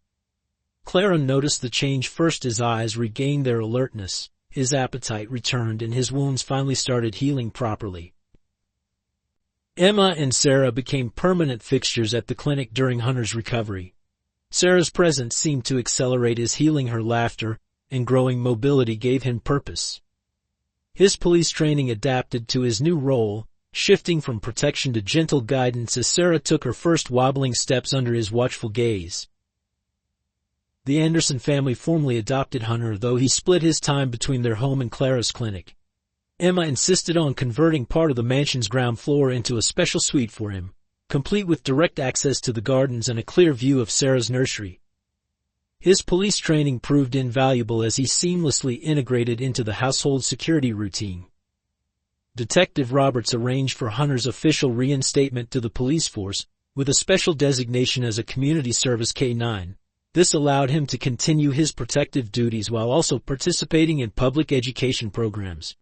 Clara noticed the change first. His eyes regained their alertness, his appetite returned, and his wounds finally started healing properly. Emma and Sarah became permanent fixtures at the clinic during Hunter's recovery. Sarah's presence seemed to accelerate his healing. Her laughter and growing mobility gave him purpose. His police training adapted to his new role, shifting from protection to gentle guidance as Sarah took her first wobbling steps under his watchful gaze. The Anderson family formally adopted Hunter, though he split his time between their home and Clara's clinic. Emma insisted on converting part of the mansion's ground floor into a special suite for him, complete with direct access to the gardens and a clear view of Sarah's nursery. His police training proved invaluable as he seamlessly integrated into the household security routine. Detective Roberts arranged for Hunter's official reinstatement to the police force, with a special designation as a community service K-9. This allowed him to continue his protective duties while also participating in public education programs.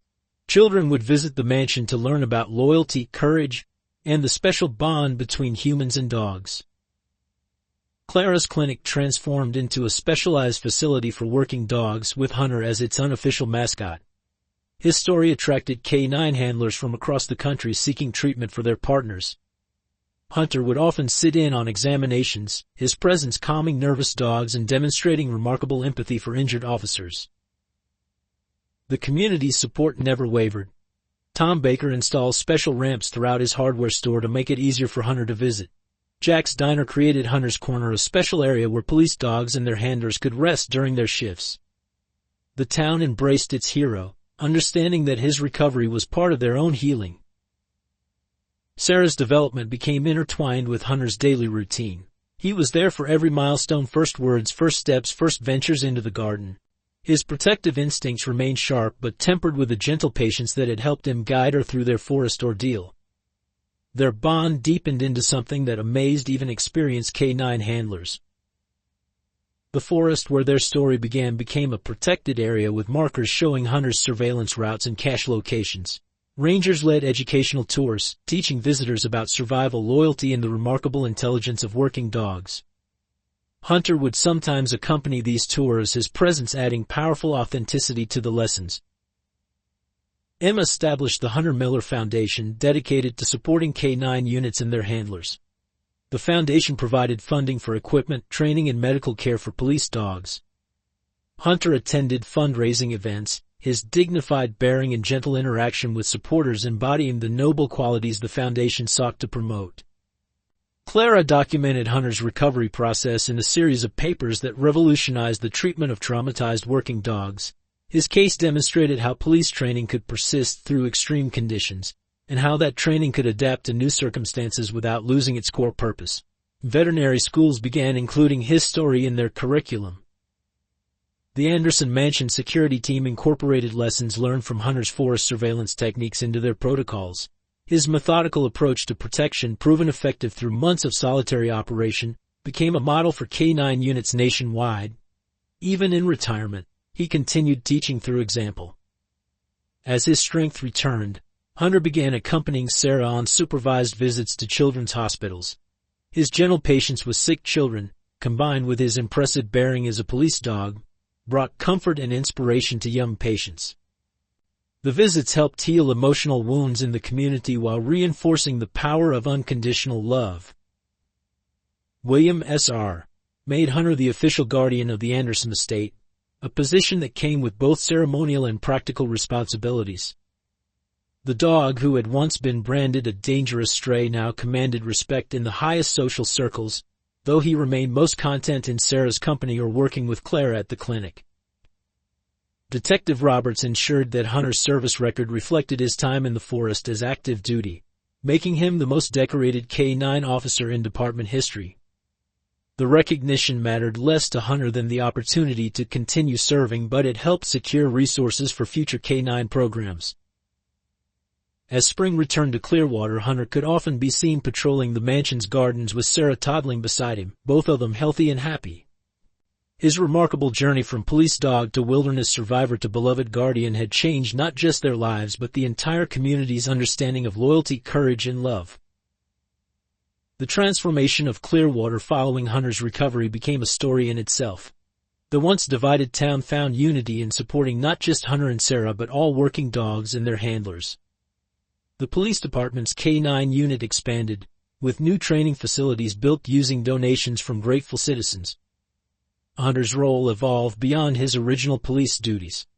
Children would visit the mansion to learn about loyalty, courage, and the special bond between humans and dogs. Clara's clinic transformed into a specialized facility for working dogs with Hunter as its unofficial mascot. His story attracted canine handlers from across the country seeking treatment for their partners. Hunter would often sit in on examinations, his presence calming nervous dogs and demonstrating remarkable empathy for injured officers. The community's support never wavered. Tom Baker installs special ramps throughout his hardware store to make it easier for Hunter to visit. Jack's Diner created Hunter's Corner, a special area where police dogs and their handlers could rest during their shifts. The town embraced its hero, understanding that his recovery was part of their own healing. Sarah's development became intertwined with Hunter's daily routine. He was there for every milestone: first words, first steps, first ventures into the garden. His protective instincts remained sharp but tempered with a gentle patience that had helped him guide her through their forest ordeal. Their bond deepened into something that amazed even experienced canine handlers. The forest where their story began became a protected area with markers showing Hunter's surveillance routes and cache locations. Rangers led educational tours, teaching visitors about survival, loyalty, and the remarkable intelligence of working dogs. Hunter would sometimes accompany these tours, his presence adding powerful authenticity to the lessons. Emma established the Hunter Miller Foundation, dedicated to supporting canine units and their handlers. The foundation provided funding for equipment, training, and medical care for police dogs. Hunter attended fundraising events, his dignified bearing and gentle interaction with supporters embodying the noble qualities the foundation sought to promote. Clara documented Hunter's recovery process in a series of papers that revolutionized the treatment of traumatized working dogs. His case demonstrated how police training could persist through extreme conditions, and how that training could adapt to new circumstances without losing its core purpose. Veterinary schools began including his story in their curriculum. The Anderson Mansion security team incorporated lessons learned from Hunter's forest surveillance techniques into their protocols. His methodical approach to protection, proven effective through months of solitary operation, became a model for canine units nationwide. Even in retirement, he continued teaching through example. As his strength returned, Hunter began accompanying Sarah on supervised visits to children's hospitals. His gentle patience with sick children, combined with his impressive bearing as a police dog, brought comfort and inspiration to young patients. The visits helped heal emotional wounds in the community while reinforcing the power of unconditional love. William S.R. made Hunter the official guardian of the Anderson estate, a position that came with both ceremonial and practical responsibilities. The dog, who had once been branded a dangerous stray, now commanded respect in the highest social circles, though he remained most content in Sarah's company or working with Clara at the clinic. Detective Roberts ensured that Hunter's service record reflected his time in the forest as active duty, making him the most decorated canine officer in department history. The recognition mattered less to Hunter than the opportunity to continue serving, but it helped secure resources for future canine programs. As spring returned to Clearwater, Hunter could often be seen patrolling the mansion's gardens with Sarah toddling beside him, both of them healthy and happy. His remarkable journey from police dog to wilderness survivor to beloved guardian had changed not just their lives but the entire community's understanding of loyalty, courage, and love. The transformation of Clearwater following Hunter's recovery became a story in itself. The once divided town found unity in supporting not just Hunter and Sarah but all working dogs and their handlers. The police department's K-9 unit expanded, with new training facilities built using donations from grateful citizens. Hunter's role evolved beyond his original police duties.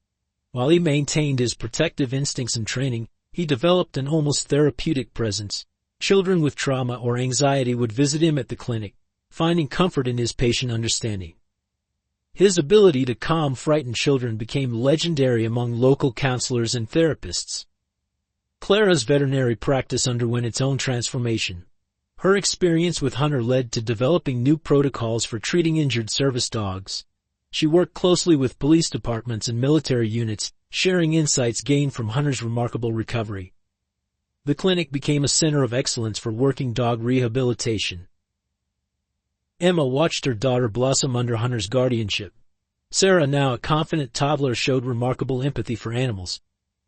While he maintained his protective instincts and training, he developed an almost therapeutic presence. Children with trauma or anxiety would visit him at the clinic, finding comfort in his patient understanding. His ability to calm frightened children became legendary among local counselors and therapists. Clara's veterinary practice underwent its own transformation. Her experience with Hunter led to developing new protocols for treating injured service dogs. She worked closely with police departments and military units, sharing insights gained from Hunter's remarkable recovery. The clinic became a center of excellence for working dog rehabilitation. Emma watched her daughter blossom under Hunter's guardianship. Sarah, now a confident toddler, showed remarkable empathy for animals.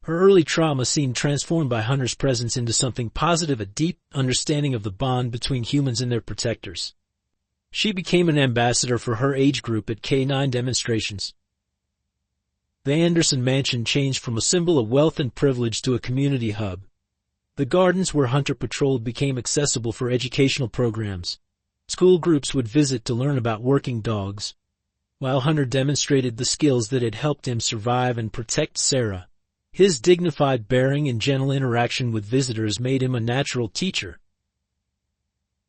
Her early trauma seemed transformed by Hunter's presence into something positive, a deep understanding of the bond between humans and their protectors. She became an ambassador for her age group at K9 demonstrations. The Anderson mansion changed from a symbol of wealth and privilege to a community hub. The gardens where Hunter patrolled became accessible for educational programs. School groups would visit to learn about working dogs, while Hunter demonstrated the skills that had helped him survive and protect Sarah. His dignified bearing and gentle interaction with visitors made him a natural teacher.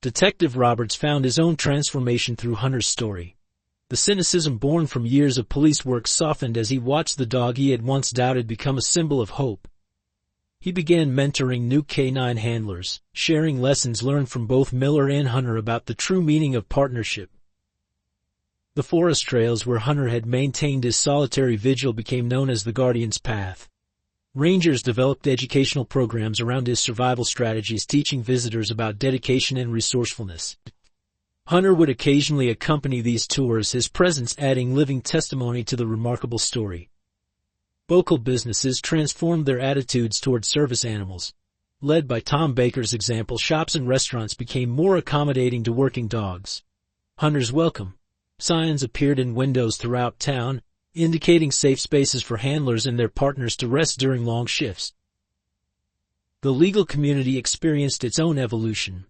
Detective Roberts found his own transformation through Hunter's story. The cynicism born from years of police work softened as he watched the dog he had once doubted become a symbol of hope. He began mentoring new K9 handlers, sharing lessons learned from both Miller and Hunter about the true meaning of partnership. The forest trails where Hunter had maintained his solitary vigil became known as the Guardian's Path. Rangers developed educational programs around his survival strategies, teaching visitors about dedication and resourcefulness. Hunter would occasionally accompany these tours, his presence adding living testimony to the remarkable story. Local businesses transformed their attitudes toward service animals. Led by Tom Baker's example, shops and restaurants became more accommodating to working dogs. Hunter's welcome signs appeared in windows throughout town, indicating safe spaces for handlers and their partners to rest during long shifts. The legal community experienced its own evolution.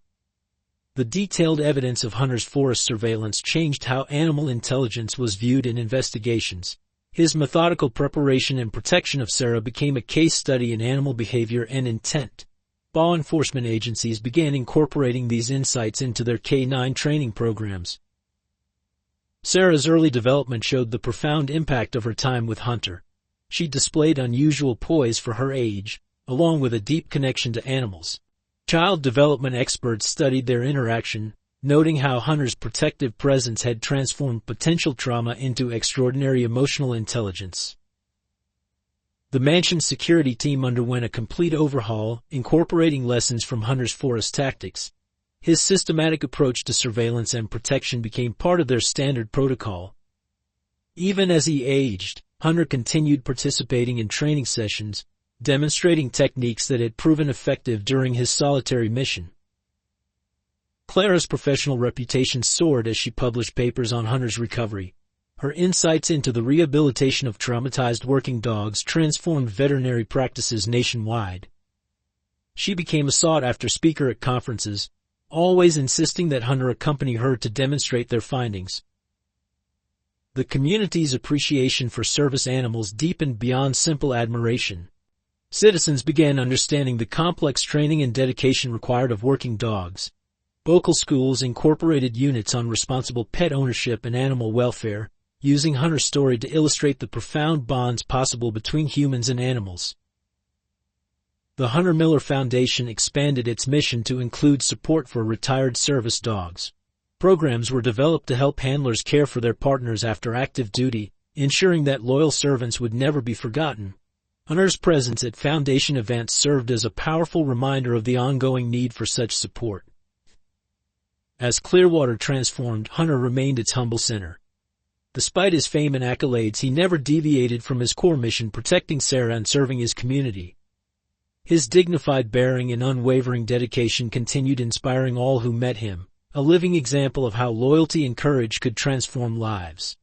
The detailed evidence of Hunter's forest surveillance changed how animal intelligence was viewed in investigations. His methodical preparation and protection of Sarah became a case study in animal behavior and intent. Law enforcement agencies began incorporating these insights into their K9 training programs. Sarah's early development showed the profound impact of her time with Hunter. She displayed unusual poise for her age, along with a deep connection to animals. Child development experts studied their interaction, noting how Hunter's protective presence had transformed potential trauma into extraordinary emotional intelligence. The mansion's security team underwent a complete overhaul, incorporating lessons from Hunter's forest tactics. His systematic approach to surveillance and protection became part of their standard protocol. Even as he aged, Hunter continued participating in training sessions, demonstrating techniques that had proven effective during his solitary mission. Clara's professional reputation soared as she published papers on Hunter's recovery. Her insights into the rehabilitation of traumatized working dogs transformed veterinary practices nationwide. She became a sought-after speaker at conferences, always insisting that Hunter accompany her to demonstrate their findings. The community's appreciation for service animals deepened beyond simple admiration. Citizens began understanding the complex training and dedication required of working dogs. Local schools incorporated units on responsible pet ownership and animal welfare, using Hunter's story to illustrate the profound bonds possible between humans and animals. The Hunter Miller Foundation expanded its mission to include support for retired service dogs. Programs were developed to help handlers care for their partners after active duty, ensuring that loyal servants would never be forgotten. Hunter's presence at Foundation events served as a powerful reminder of the ongoing need for such support. As Clearwater transformed, Hunter remained its humble center. Despite his fame and accolades, he never deviated from his core mission, protecting Sarah and serving his community. His dignified bearing and unwavering dedication continued inspiring all who met him, a living example of how loyalty and courage could transform lives.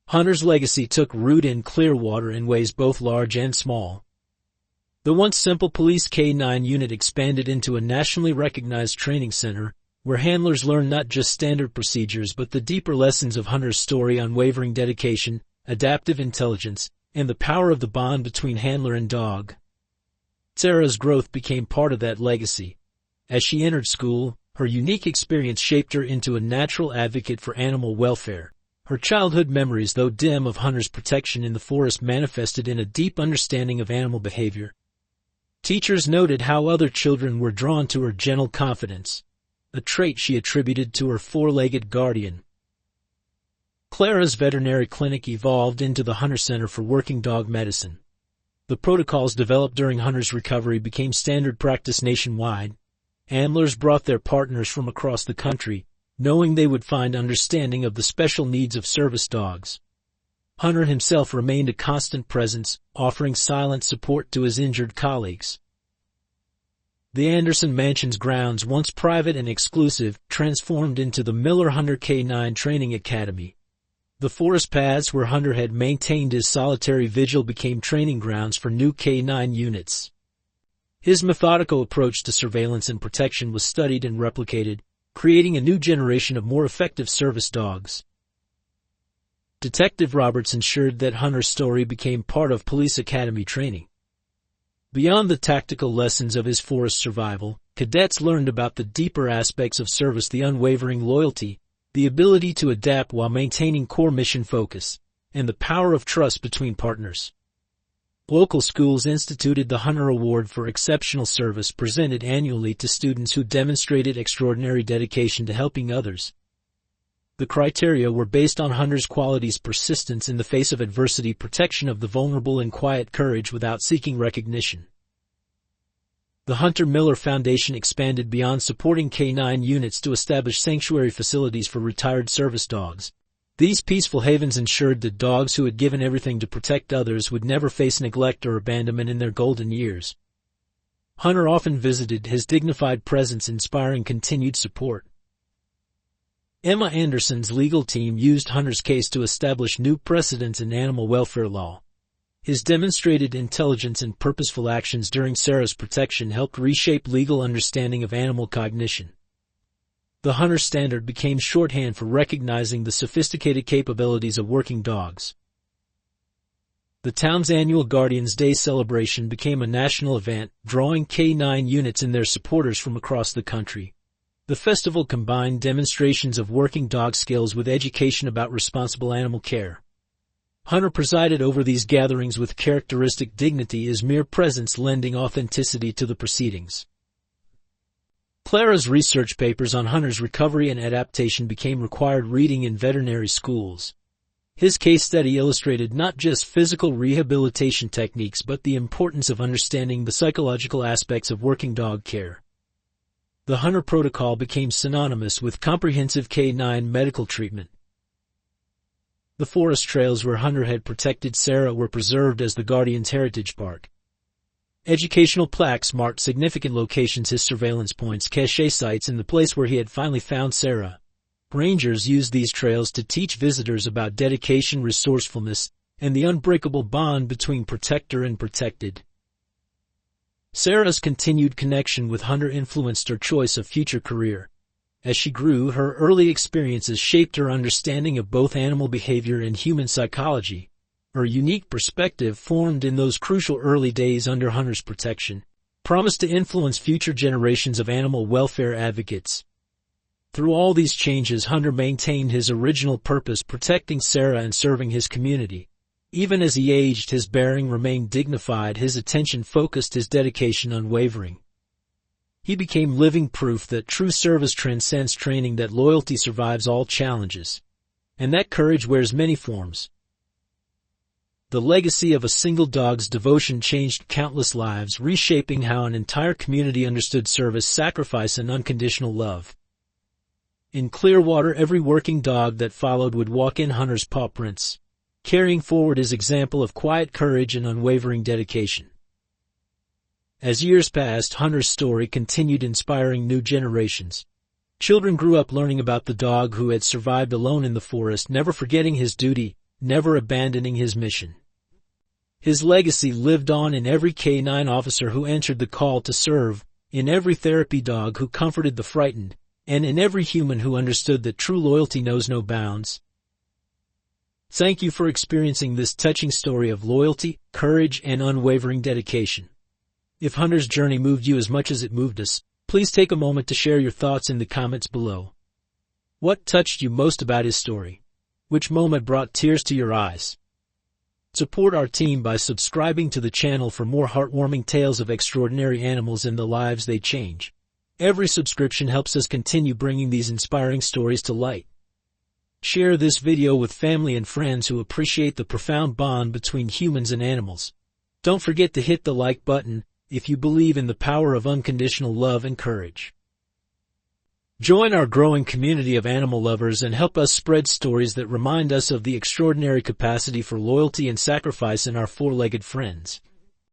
Hunter's legacy took root in Clearwater in ways both large and small. The once simple police K9 unit expanded into a nationally recognized training center, where handlers learned not just standard procedures but the deeper lessons of Hunter's story: unwavering dedication, adaptive intelligence, and the power of the bond between handler and dog. Sarah's growth became part of that legacy. As she entered school, her unique experience shaped her into a natural advocate for animal welfare. Her childhood memories, though dim, of Hunter's protection in the forest manifested in a deep understanding of animal behavior. Teachers noted how other children were drawn to her gentle confidence, a trait she attributed to her four-legged guardian. Clara's veterinary clinic evolved into the Hunter Center for Working Dog Medicine. The protocols developed during Hunter's recovery became standard practice nationwide. Handlers brought their partners from across the country, knowing they would find understanding of the special needs of service dogs. Hunter himself remained a constant presence, offering silent support to his injured colleagues. The Anderson Mansion's grounds, once private and exclusive, transformed into the Miller Hunter K9 Training Academy. The forest paths where Hunter had maintained his solitary vigil became training grounds for new K9 units. His methodical approach to surveillance and protection was studied and replicated, creating a new generation of more effective service dogs. Detective Roberts ensured that Hunter's story became part of police academy training. Beyond the tactical lessons of his forest survival, cadets learned about the deeper aspects of service: the unwavering loyalty, the ability to adapt while maintaining core mission focus, and the power of trust between partners. Local schools instituted the Hunter Award for exceptional service, presented annually to students who demonstrated extraordinary dedication to helping others. The criteria were based on Hunter's qualities: persistence in the face of adversity, protection of the vulnerable, and quiet courage without seeking recognition. The Hunter Miller Foundation expanded beyond supporting K9 units to establish sanctuary facilities for retired service dogs. These peaceful havens ensured that dogs who had given everything to protect others would never face neglect or abandonment in their golden years. Hunter often visited, his dignified presence inspiring continued support. Emma Anderson's legal team used Hunter's case to establish new precedents in animal welfare law. His demonstrated intelligence and purposeful actions during Sarah's protection helped reshape legal understanding of animal cognition. The Hunter Standard became shorthand for recognizing the sophisticated capabilities of working dogs. The town's annual Guardians Day celebration became a national event, drawing K9 units and their supporters from across the country. The festival combined demonstrations of working dog skills with education about responsible animal care. Hunter presided over these gatherings with characteristic dignity, his mere presence lending authenticity to the proceedings. Clara's research papers on Hunter's recovery and adaptation became required reading in veterinary schools. His case study illustrated not just physical rehabilitation techniques but the importance of understanding the psychological aspects of working dog care. The Hunter Protocol became synonymous with comprehensive K9 medical treatment. The forest trails where Hunter had protected Sarah were preserved as the Guardian's Heritage Park. Educational plaques marked significant locations, his surveillance points, cache sites in the place where he had finally found Sarah. Rangers used these trails to teach visitors about dedication, resourcefulness, and the unbreakable bond between protector and protected. Sarah's continued connection with Hunter influenced her choice of future career. As she grew, her early experiences shaped her understanding of both animal behavior and human psychology. Her unique perspective, formed in those crucial early days under Hunter's protection, promised to influence future generations of animal welfare advocates. Through all these changes, Hunter maintained his original purpose, protecting Sarah and serving his community. Even as he aged, his bearing remained dignified, his attention focused, his dedication unwavering. He became living proof that true service transcends training, that loyalty survives all challenges, and that courage wears many forms. The legacy of a single dog's devotion changed countless lives, reshaping how an entire community understood service, sacrifice, and unconditional love. In Clearwater, every working dog that followed would walk in Hunter's paw prints, carrying forward his example of quiet courage and unwavering dedication. As years passed, Hunter's story continued inspiring new generations. Children grew up learning about the dog who had survived alone in the forest, never forgetting his duty, never abandoning his mission. His legacy lived on in every K9 officer who answered the call to serve, in every therapy dog who comforted the frightened, and in every human who understood that true loyalty knows no bounds. Thank you for experiencing this touching story of loyalty, courage, and unwavering dedication. If Hunter's journey moved you as much as it moved us, please take a moment to share your thoughts in the comments below. What touched you most about his story? Which moment brought tears to your eyes? Support our team by subscribing to the channel for more heartwarming tales of extraordinary animals and the lives they change. Every subscription helps us continue bringing these inspiring stories to light. Share this video with family and friends who appreciate the profound bond between humans and animals. Don't forget to hit the like button if you believe in the power of unconditional love and courage. Join our growing community of animal lovers and help us spread stories that remind us of the extraordinary capacity for loyalty and sacrifice in our four-legged friends.